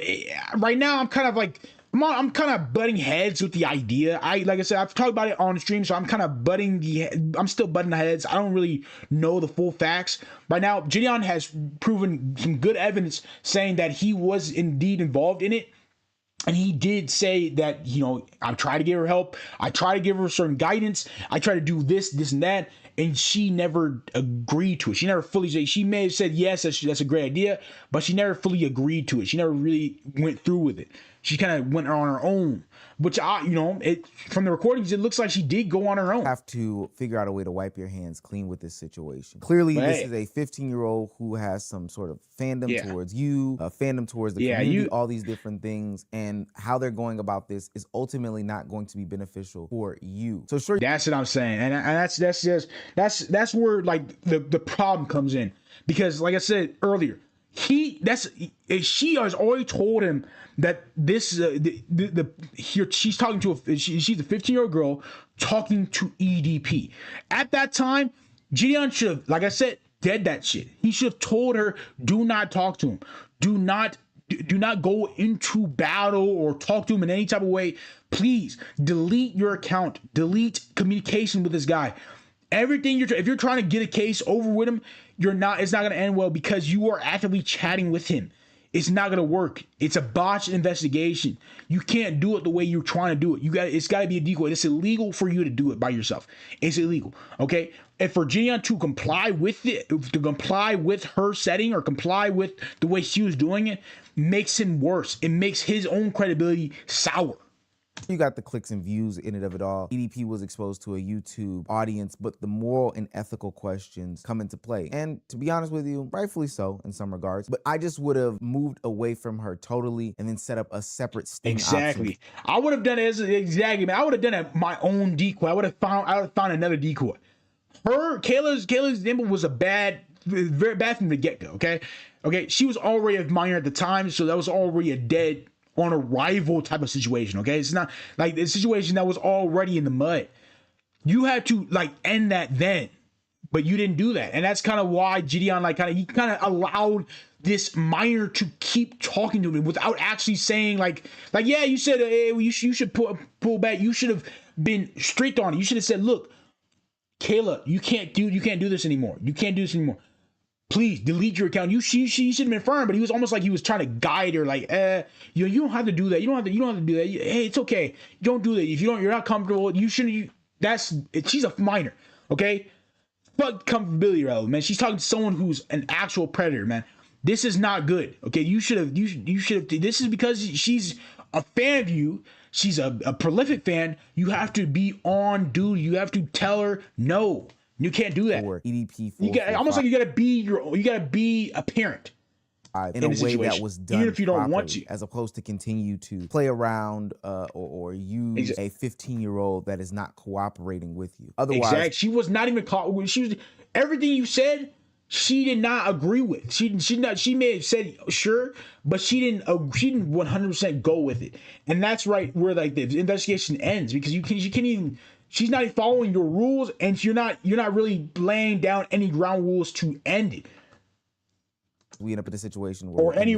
right now, I'm kind of like, I'm kind of butting heads with the idea. Like I said, I've talked about it on stream, so I'm kind of I'm still butting heads. I don't really know the full facts. Right now, Gideon has proven some good evidence saying that he was indeed involved in it. And he did say that, you know, I try to give her help. I try to give her certain guidance. I try to do this, and that. And she never agreed to it. She never fully said, she may have said, yes, that's a great idea, but she never fully agreed to it. She never really went through with it. She kind of went on her own, which from the recordings, it looks like she did go on her own. Have to figure out a way to wipe your hands clean with this situation. Clearly, this is a 15-year-old who has some sort of fandom towards you, a fandom towards the community, all these different things, and how they're going about this is ultimately not going to be beneficial for you. So sure, that's what I'm saying, and that's where like the problem comes in, because like I said earlier, she has already told him that this she's talking to she's a 15-year-old girl talking to EDP. At that time, Gideon should have, like I said, dead that shit. He should have told her, do not talk to him. Do not go into battle or talk to him in any type of way. Please delete your account. Delete communication with this guy. Everything if you're trying to get a case over with him, it's not going to end well, because you are actively chatting with him. It's not going to work. It's a botched investigation. You can't do it the way you're trying to do it. It's got to be a decoy. It's illegal for you to do it by yourself. It's illegal. Okay. And for Gideon to comply with it, to comply with her setting or comply with the way she was doing it, makes him worse. It makes his own credibility sour. You got the clicks and views in it of it all. EDP was exposed to a YouTube audience, but the moral and ethical questions come into play. And to be honest with you, rightfully so in some regards, but I just would have moved away from her totally and then set up a separate sting option. I would have done it man. I would have done it my own decoy. I would have found another decoy. Kayla's name was very bad from the get-go, okay? She was already a minor at the time, so that was already a dead on arrival type of situation, okay? It's not like a situation that was already in the mud. You had to like end that then, but you didn't do that, and that's kind of why Gideon he kind of allowed this minor to keep talking to him without actually saying like yeah, you said hey, you should pull back. You should have been strict on it. You should have said, look, Kayla, you can't do this anymore. You can't do this anymore. Please delete your account. She should have been firm, but he was almost like he was trying to guide her, like, you don't have to do that. You don't have to do that. Hey, it's okay. You don't do that. If you're not comfortable, you shouldn't. She's a minor, okay? Fuck comfortability, relevant, man. She's talking to someone who's an actual predator, man. This is not good, okay? You should have. This is because she's a fan of you. She's a prolific fan. You have to be on duty. You have to tell her no. You can't do that. EDP. You gotta be a parent in a way that was done, even if you don't want to, as opposed to continue to play around or use a 15-year-old that is not cooperating with you. Otherwise, she was not even caught. She was everything you said. She did not agree with. She may have said sure, but she didn't 100% go with it. And that's right where like the investigation ends, because you can't even. She's not following your rules, and you're not really laying down any ground rules to end it. We end up in a situation where any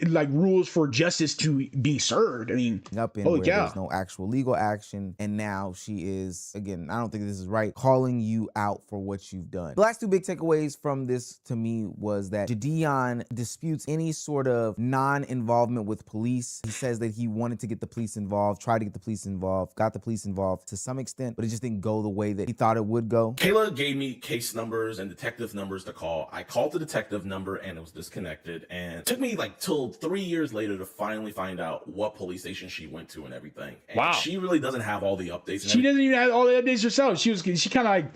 like rules for justice to be served. I mean, there's no actual legal action, and now she is, again, I don't think this is right, calling you out for what you've done. The last two big takeaways from this to me was that Gideon disputes any sort of non-involvement with police. He says that he wanted to get the police involved, tried to get the police involved, got the police involved to some extent, but it just didn't go the way that he thought it would go. Kayla gave me case numbers and detective numbers to call. I called the detective number and it was disconnected, and it took me like till 3 years later to finally find out what police station she went to and everything. And wow, she really doesn't have all the updates. She doesn't even have all the updates herself. She kind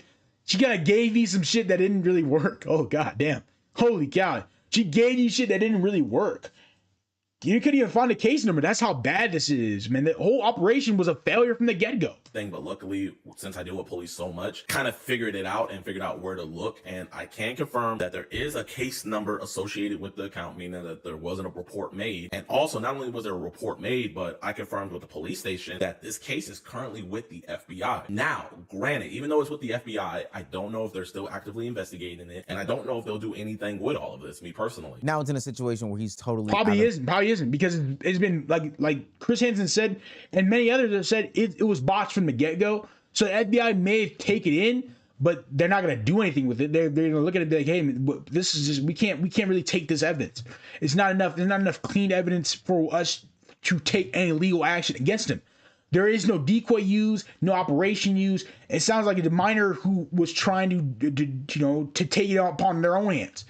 of gave me some shit that didn't really work. Oh god damn. Holy cow. She gave you shit that didn't really work. You couldn't even find a case number. That's how bad this is, man. The whole operation was a failure from the get-go. But luckily, since I deal with police so much, kind of figured it out and figured out where to look. And I can confirm that there is a case number associated with the account, meaning that there wasn't a report made. And also, not only was there a report made, but I confirmed with the police station that this case is currently with the FBI. Now, granted, even though it's with the FBI, I don't know if they're still actively investigating it. And I don't know if they'll do anything with all of this, me personally. Now it's in a situation where he's totally probably isn't, because it's been like Chris Hansen said, and many others have said it was botched from the get-go. So the FBI may take it in, but they're not going to do anything with it. They're going to look at it and be like, hey, this is just, we can't really take this evidence. It's not enough. There's not enough clean evidence for us to take any legal action against him. There is no decoy used, no operation used. It sounds like a minor who was trying to take it upon their own hands.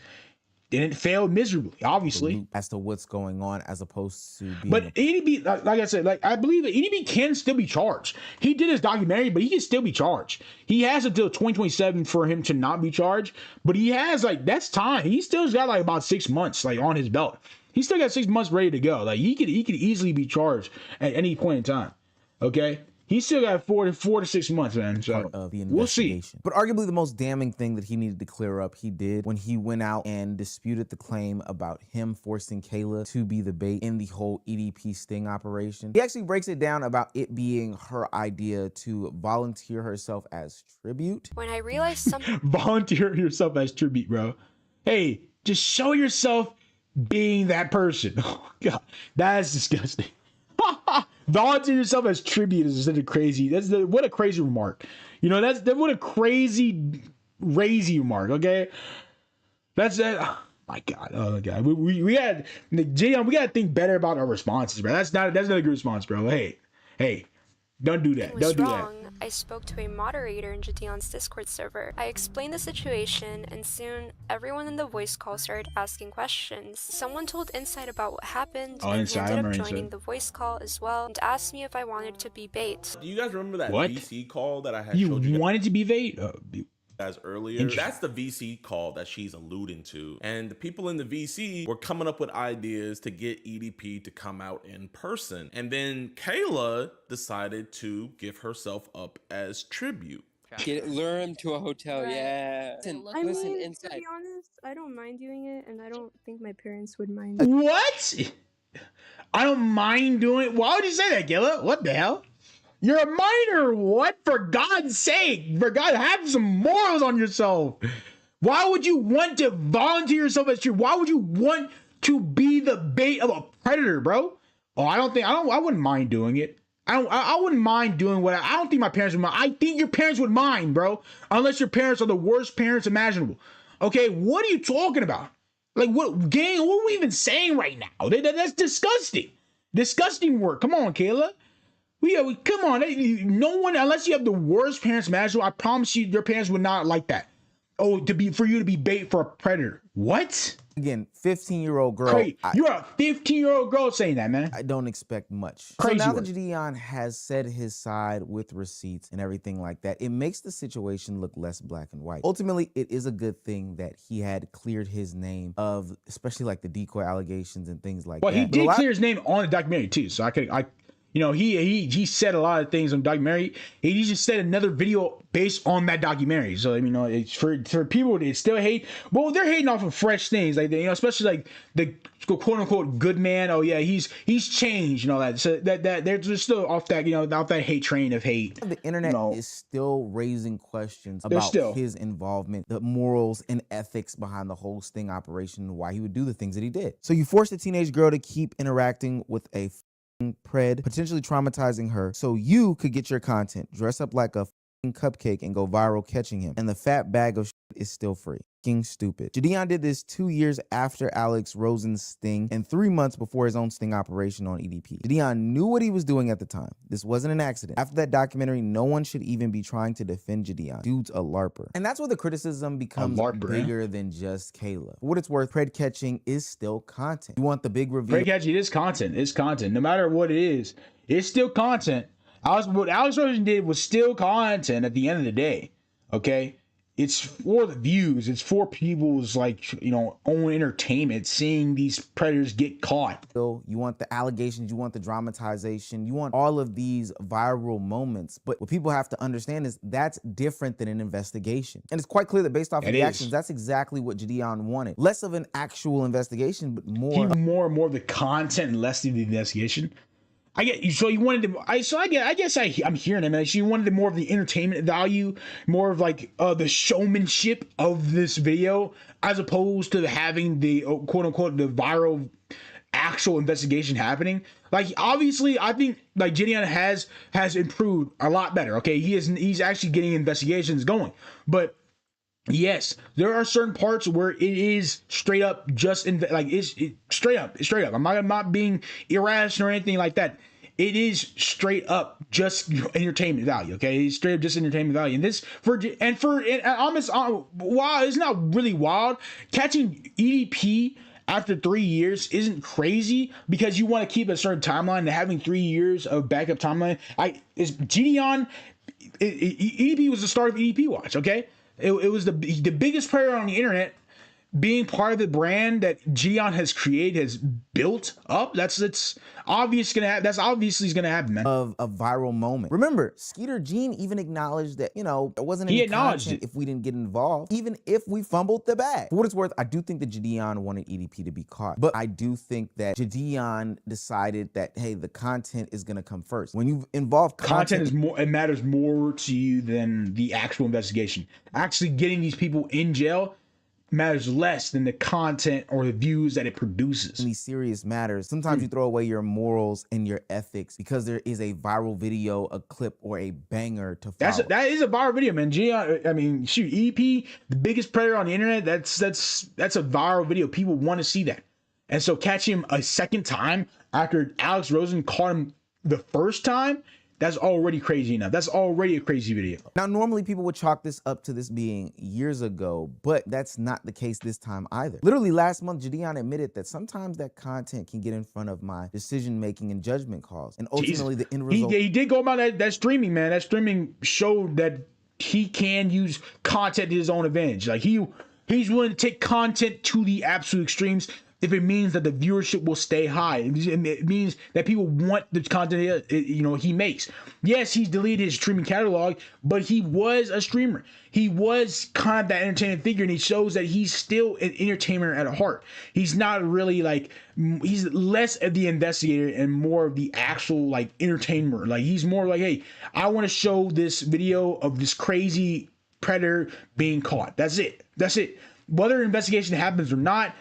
And it failed miserably, obviously. As to what's going on, as opposed to being. But EDB, like I said, I believe that EDB can still be charged. He did his documentary, but he can still be charged. He has until 2027 for him to not be charged. But he has that's time. He still's got about 6 months on his belt. He's still got 6 months ready to go. He could easily be charged at any point in time. Okay. He's still got 4 to 6 months, man. So we'll see. But arguably the most damning thing that he needed to clear up, he did when he went out and disputed the claim about him forcing Kayla to be the bait in the whole EDP sting operation. He actually breaks it down about it being her idea to volunteer herself as tribute. When I realized something. Volunteer yourself as tribute, bro. Hey, just show yourself being that person. Oh, God. That is disgusting. Volunteer yourself as tribute is such a crazy. What a crazy remark. That's what a crazy remark. Okay, that's that. Oh my God. Oh my God. We had Jayon. We gotta think better about our responses, bro. That's not a good response, bro. Hey, don't do that. Don't do that. I spoke to a moderator in Jadion's Discord server. I explained the situation, and soon everyone in the voice call started asking questions. Someone told Insight about what happened, and he ended up joining the voice call as well, and asked me if I wanted to be bait. Do you guys remember that VC call that I had showed you? You wanted to be bait? As earlier, that's the VC call that she's alluding to, and the people in the VC were coming up with ideas to get EDP to come out in person, and then Kayla decided to give herself up as tribute. Lure him to a hotel, right. Yeah. Listen, inside. To be honest, I don't mind doing it, and I don't think my parents would mind. What? I don't mind doing it? Why would you say that, Kayla? What the hell? You're a minor. What? For God's sake. For God, have some morals on yourself. Why would you want to volunteer yourself as tribute? Why would you want to be the bait of a predator, bro? Oh, I wouldn't mind doing it. I wouldn't mind doing what I don't think my parents would mind. I think your parents would mind, bro. Unless your parents are the worst parents imaginable. Okay, what are you talking about? What, gang, what are we even saying right now? That's disgusting. Disgusting work. Come on, Kayla. Come on. No one, unless you have the worst parents imaginable, I promise you your parents would not like that. Oh, for you to be bait for a predator. What? Again, 15-year-old girl. You're a 15-year-old girl saying that, man. I don't expect much. Crazy so now work. that Jadion has said his side with receipts and everything like that, it makes the situation look less black and white. Ultimately, it is a good thing that he had cleared his name of, especially the decoy allegations and things like that. Well, he did clear his name on the documentary too, so he said a lot of things on the documentary. He just said another video based on that documentary. So it's for people that still hate. Well, they're hating off of fresh things, especially the quote unquote good man. Oh yeah, he's changed and all that. So that they're still off that off that hate train of hate. The internet is still raising questions about his involvement, the morals and ethics behind the whole sting operation, and why he would do the things that he did. So you forced a teenage girl to keep interacting with a pred, potentially traumatizing her, so you could get your content, dress up like a cupcake, and go viral catching him. And the fat bag of shit is still free. Stupid. Jadion did this 2 years after Alex Rosen's sting and 3 months before his own sting operation on EDP. Jadion knew what he was doing at the time. This wasn't an accident. After that documentary, no one should even be trying to defend Jadion. Dude's a LARPer. And that's where the criticism becomes bigger than just Kayla. For what it's worth, pred catching is still content. You want the big reveal? Pred catching is content. It's content. No matter what it is, it's still content. What Alex Rosen did was still content at the end of the day. Okay? it's for the views. It's for people's, like, you know, own entertainment, seeing these predators get caught. You want the allegations, you want the dramatization, you want all of these viral moments. But what people have to understand is that's different than an investigation. And it's quite clear that based off of the actions, that's exactly what Jidion wanted. Less of an actual investigation, but more and more of the content and less of the investigation. I get you. So you wanted to. I'm hearing him. She wanted more of the entertainment value, more of like the showmanship of this video, as opposed to having the quote unquote the viral actual investigation happening. Like, obviously, I think like Jidion has improved a lot better. Okay, he's actually getting investigations going, but yes, there are certain parts where it is straight up just it's straight up. I'm not being irrational or anything like that. It is straight up just entertainment value. Okay, it's straight up just entertainment value. And this wow, it's not really wild. Catching EDP after 3 years isn't crazy because you want to keep a certain timeline, and having 3 years of backup timeline. Gideon, EDP was the start of EDP Watch. Okay. It was the biggest player on the internet, being part of the brand that Gideon has created, has built up. That's obviously gonna happen, man. Of a viral moment. Remember, Skeeter Gene even acknowledged that, you know, there wasn't any content if we didn't get involved, even if we fumbled the bag. For what it's worth, I do think that Jidion wanted EDP to be caught, but I do think that Jidion decided that, hey, the content is gonna come first. When you involve content is more, it matters more to you than the actual investigation. Actually getting these people in jail matters less than the content or the views that it produces. In these serious matters, sometimes you throw away your morals and your ethics because there is a viral video, a clip, or a banger to follow. That is a viral video, man. I mean, shoot, EP, the biggest predator on the internet, that's a viral video. People want to see that. And so catching him a second time after Alex Rosen caught him the first time, that's already crazy enough. That's already a crazy video. Now, normally people would chalk this up to this being years ago, but that's not the case this time either. Literally last month, Jidion admitted that sometimes that content can get in front of my decision-making and judgment calls. And ultimately the end result— He did go about that streaming, man. That streaming showed that he can use content to his own advantage. Like he's willing to take content to the absolute extremes if it means that the viewership will stay high. It means that people want the content he makes. Yes, he's deleted his streaming catalog, but he was a streamer. He was kind of that entertaining figure, and he shows that he's still an entertainer at heart. He's not really he's less of the investigator and more of the actual entertainer. Like, he's more like, hey, I want to show this video of this crazy predator being caught. That's it. Whether an investigation happens or not,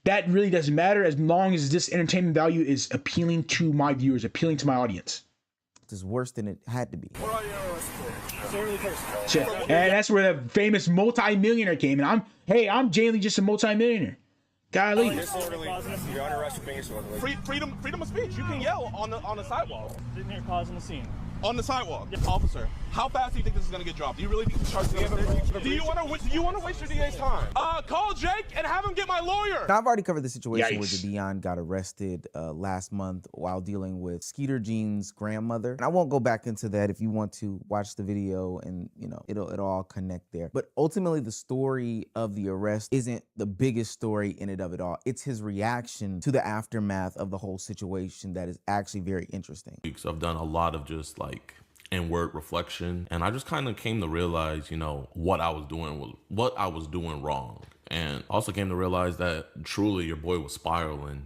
that really doesn't matter as long as this entertainment value is appealing to my viewers, appealing to my audience. It's worse than it had to be. And that's where the famous multi-millionaire came. And I'm genuinely just a multi-millionaire. Golly. You're under arrest for being disorderly. Freedom of speech. You can yell on the sidewalk. Sitting here causing a scene. On the sidewalk. Yes. Officer, how fast do you think this is going to get dropped? Do you really think the charge is going to get— Do you want to waste your DA's time? Call Jake and have him get my lawyer. Now, I've already covered the situation where Jidion got arrested last month while dealing with Skeeter Gene's grandmother. And I won't go back into that. If you want to watch the video, and it'll all connect there. But ultimately, the story of the arrest isn't the biggest story in and of it all. It's his reaction to the aftermath of the whole situation that is actually very interesting. I've done a lot of just inward reflection, and I just kind of came to realize, what I was doing wrong. And also came to realize that truly your boy was spiraling.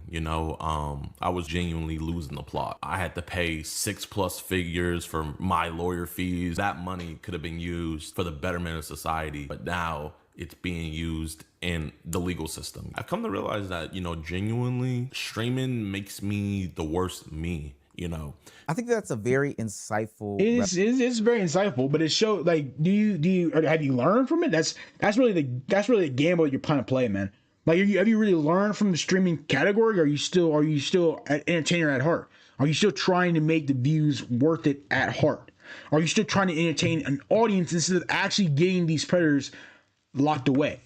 I was genuinely losing the plot. I had to pay 6+ figures for my lawyer fees. That money could have been used for the betterment of society, but now it's being used in the legal system. I've come to realize that, genuinely streaming makes me the worst me. I think that's a very insightful— It's very insightful, but it shows, have you learned from it? That's really the gamble you're trying to play, man. Have you really learned from the streaming category? Or are you still an entertainer at heart? Are you still trying to make the views worth it at heart? Are you still trying to entertain an audience instead of actually getting these predators locked away?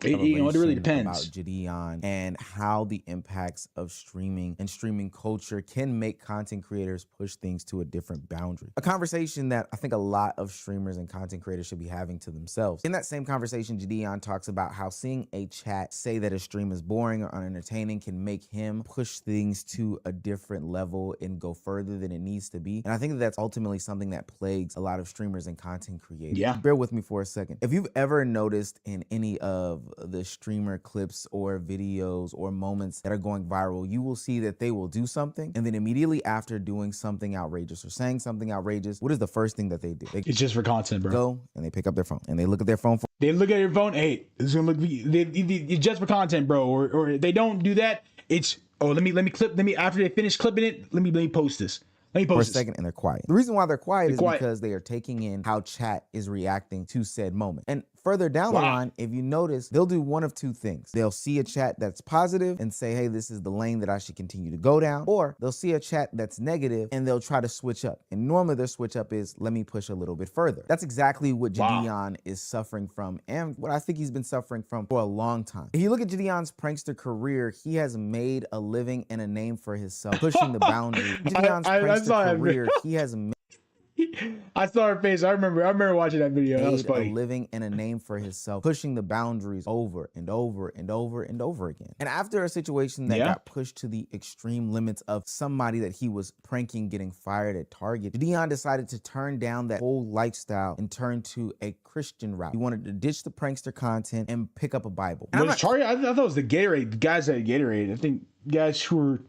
It really depends about Jidion and how the impacts of streaming and streaming culture can make content creators push things to a different boundary. A conversation that I think a lot of streamers and content creators should be having to themselves. In that same conversation, Jidion talks about how seeing a chat say that a stream is boring or unentertaining can make him push things to a different level and go further than it needs to be. And I think that that's ultimately something that plagues a lot of streamers and content creators. Yeah. Bear with me for a second. If you've ever noticed in any of the streamer clips or videos or moments that are going viral, you will see that they will do something, and then immediately after doing something outrageous or saying something outrageous, what is the first thing that they do? It's just for content, bro. Go and they pick up their phone and they look at their phone. They look at your phone. Hey, it's gonna look. It's just for content, bro. Or they don't do that. It's let me after they finish clipping it. Let me post this. Let me post for a second, and they're quiet. The reason why they're quiet is because they are taking in how chat is reacting to said moment. And further down the line, if you notice, they'll do one of two things. They'll see a chat that's positive and say, hey, this is the lane that I should continue to go down. Or they'll see a chat that's negative and they'll try to switch up. And normally their switch up is, let me push a little bit further. That's exactly what Jidion is suffering from, and what I think he's been suffering from for a long time. If you look at Jidion's prankster career, he has made a living and a name for himself, pushing the boundary. Jidion's prankster career, he has made I saw her face. I remember watching that video. That was funny. A living and a name for himself, pushing the boundaries over and over and over and over again. And after a situation that got pushed to the extreme limits of somebody that he was pranking getting fired at Target, Jidion decided to turn down that whole lifestyle and turn to a Christian route. He wanted to ditch the prankster content and pick up a Bible. I thought it was the Gatorade, the guys at Gatorade. I think guys who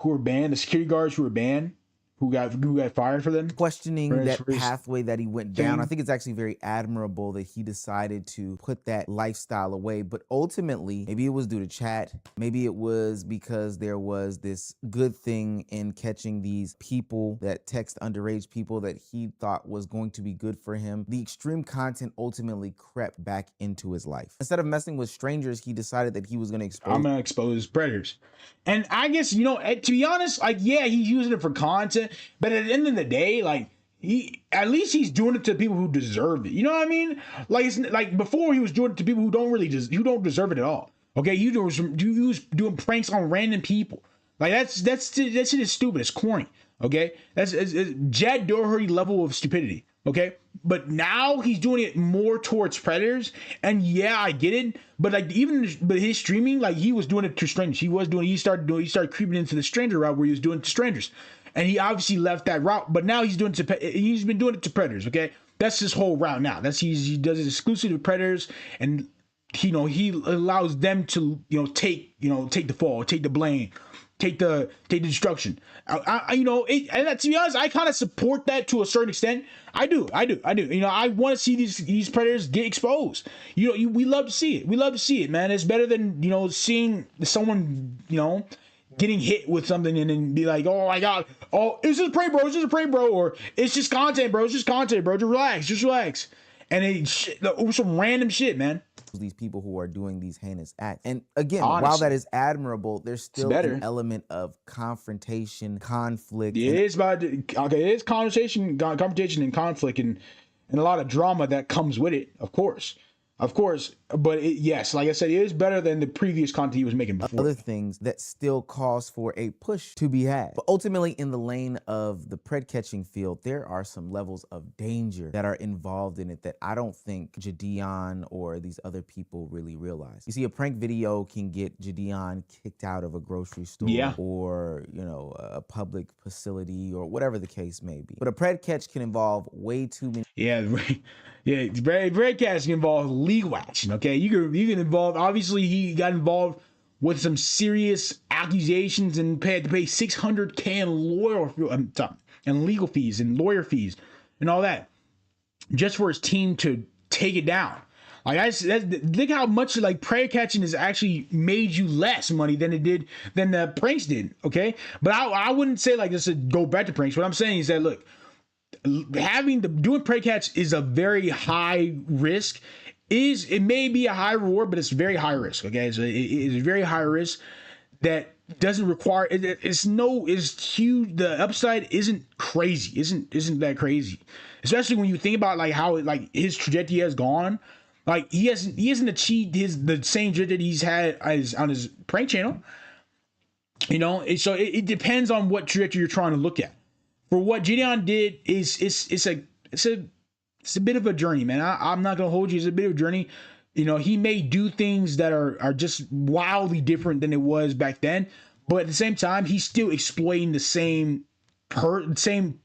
were banned, the security guards who were banned, who got fired for them. Questioning that pathway that he went down. I think it's actually very admirable that he decided to put that lifestyle away. But ultimately, maybe it was due to chat. Maybe it was because there was this good thing in catching these people that text underage people that he thought was going to be good for him. The extreme content ultimately crept back into his life. Instead of messing with strangers, he decided that he was going to expose. I'm going to expose predators. And I guess, to be honest, he's using it for content. But at the end of the day, at least he's doing it to people who deserve it. You know what I mean? It's like before he was doing it to people who don't deserve it at all. Okay, you was doing pranks on random people. That shit is stupid. It's corny. Okay, that's Jed Doherty level of stupidity. Okay, but now he's doing it more towards predators, and I get it. But his streaming, he was doing it to strangers. He started creeping into the stranger route where he was doing it to strangers. And he obviously left that route, but now he's been doing it to predators. Okay, that's his whole route now. He does it exclusively to predators, and he allows them to take the fall, take the blame, take the destruction. To be honest, I kind of support that to a certain extent. I do. I want to see these predators get exposed. We love to see it. We love to see it, man. It's better than seeing someone getting hit with something and then be like, oh my god, it's just a prank, bro. It's just a prank, bro. Or it's just content, bro. It's just content, bro. Just relax. And it was some random shit, man. These people who are doing these heinous acts. And again, while that is admirable, there's still an element of confrontation, conflict. It is confrontation and conflict and a lot of drama that comes with it, of course. But like I said, it is better than the previous content he was making before. Other things that still cause for a push to be had. But ultimately, in the lane of the pred catching field, there are some levels of danger that are involved in it that I don't think Jidion or these other people really realize. You see, a prank video can get Jidion kicked out of a grocery store or, a public facility or whatever the case may be. But a pred catch can involve way too many. Pred catch can involve legal action. Okay, you can involve. Obviously, he got involved with some serious accusations and had to pay $600K in legal fees and lawyer fees and all that just for his team to take it down. Look how much prey catching has actually made you less money than the pranks did. Okay, but I wouldn't say this to go back to pranks. What I'm saying is that look, doing prey catch is a very high risk. It may be a high reward, but it's very high risk. Okay, so it's very high risk that doesn't require. It's huge. The upside isn't crazy. Isn't that crazy? Especially when you think about how his trajectory has gone. Like he hasn't achieved the same drip that he's had on his prank channel. You know, so it depends on what trajectory you're trying to look at. For what Gideon did it's a bit of a journey, man. I'm not gonna hold you. It's a bit of a journey. You know, he may do things that are just wildly different than it was back then, but at the same time, he's still exploiting the same type of thing.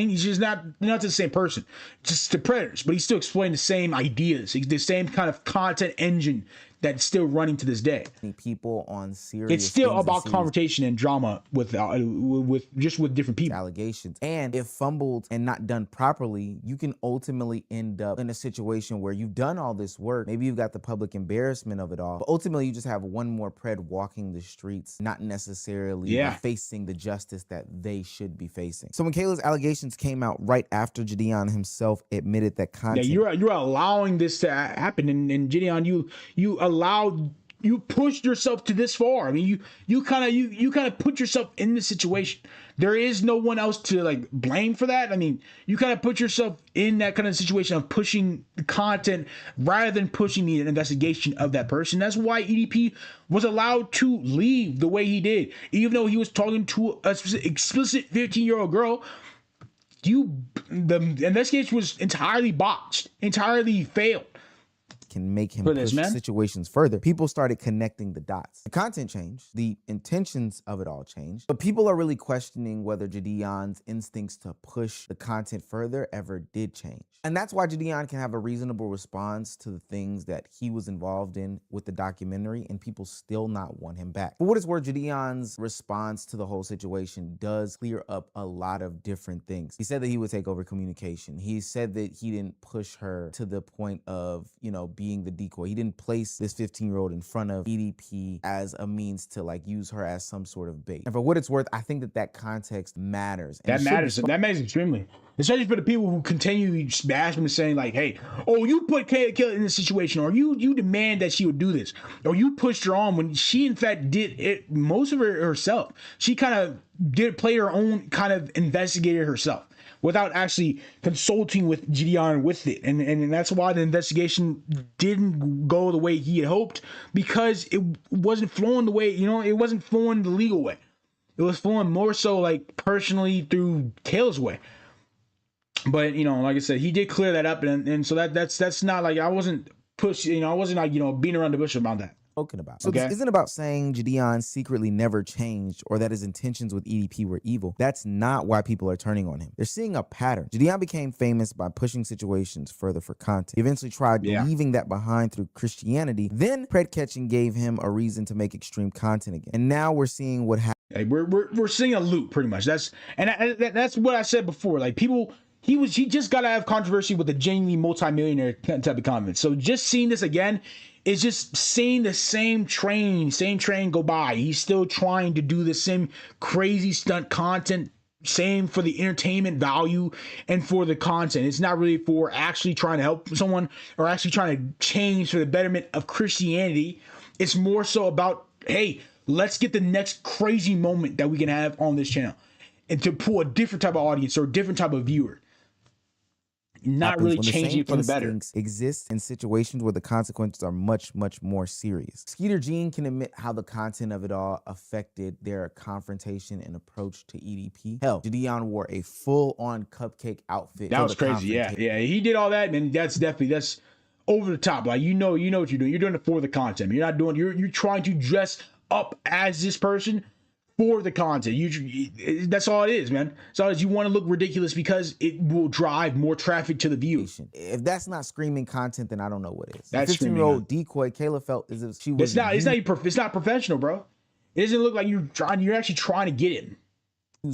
He's just not the same person, just the predators, but he's still exploiting the same ideas, the same kind of content engine that's still running to this day. People on serious. It's still about confrontation and drama with different people. Allegations, and if fumbled and not done properly, you can ultimately end up in a situation where you've done all this work. Maybe you've got the public embarrassment of it all, but ultimately you just have one more pred walking the streets, not necessarily facing the justice that they should be facing. So when Kayla's allegations came out right after Gideon himself admitted that content, you're allowing this to happen, and Gideon, you pushed yourself to this far. I mean, you kind of put yourself in this situation. There is no one else to like blame for that. I mean, you kind of put yourself in that kind of situation of pushing the content rather than pushing the investigation of that person. That's why EDP was allowed to leave the way he did, even though he was talking to a explicit 15-year-old girl. The investigation was entirely botched, entirely failed. Can make him push situations further. People started connecting the dots. The content changed, the intentions of it all changed, but people are really questioning whether Gideon's instincts to push the content further ever did change. And that's why Gideon can have a reasonable response to the things that he was involved in with the documentary, and people still not want him back. For what it's worth, Gideon's response to the whole situation does clear up a lot of different things. He said that he would take over communication. He said that he didn't push her to the point of, being the decoy. He didn't place this 15-year-old in front of EDP as a means to like use her as some sort of bait. And for what it's worth, I think that context matters. And that matters extremely. Especially for the people who continue bashing and saying like, hey, you put Kayla in this situation, or you demand that she would do this, or you pushed her on when she in fact did it most of it herself. She kind of play her own kind of investigator herself, without actually consulting with Gideon with it. And that's why the investigation didn't go the way he had hoped, because it wasn't flowing the way, it wasn't flowing the legal way. It was flowing more so like personally through Kayla's way. But, like I said, he did clear that up. And so that's not like, I wasn't pushing, I wasn't like, beating around the bush about that. About. So this isn't about saying Gideon secretly never changed or that his intentions with EDP were evil. That's not why people are turning on him. They're seeing a pattern. Gideon became famous by pushing situations further for content. He eventually tried leaving that behind through Christianity. Then pred catching gave him a reason to make extreme content again. And now we're seeing what happened. Hey, we're seeing a loop pretty much. That's what I said before. Like people, he just got to have controversy with a genuinely multimillionaire type of comment. So just seeing this again, it's just seeing the same train go by. He's still trying to do the same crazy stunt content, same for the entertainment value and for the content. It's not really for actually trying to help someone or actually trying to change for the betterment of Christianity. It's more so about, hey, let's get the next crazy moment that we can have on this channel and to pull a different type of audience or a different type of viewer. Not really changing for the better. Exists in situations where the consequences are much, much more serious. Skeeter Jean can admit how the content of it all affected their confrontation and approach to EDP. Hell, Gideon wore a full-on cupcake outfit. That was crazy. Yeah, he did all that, and that's over the top. Like you know what you're doing. You're doing it for the content. You're not doing. You're trying to dress up as this person for the content. That's all it is, man. That's all it is. You want to look ridiculous because it will drive more traffic to the view. If that's not screaming content, then I don't know what is. That's 15-year-old decoy. Kayla felt as if she was. It's not professional, bro. It doesn't look like you're actually trying to get it.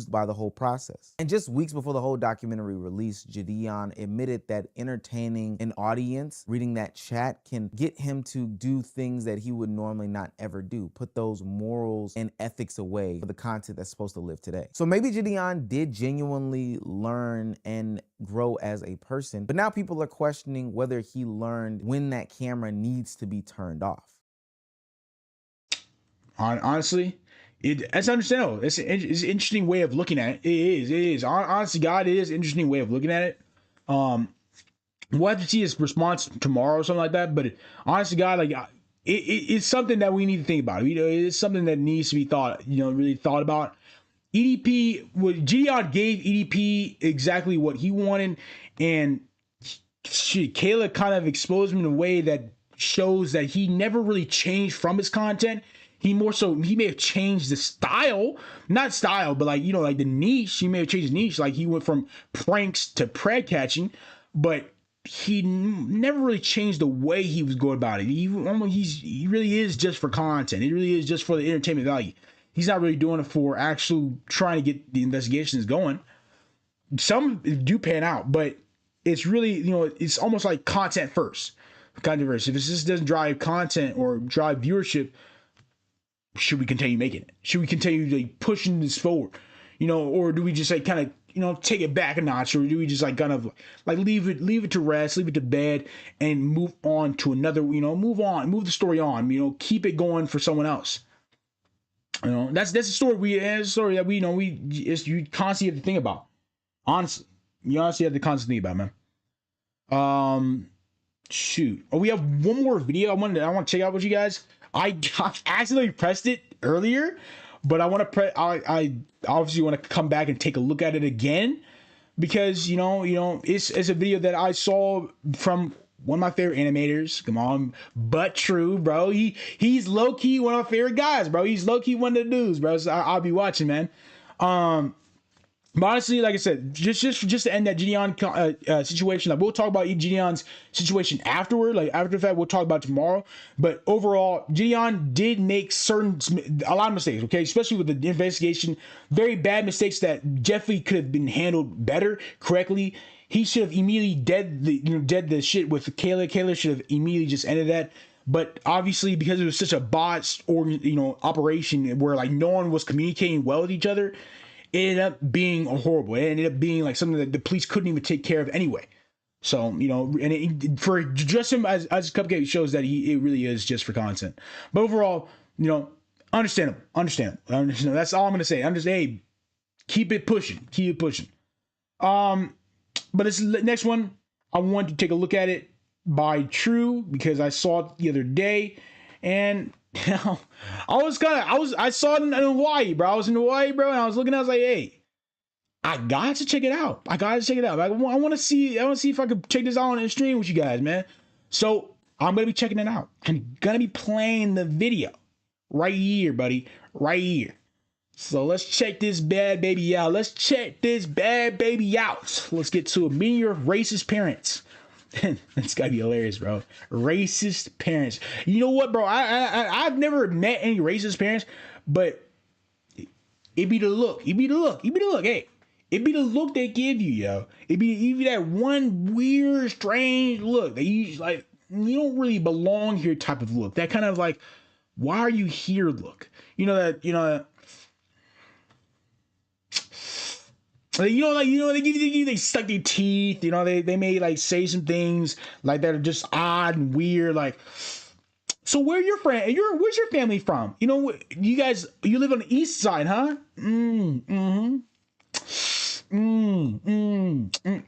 By the whole process. And just weeks before the whole documentary released, Gideon admitted that entertaining an audience, reading that chat, can get him to do things that he would normally not ever do. Put those morals and ethics away for the content that's supposed to live today. So maybe Gideon did genuinely learn and grow as a person, but now people are questioning whether he learned when that camera needs to be turned off. Honestly, that's understandable. It's an interesting way of looking at it. It is. Honestly, God, it is an interesting way of looking at it. we'll have to see his response tomorrow or something like that. But honestly, God, like it's something that we need to think about. You know, it's something that needs to be thought. You know, really thought about. EDP, Gideon gave EDP exactly what he wanted, and Kayla kind of exposed him in a way that shows that he never really changed from his content. He may have changed the style, not style, but like, you know, like the niche. He may have changed his niche. Like he went from pranks to prank catching, but he never really changed the way he was going about it. He really is just for content. He really is just for the entertainment value. He's not really doing it for actual trying to get the investigations going. Some do pan out, but it's really, you know, it's almost like content first. Content first. If it just doesn't drive content or drive viewership, should we continue making it? Should we continue like pushing this forward? You know, or do we just like kind of, you know, take it back a notch, or do we just like kind of like leave it to rest, leave it to bed, and move on to another, you know, move the story on, you know, keep it going for someone else. You know, that's a story that we, you know, you constantly have to think about. Honestly, you honestly have to constantly think about, man. Shoot. Oh, we have one more video I want to check out with you guys. I accidentally pressed it earlier, but I want to I obviously want to come back and take a look at it again, because you know it's a video that I saw from one of my favorite animators. Come on, but true, bro. He's low key one of my favorite guys, bro. He's low key one of the dudes, bro. So I'll be watching, man. But honestly, like I said, just to end that Gideon situation, like we'll talk about Gideon's situation afterward, like after the fact, we'll talk about tomorrow. But overall, Gideon did make a lot of mistakes, okay, especially with the investigation, very bad mistakes that Jeffrey could have been handled better, correctly. He should have immediately dead the shit with Kayla. Kayla should have immediately just ended that. But obviously, because it was such a botched or operation where like no one was communicating well with each other, it ended up being horrible. It ended up being like something that the police couldn't even take care of anyway. So, you know, and for just him as Cupcake shows that it really is just for content. But overall, you know, understand him. That's all I'm going to say. I'm just, hey, keep it pushing. But this next one, I want to take a look at it by True, because I saw it the other day, and I saw it in Hawaii, bro. I was in Hawaii, bro, and I was looking, I was like, hey, I got to check it out. I want to see if I could check this out on the stream with you guys, man. So I'm going to be checking it out. I'm going to be playing the video right here, buddy, right here. So let's check this bad baby out. Let's get to it. Meeting your racist parents. That's gotta be hilarious, bro. Racist parents. You know what, bro? I've never met any racist parents, but it be the look. Hey, it be the look they give you, yo. It be that one weird, strange look that you like. You don't really belong here type of look. That kind of like, why are you here look? They suck their teeth, they may like say some things like that are just odd and weird. Like, so where's your family from? You live on the east side, huh?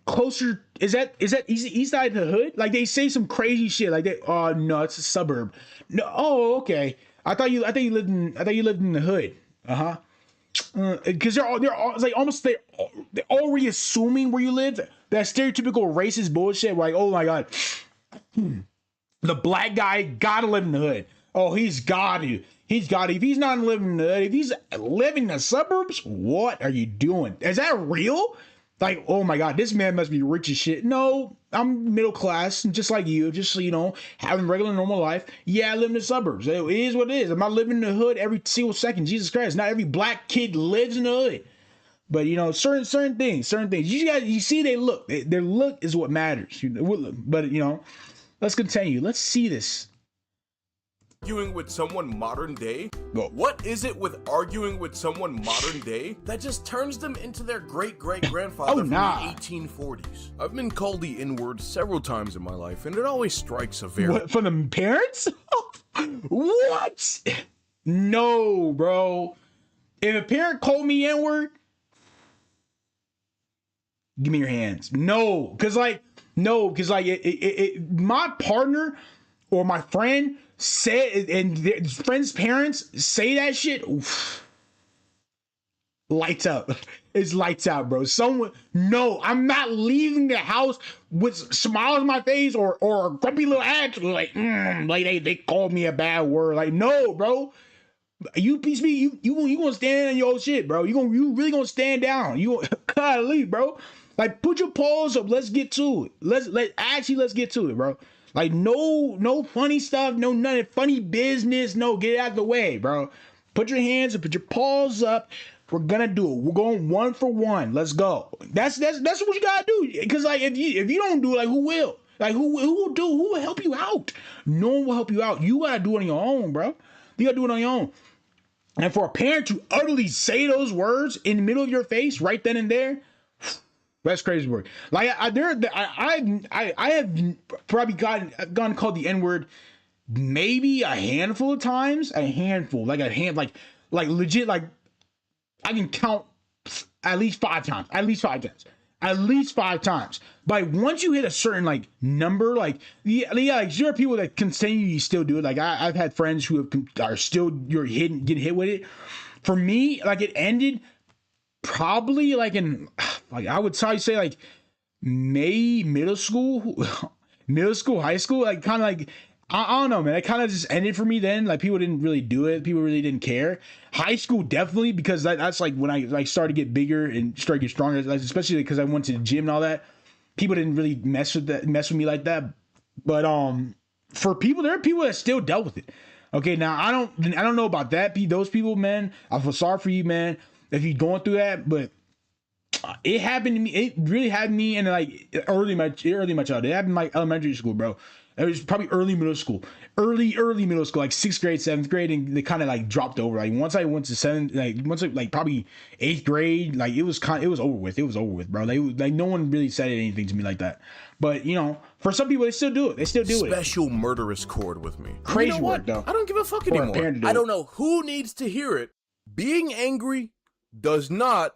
Closer, is that east side of the hood? Like they say some crazy shit. Like no, it's a suburb. No, oh, okay. I thought you lived in the hood. Because they're already assuming where you live. That stereotypical racist bullshit. Like, oh my god, the black guy gotta live in the hood. Oh, he's got to. If he's not living in the hood, if he's living in the suburbs, what are you doing? Is that real? Like, oh my god, this man must be rich as shit. No, I'm middle class, just like you, just having regular normal life. Yeah, I live in the suburbs. It is what it is. I'm not living in the hood every single second. Jesus Christ, not every black kid lives in the hood. But certain things. You see, their look is what matters. But let's continue. Let's see this. Arguing with someone modern day? Go. What is it with arguing with someone modern day that just turns them into their great-great-grandfather from the 1840s? I've been called the N-word several times in my life, and it always strikes a very... What, from the parents? What? No, bro. If a parent called me N-word, give me your hands. No, because No, because like my partner or my friend said, and their friend's parents say that shit. Oof. Lights out. It's lights out, bro. Someone, no, I'm not leaving the house with smiles on my face or a grumpy little attitude. Like they called me a bad word. Like, no, bro. You piece me, you gonna stand on your old shit, bro. You really gonna stand down. You gotta leave, bro. Like, put your paws up. Let's get to it. Let's get to it, bro. Like, no funny stuff, no none of funny business. No, get it out of the way, bro. Put your hands up, put your paws up. We're gonna do it. We're going 1 for 1. Let's go. That's what you gotta do. Because like if you don't do it, like who will? Like who will help you out? No one will help you out. You gotta do it on your own, bro. You gotta do it on your own. And for a parent to utterly say those words in the middle of your face right then and there, that's crazy work. Like I have probably gotten called the N-word maybe a handful of times. Like legit, like I can count at least 5 times. At least 5 times. But once you hit a certain like number, like like there are people that continue to still do it. Like I've had friends who are still getting hit with it. For me, like it ended probably like in like I would say like middle school, high school, like kind of like I don't know, man. It kind of just ended for me then. Like people didn't really do it. People really didn't care. High school definitely, because that's like when I like started to get bigger and started to get stronger. Like, especially because I went to the gym and all that. People didn't really mess with me like that. But for people, there are people that still dealt with it. Okay, now I don't know about that. Those people, man. I feel sorry for you, man, if you're going through that. But it happened to me. It really happened to me in like early my childhood. It happened in my elementary school, bro. It was probably early middle school, like 6th grade, 7th grade, and they kind of like dropped over. Like once I went to 7th, like probably 8th grade, like it was over with. It was over with, bro. Like no one really said anything to me like that. But you know, for some people, they still do it. Special murderous chord with me. Crazy you know work, though. I don't give a fuck anymore. I don't know who needs to hear it. Being angry does not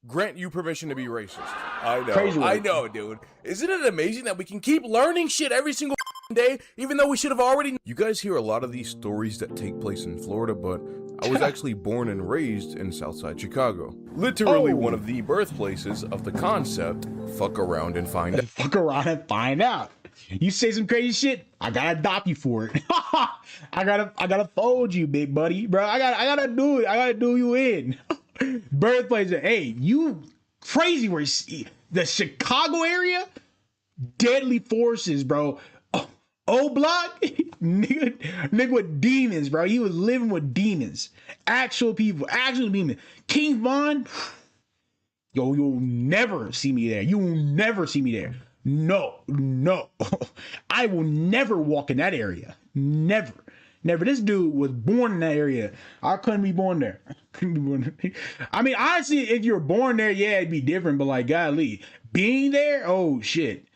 grant you permission to be racist. I know, dude. Isn't it amazing that we can keep learning shit every single day, even though we should have already... You guys hear a lot of these stories that take place in Florida, but I was actually born and raised in Southside Chicago. Literally one of the birthplaces of the concept, fuck around and find out. Fuck around and find out. You say some crazy shit, I gotta adopt you for it. I gotta fold you, big buddy, bro. I gotta do it. I gotta do you in. Birthplace. Hey, you crazy where the Chicago area, deadly forces, bro. O Block, nigga with demons, bro. He was living with demons, actual people, actual demons. King Von, yo, you'll never see me there. You will never see me there. No, I will never walk in that area. Never. This dude was born in that area. I couldn't be born there. I mean, honestly, if you're born there, yeah, it'd be different. But like, golly, being there, oh shit,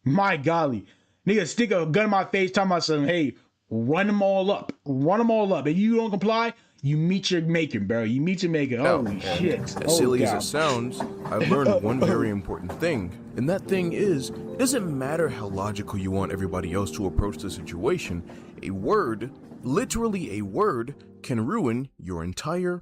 my golly, nigga, stick a gun in my face, talking about something. Hey, run them all up. If you don't comply, you meet your maker, bro. You meet your maker. Holy shit. As silly as it sounds, I've learned one very important thing. And that thing is, it doesn't matter how logical you want everybody else to approach the situation. A word, literally a word, can ruin your entire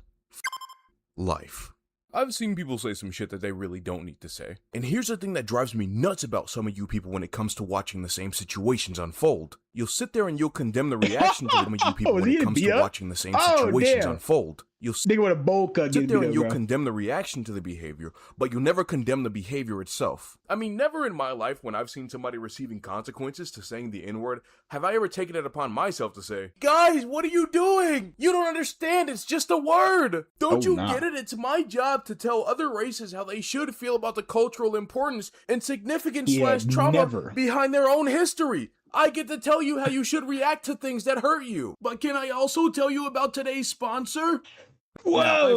life. I've seen people say some shit that they really don't need to say. And here's the thing that drives me nuts about some of you people when it comes to watching the same situations unfold. You'll sit there and you'll condemn the reaction to some of you people when it comes to watching the same situations unfold. You'll sit there and you'll condemn the reaction to the behavior, but you'll never condemn the behavior itself. I mean, never in my life when I've seen somebody receiving consequences to saying the N-word have I ever taken it upon myself to say, guys, what are you doing? You don't understand, it's just a word. Don't you get it? It's my job to tell other races how they should feel about the cultural importance and significance / trauma behind their own history. I get to tell you how you should react to things that hurt you. But can I also tell you about today's sponsor? Whoa!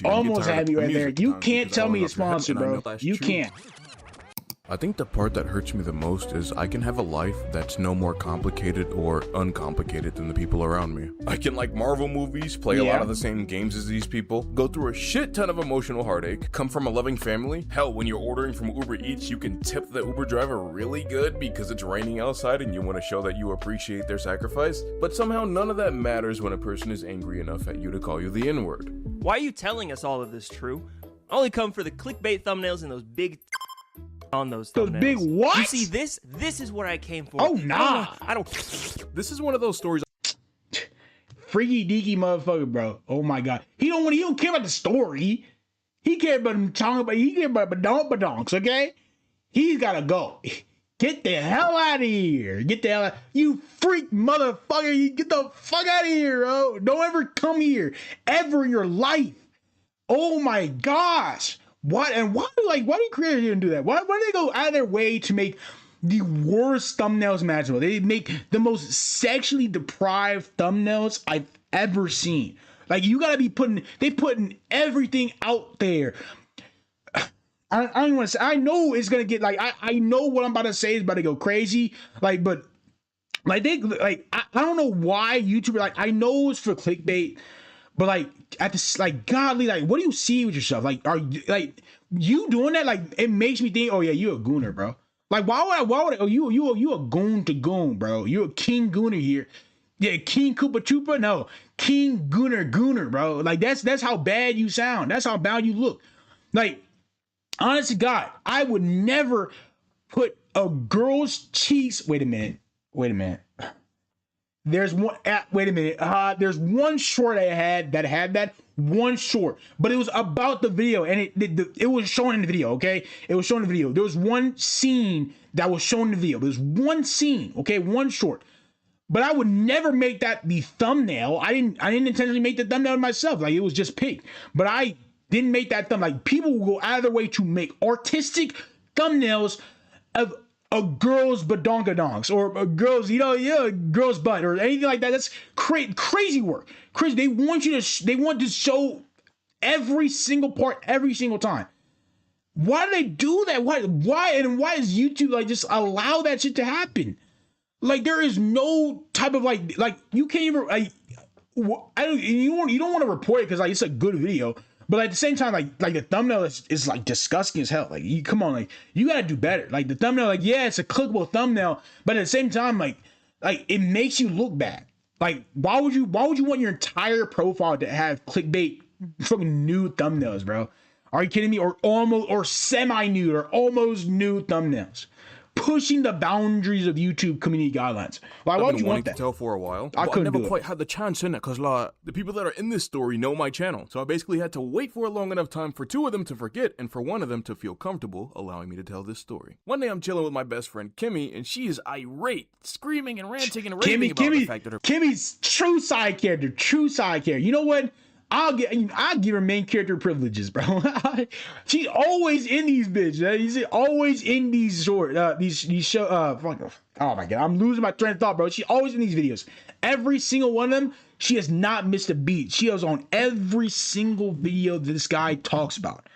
Almost had me right there. You can't tell me a sponsor, bro. You can't. I think the part that hurts me the most is I can have a life that's no more complicated or uncomplicated than the people around me. I can like Marvel movies, play a lot of the same games as these people, go through a shit ton of emotional heartache, come from a loving family. Hell, when you're ordering from Uber Eats, you can tip the Uber driver really good because it's raining outside and you want to show that you appreciate their sacrifice. But somehow none of that matters when a person is angry enough at you to call you the N-word. Why are you telling us all of this, True? I only come for the clickbait thumbnails and those big on those thumbnails. Those big what? You see this? This is what I came for. Oh, nah. I don't. This is one of those stories. Freaky deaky motherfucker, bro. Oh my god. He don't care about the story. He care about him talking about. He care about badonks. Okay. He's gotta go. Get the hell out of here. Get the hell out. You freak motherfucker. You get the fuck out of here, bro. Don't ever come here ever in your life. Oh my gosh. What and why do creators even do that? Why do they go out of their way to make the worst thumbnails imaginable? They make the most sexually deprived thumbnails I've ever seen. Like you gotta be putting everything out there. I don't even want to say. I know it's gonna get like I know what I'm about to say is about to go crazy. Like, but like I don't know why YouTuber I know it's for clickbait. But like at this, like godly, like what do you see with yourself? Like are you like you doing that? Like it makes me think, oh yeah, you a gooner, bro. Like why would you a goon to goon, bro? You a king gooner here. Yeah, King Koopa Troopa? No, King Gooner, bro. Like that's how bad you sound. That's how bad you look. Like honest to God, I would never put a girl's cheeks. Wait a minute. There's one. Wait a minute. There's one short I had that one short, but it was about the video, and it was shown in the video. Okay, it was shown in the video. There was one scene that was shown in the video. There's one scene. Okay, one short. But I would never make that the thumbnail. I didn't intentionally make the thumbnail myself. Like it was just picked. But I didn't make that thumb. Like people will go out of their way to make artistic thumbnails of a girl's badonkadonks or a girl's, girl's butt or anything like that. That's crazy work. Crazy. They want to show every single part every single time. Why do they do that? Why does YouTube like just allow that shit to happen? Like there is no type of like you can't even you don't want to report it because like it's a good video. But at the same time, like the thumbnail is like disgusting as hell. Like you come on, like you gotta do better. Like the thumbnail, like yeah, it's a clickable thumbnail, but at the same time, like it makes you look bad. Like why would you want your entire profile to have clickbait fucking nude thumbnails, bro? Are you kidding me? Or almost or semi-nude or almost nude thumbnails. Pushing the boundaries of YouTube community guidelines. Why would you want that? To tell for a while. I couldn't never quite had the chance in it because the people that are in this story know my channel. So I basically had to wait for a long enough time for two of them to forget and for one of them to feel comfortable allowing me to tell this story. One day I'm chilling with my best friend Kimmy and she is irate, screaming and ranting and raving about the fact that Kimmy's true side character. You know what? I'll give her main character privileges, bro. She's always in these bitches. She's always in these these show. Oh my god, I'm losing my train of thought, bro. She's always in these videos. Every single one of them, she has not missed a beat. She is on every single video that this guy talks about.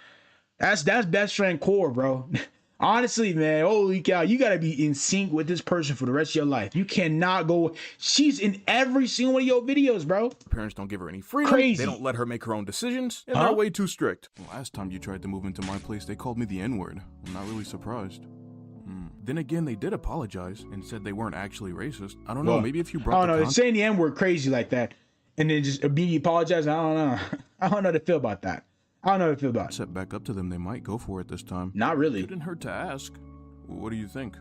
That's best friend core, bro. Honestly, man, holy cow, you gotta be in sync with this person for the rest of your life. You cannot go. She's in every single one of your videos, bro. Parents don't give her any freedom. Crazy. They don't let her make her own decisions, and they're way too strict. Last time you tried to move into my place, they called me the N-word. I'm not really surprised. Then again, they did apologize and said they weren't actually racist. I don't know. Maybe if you brought. I don't know. Saying the N-word crazy like that, and then just immediately apologize. I don't know. I don't know how to feel about that. I don't know how to feel about it. Set back up to them, they might go for it this time. Not really. It didn't hurt to ask. What do you think?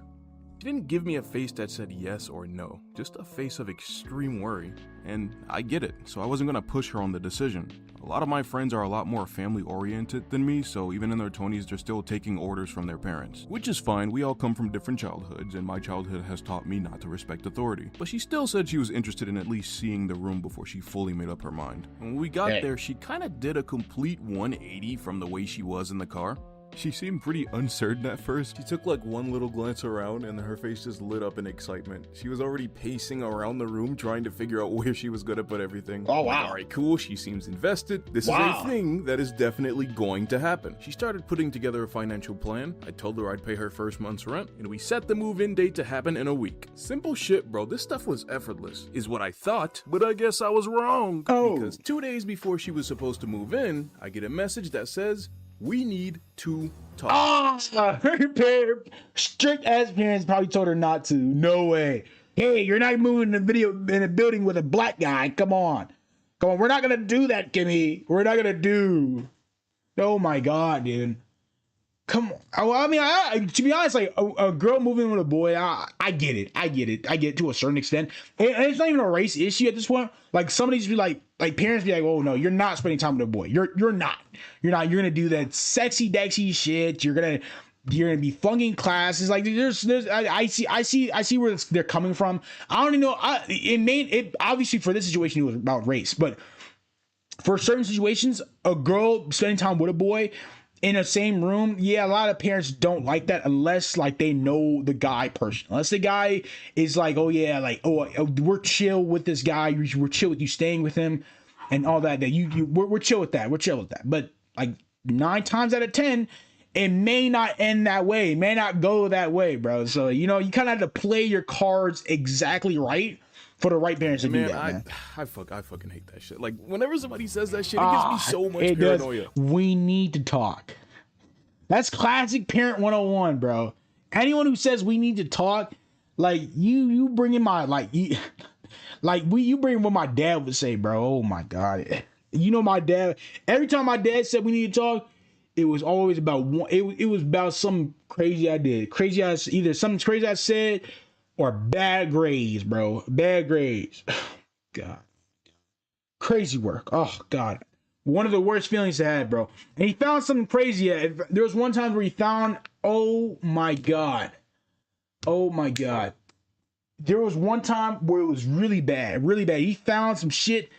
She didn't give me a face that said yes or no, just a face of extreme worry. And I get it, so I wasn't gonna push her on the decision. A lot of my friends are a lot more family oriented than me, so even in their 20s, they're still taking orders from their parents. Which is fine, we all come from different childhoods, and my childhood has taught me not to respect authority. But she still said she was interested in at least seeing the room before she fully made up her mind. And when we got there, she kinda did a complete 180 from the way she was in the car. She seemed pretty uncertain at first. She took like one little glance around and her face just lit up in excitement. She was already pacing around the room trying to figure out where she was gonna put everything. Oh wow. Alright, cool, she seems invested. This is a thing that is definitely going to happen. She started putting together a financial plan. I told her I'd pay her first month's rent, and we set the move-in date to happen in a week. Simple shit, bro. This stuff was effortless, is what I thought, but I guess I was wrong. Because 2 days before she was supposed to move in, I get a message that says, "We need to talk." Her strict ass parents probably told her not to. No way. Hey, you're not moving in a building with a black guy. Come on. We're not gonna do that, Kimmy. We're not gonna do. Oh my god, dude. Come on. I mean, to be honest, like a girl moving with a boy, I get it. I get it to a certain extent. And it's not even a race issue at this point. Like some of these be like parents be like, oh no, you're not spending time with a boy. You're not. You're gonna do that sexy dexy shit. You're gonna be flunking classes. Like I see where they're coming from. I don't even know. It obviously for this situation it was about race, but for certain situations, a girl spending time with a boy in the same room, yeah, a lot of parents don't like that unless like they know the guy personally. Unless the guy is like, oh yeah, like we're chill with this guy, we're chill with you staying with him, and all that. That we're chill with that. We're chill with that. But like 9 times out of 10, it may not end that way. It may not go that way, bro. So you kind of have to play your cards exactly right for the right parents to do that, man. I fucking hate that shit. Like, whenever somebody says that shit, it gives me so much paranoia. We need to talk. That's classic parent 101, bro. Anyone who says we need to talk, like, you bring in my, you bring in what my dad would say, bro. Oh, my God. My dad, every time my dad said we need to talk, it was always about one. It was about some crazy I did. Either something crazy I said, or bad grades, bro. Bad grades. God. Crazy work. Oh, God. One of the worst feelings to have, bro. And he found something crazy. There was one time where he found, oh, my God. Oh, my God. There was one time where it was really bad. Really bad. He found some shit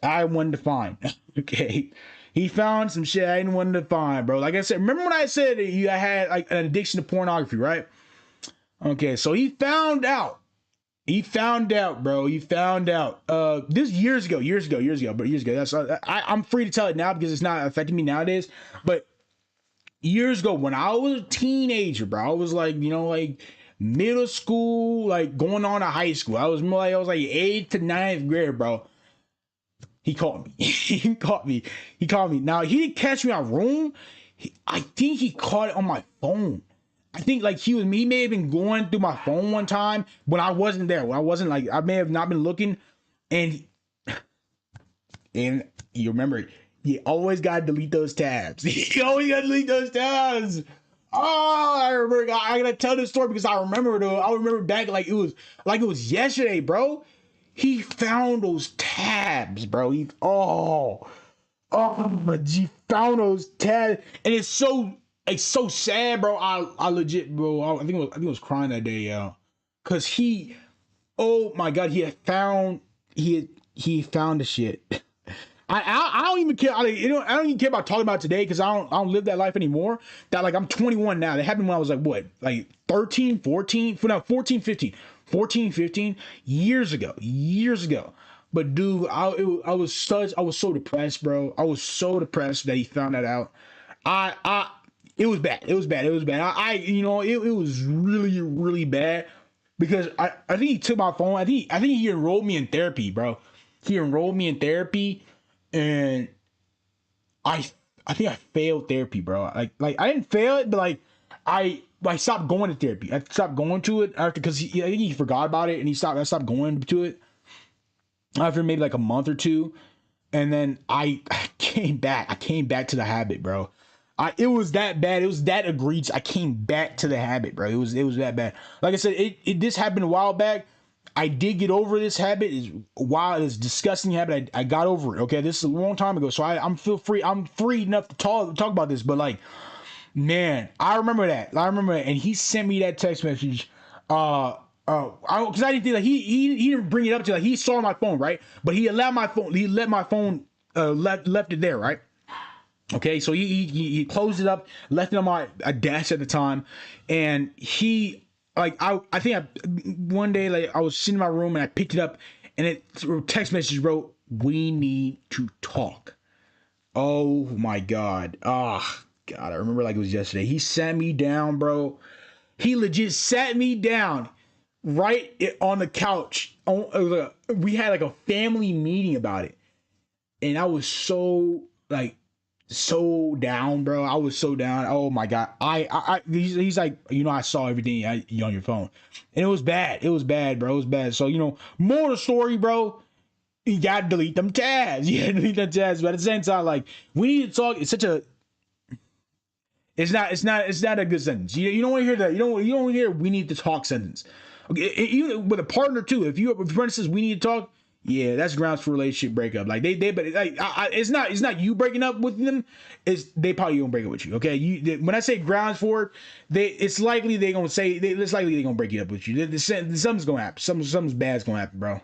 I wanted to find. Okay. He found some shit I didn't want to find, bro. Like I said, remember when I said I had like an addiction to pornography, right? Okay, so he found out. He found out, bro. He found out. This years ago. That's I'm free to tell it now because it's not affecting me nowadays. But years ago, when I was a teenager, bro, I was like, like middle school, like going on to high school. I was like 8th to 9th grade, bro. He caught me. He caught me. Now he didn't catch me on room. I think he caught it on my phone. I think like he may have been going through my phone one time when I wasn't there. When I wasn't I may have not been looking, and you remember, you always gotta delete those tabs. You always gotta delete those tabs. Oh, I remember. I gotta tell this story because I remember though. I remember back like it was yesterday, bro. He found those tabs, bro. He found those tabs, and it's so sad, bro. I legit, bro. I think I was crying that day, yo, cause oh my God, he found the shit. I don't even care. I don't even care about talking about today because I don't live that life anymore. That like I'm 21 now. That happened when I was like 13, 14, 14, 15. 14, 15 years ago. But dude, I was so depressed, bro. I was so depressed that he found that out. It was bad. It was bad. It was really, really bad because I think he took my phone. I think he enrolled me in therapy, bro. He enrolled me in therapy, and I think I failed therapy, bro. Like I didn't fail it, but I stopped going to therapy. I stopped going to it after because I think he forgot about it, and I stopped going to it after maybe like a month or two, and then I came back. I came back to the habit, bro. It was that bad. It was that egregious. I came back to the habit, bro. It was that bad. Like I said, this happened a while back. I did get over this habit. It's disgusting habit. I got over it. Okay, this is a long time ago, so I'm free. I'm free enough to talk about this, but like. Man, I remember that. And he sent me that text message. Because I didn't think that he didn't bring it up to he saw my phone, right? But he allowed my phone. He let my phone left it there, right? Okay, so he closed it up, left it on my desk at the time, and he like I think one day like I was sitting in my room and I picked it up and it text message wrote, "We need to talk." Oh my God. Oh God, I remember like it was yesterday. He sat me down, bro. He legit sat me down right on the couch. We had like a family meeting about it, and I was so like so down, bro. I was so down. Oh my God. He's like, I saw everything on your phone, and it was bad. It was bad, bro. It was bad. So more of the story, bro. You gotta delete them tabs. You gotta delete them tabs. But at the same time, like, we need to talk. It's such a. It's not a good sentence. You don't want to hear that. You don't want to hear "we need to talk" sentence. Okay, even with a partner too. If your friend says "we need to talk," yeah, that's grounds for relationship breakup. Like but like it's not you breaking up with them. They probably gonna break up with you. Okay, when I say grounds for it, it's likely they're gonna break it up with you. Something's gonna happen. Something's bad's gonna happen, bro.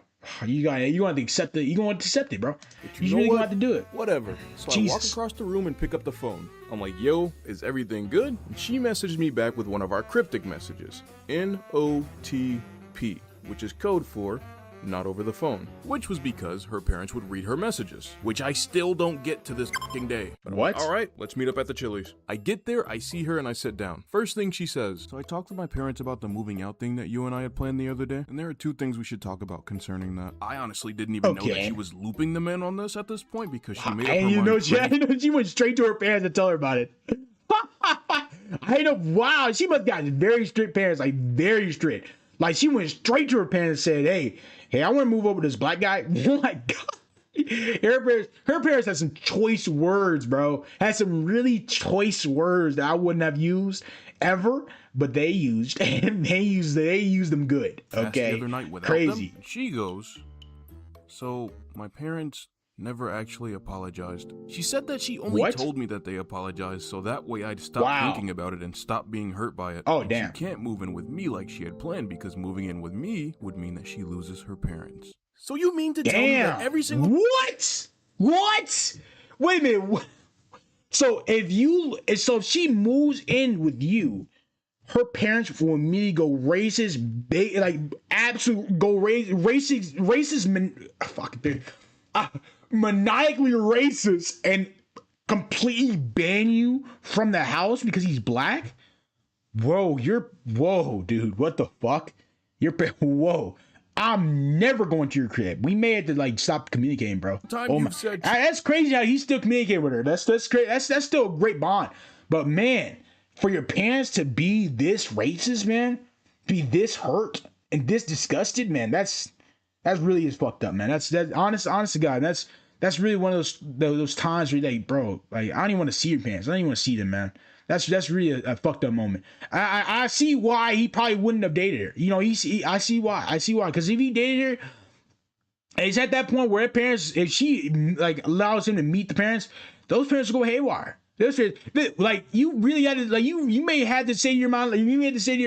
You got to accept it. You going to accept it, bro. You really want to do it. Whatever. So I walk across the room and pick up the phone. I'm like, "Yo, is everything good?" And she messaged me back with one of our cryptic messages, NOTP, which is code for not over the phone, which was because her parents would read her messages, which I still don't get to this fucking day. But what? All right, let's meet up at the Chili's. I get there, I see her, and I sit down. First thing she says, "So I talked to my parents about the moving out thing that you and I had planned the other day, and there are 2 things we should talk about concerning that." I honestly didn't even know that she was looping them in on this at this point because she made up her mind. She went straight to her parents to tell her about it. I know. Wow, she must have got very strict parents, like very strict. Like she went straight to her parents and said, "Hey, I want to move over to this black guy." Oh my God. Her parents had some choice words, bro. Had some really choice words that I wouldn't have used ever, but they used, and they used them good. Okay. The other night without crazy. Them, she goes, "So my parents never actually apologized." She said that she only told me that they apologized so that way I'd stop thinking about it and stop being hurt by it. Oh, and damn. She can't move in with me like she had planned because moving in with me would mean that she loses her parents. So you mean to tell me that every single... What? Wait a minute. So if she moves in with you, her parents will immediately go racist, maniacally racist and completely ban you from the house because he's black? Whoa, dude, what the fuck? Whoa. I'm never going to your crib. We may have to stop communicating, bro. That's crazy how he's still communicating with her. That's great. That's still a great bond. But man, for your parents to be this racist, man, be this hurt and this disgusted, man, that's really is fucked up, man. That's honest to God. That's really one of those times where you're like, bro, like I don't even want to see your parents. I don't even want to see them, man. That's really a fucked up moment. I see why he probably wouldn't have dated her. I see why. Because if he dated her, it's at that point where her parents, if she allows him to meet the parents, those parents will go haywire. You really had to you may have to say to your mom, you may have to say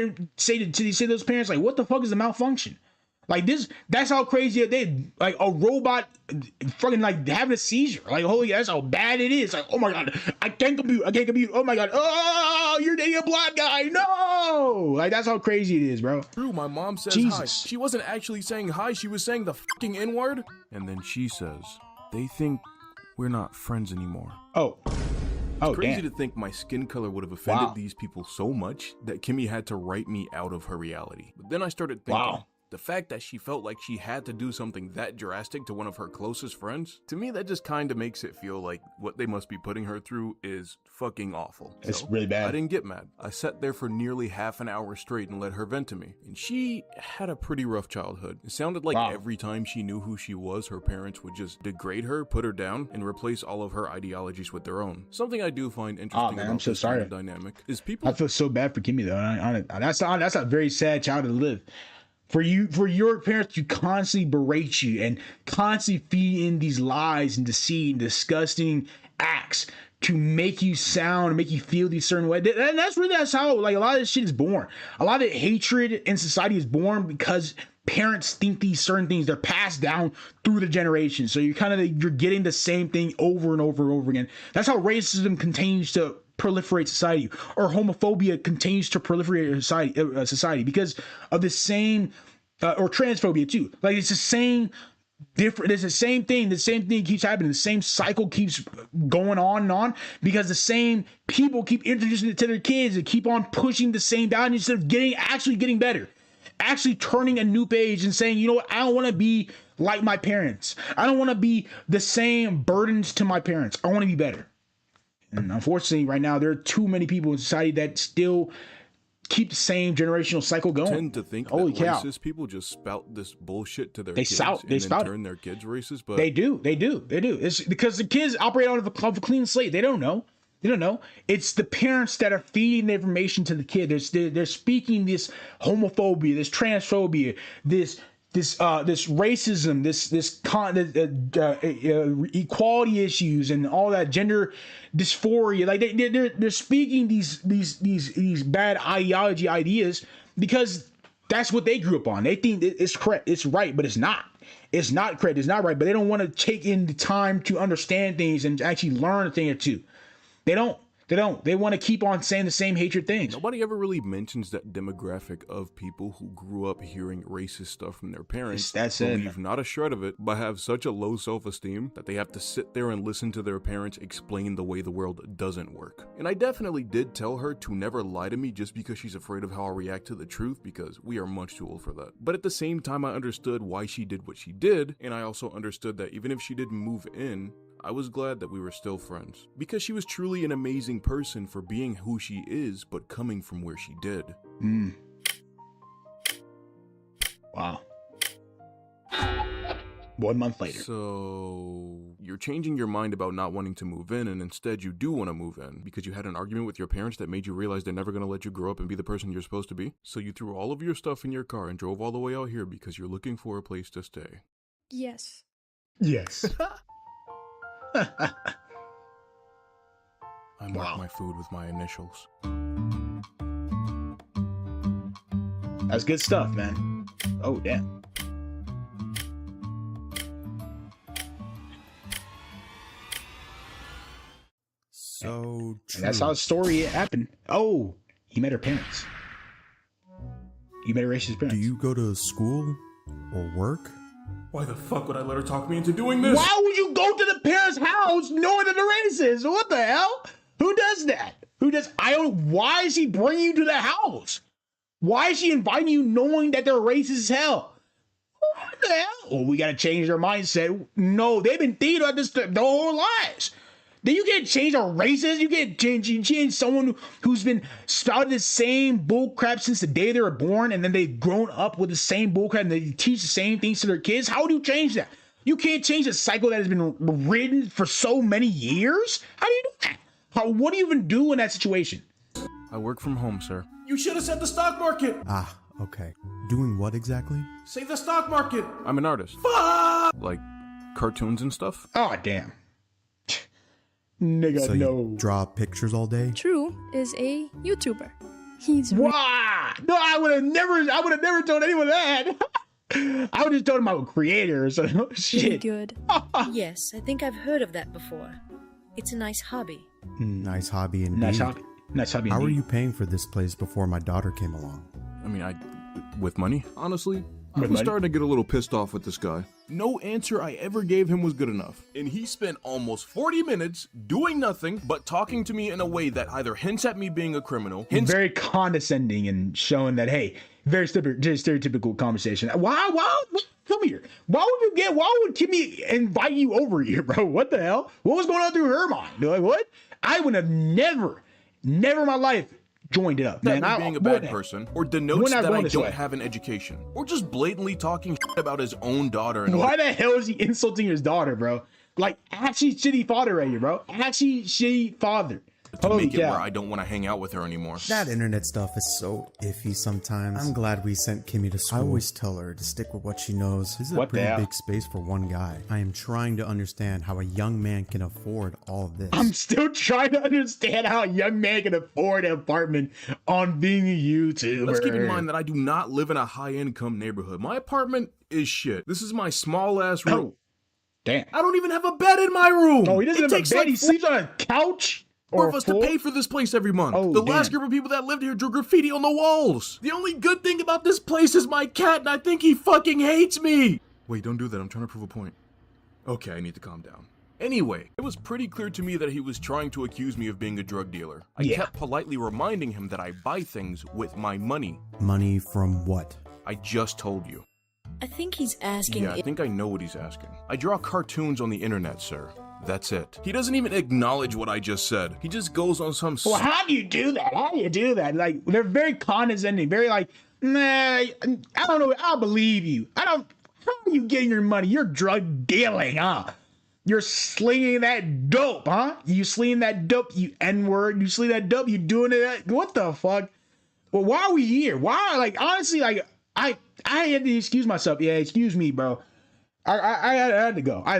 to those parents, like, what the fuck is the malfunction? Like this, that's how crazy they a robot fucking having a seizure. Like, holy, that's how bad it is. Like, oh my God, I can't compute. Oh my God, oh, you're dating a black guy. No, that's how crazy it is, bro. True, my mom says hi. She wasn't actually saying hi. She was saying the fucking N-word. And then she says, "They think we're not friends anymore." It's crazy to think my skin color would have offended these people so much that Kimmy had to write me out of her reality. But then I started thinking, the fact that she felt like she had to do something that drastic to one of her closest friends, to me that just kind of makes it feel like what they must be putting her through is fucking awful. It's really bad. I didn't get mad. I sat there for nearly half an hour straight and let her vent to me. And she had a pretty rough childhood. It sounded like every time she knew who she was, her parents would just degrade her, put her down, and replace all of her ideologies with their own. Something I do find interesting about this kind of dynamic is people... I feel so bad for Kimmy though. That's a very sad childhood to live. For your parents to constantly berate you and constantly feed in these lies and deceit and disgusting acts to make you sound and make you feel these certain ways. And that's how a lot of this shit is born. A lot of hatred in society is born because parents think these certain things. They're passed down through the generations. So you're getting the same thing over and over and over again. That's how racism continues to proliferate society, or homophobia continues to proliferate society because of the same, or transphobia too. Like it's the same. Different. It's the same thing. The same thing keeps happening. The same cycle keeps going on and on because the same people keep introducing it to their kids and keep on pushing the same down instead of actually getting better, actually turning a new page and saying, you know what, I don't want to be like my parents. I don't want to be the same burdens to my parents. I want to be better. And unfortunately, right now there are too many people in society that still keep the same generational cycle going. I tend to think that racist people just spout this bullshit to their kids and turn their kids racist, but they do. It's because the kids operate out of a clean slate. They don't know. It's the parents that are feeding the information to the kid. They're speaking this homophobia, this transphobia, this racism, this equality issues, and all that gender dysphoria. Like they're speaking these bad ideology ideas because that's what they grew up on. They think it's correct, it's right, but it's not. It's not correct, it's not right. But they don't want to take in the time to understand things and actually learn a thing or two. They don't. They want to keep on saying the same hatred things. Nobody ever really mentions that demographic of people who grew up hearing racist stuff from their parents, believe not a shred of it, but have such a low self-esteem that they have to sit there and listen to their parents explain the way the world doesn't work. And I definitely did tell her to never lie to me just because she's afraid of how I react to the truth, because we are much too old for that. But at the same time, I understood why she did what she did, and I also understood that even if she didn't move in, I was glad that we were still friends, because she was truly an amazing person for being who she is, but coming from where she did. Wow. 1 month later. So you're changing your mind about not wanting to move in, and instead you do want to move in because you had an argument with your parents that made you realize they're never going to let you grow up and be the person you're supposed to be. So you threw all of your stuff in your car and drove all the way out here because you're looking for a place to stay. Yes. I mark my food with my initials. That's good stuff, man. Oh, damn. So true. And that's how the story happened. Oh, he met her parents. You met a racist parents. Do you go to school or work? Why the fuck would I let her talk me into doing this? Why would you go to the parents' house knowing that they're racist? What the hell? Who does that? Why is she bringing you to the house? Why is she inviting you knowing that they're racist as hell? What the hell? Well, we gotta change their mindset. No, they've been thinking about this their whole lives. Then you can't change a racist. You can't change someone who's been spouting the same bullcrap since the day they were born, and then they've grown up with the same bullcrap and they teach the same things to their kids. How do you change that? You can't change a cycle that has been written for so many years. How do you do that? What do you even do in that situation? I work from home, sir. You should have said the stock market. Ah, okay. Doing what exactly? Say the stock market. I'm an artist. Fuck! Like cartoons and stuff. Oh, damn. Nigga, so no. You draw pictures all day? True is a YouTuber. He's wow. No, I would have never told anyone that. I would have told him I'm a creator or something. Shit. Good. Yes, I think I've heard of that before. It's a nice hobby. Nice hobby indeed. Nice hobby indeed. How are you paying for this place before my daughter came along? I mean, with money, honestly. I was starting to get a little pissed off with this guy. No answer I ever gave him was good enough. And he spent almost 40 minutes doing nothing but talking to me in a way that either hints at me being a criminal, very condescending and showing that, hey, very stereotypical conversation. Why? Come here. Why would Kimmy invite you over here, bro? What the hell? What was going on through her mind? Like, what? I would have never in my life joined it up, man. Being a bad person, or denotes that I don't have an education, or just blatantly talking shit about his own daughter. Why the hell is he insulting his daughter, bro? Like, actually shitty father right here, bro. Actually shitty father. to make it where I don't want to hang out with her anymore. That internet stuff is so iffy sometimes. I'm glad we sent Kimmy to school. I always tell her to stick with what she knows. This is a pretty big space for one guy. I am trying to understand how a young man can afford all of this. I'm still trying to understand how a young man can afford an apartment on being a YouTuber. Let's keep in mind that I do not live in a high-income neighborhood. My apartment is shit. This is my small-ass room. Oh, damn. I don't even have a bed in my room. Oh, he doesn't have a bed. Like he sleeps on a couch? Or of us to pay for this place every month. The last group of people that lived here drew graffiti on the walls. The only good thing about this place is my cat, and I think he fucking hates me. Wait, don't do that. I'm trying to prove a point. Okay, I need to calm down. Anyway, it was pretty clear to me that he was trying to accuse me of being a drug dealer. I kept politely reminding him that I buy things with my money. Money from what? I just told you. I think he's asking. Yeah, I think I know what he's asking. I draw cartoons on the internet, sir. That's it. He doesn't even acknowledge what I just said. He just goes on some... Well, how do you do that? How do you do that? Like, they're very condescending, very like, nah, I don't know, I'll believe you. How are you getting your money? You're drug dealing, huh? You're slinging that dope, huh? You slinging that dope, you N-word. You sling that dope, you doing it. What the fuck? Well, why are we here? Why? Like, honestly, like, I had to excuse myself. Yeah, excuse me, bro. I had to go. I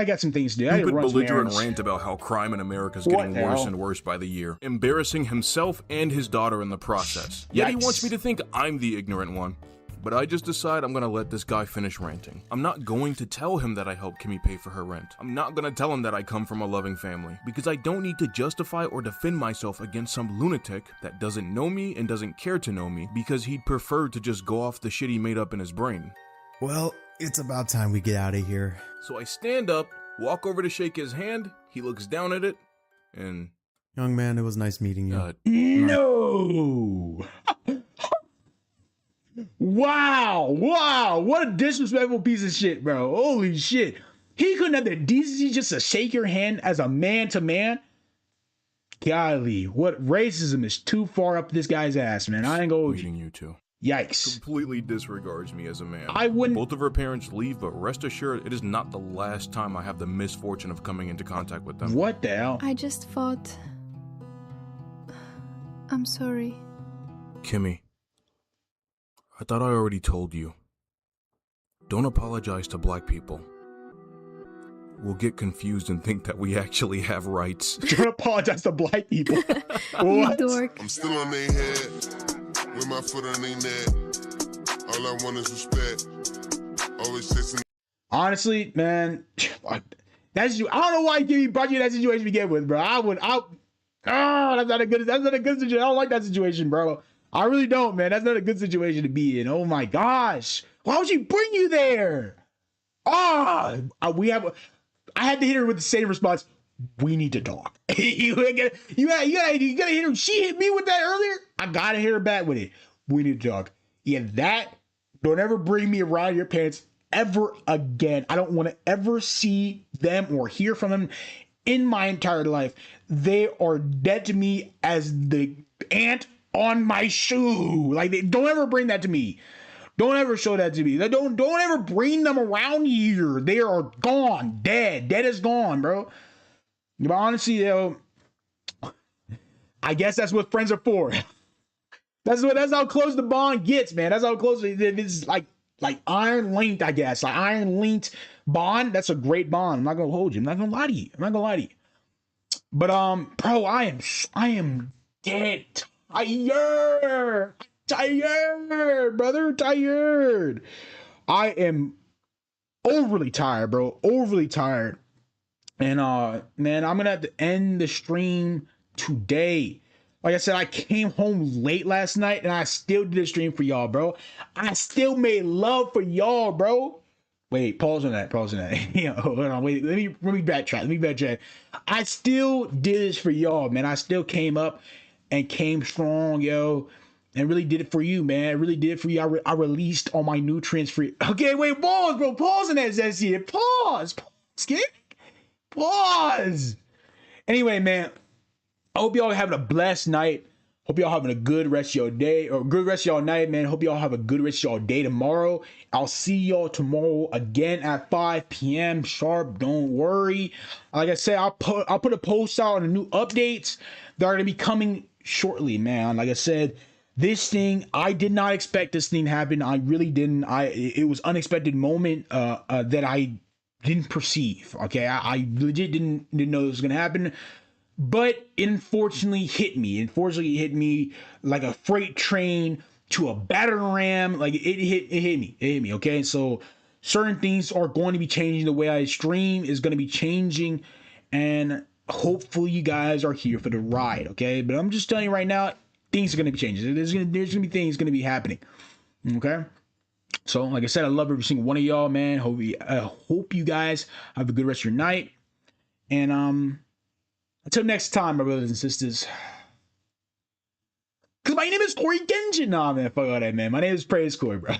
got some things to do. I had to run belligerent rant about how crime in America is getting worse and worse by the year, embarrassing himself and his daughter in the process. Yet he wants me to think I'm the ignorant one. But I just decide I'm gonna let this guy finish ranting. I'm not going to tell him that I helped Kimmy pay for her rent. I'm not gonna tell him that I come from a loving family, because I don't need to justify or defend myself against some lunatic that doesn't know me and doesn't care to know me because he'd prefer to just go off the shit he made up in his brain. Well, it's about time we get out of here. So I stand up, walk over to shake his hand, he looks down at it, and... Young man, it was nice meeting you. No! Wow, what a disrespectful piece of shit, bro. Holy shit. He couldn't have the decency just to shake your hand as a man to man? Golly, what racism is too far up this guy's ass, man. I ain't gonna hold you too. Yikes. Completely disregards me as a man. I wouldn't... Both of her parents leave, but rest assured, it is not the last time I have the misfortune of coming into contact with them. What the hell? I just thought... I'm sorry. Kimmy, I thought I already told you. Don't apologize to black people. We'll get confused and think that we actually have rights. Don't apologize to black people. What? Dork. I'm still on their head. With my foot on their neck. All I want is respect. Always chasing. Honestly, man, that's you. I don't know why Kimmy brought you in that situation to begin with, bro. That's not a good situation. I don't like that situation, bro. I really don't, man. That's not a good situation to be in. Oh my gosh. Why would she bring you there? I had to hit her with the same response. We need to talk. you gotta hit her. She hit me with that earlier. I gotta hit her back with it. We need to talk. Yeah, don't ever bring me around your parents ever again. I don't want to ever see them or hear from them in my entire life. They are dead to me as the ant on my shoe. Like, don't ever bring that to me. Don't ever show that to me. Don't ever bring them around here. They are gone. Dead is gone, bro. But honestly, though, I guess that's what friends are for. That's how close the bond gets, man. That's how close it's like iron linked, I guess. Like iron linked bond. That's a great bond. I'm not gonna hold you. I'm not gonna lie to you. But bro, I am dead tired, brother, tired. I am overly tired, bro. Overly tired. And man, I'm gonna have to end the stream today. Like I said, I came home late last night and I still did a stream for y'all, bro. I still made love for y'all, bro. Wait, pause on that. Yeah, hold on, wait, let me backtrack. I still did this for y'all, man. I still came up and came strong, yo. And really did it for you, man. I really did it for you. I released all my nutrients for you. Okay, wait, pause, bro. Pause on that, Zessie. Pause, skip. Pause. Anyway, man, I hope y'all having a blessed night. Hope y'all having a good rest of your day or good rest of y'all night, man. Hope y'all have a good rest of y'all day tomorrow. I'll see y'all tomorrow again at 5 p.m. sharp. Don't worry. Like I said, I'll put a post out on the new updates that are gonna be coming shortly, man. Like I said, this thing, I did not expect this thing to happen. I really didn't. It was unexpected moment that I didn't perceive. Okay, I legit didn't know this was gonna happen. But it unfortunately hit me. Unfortunately, it hit me like a freight train to a battering ram. Like it hit me. Okay, so certain things are going to be changing. The way I stream is going to be changing, and hopefully you guys are here for the ride. Okay, but I'm just telling you right now, things are going to be changing. There's gonna be things going to be happening. Okay. So, like I said, I love every single one of y'all, man. Hope you guys have a good rest of your night, and until next time, my brothers and sisters. Because my name is Corey Genjin. Nah, man, fuck all that, man. My name is PraiseKoi, bro.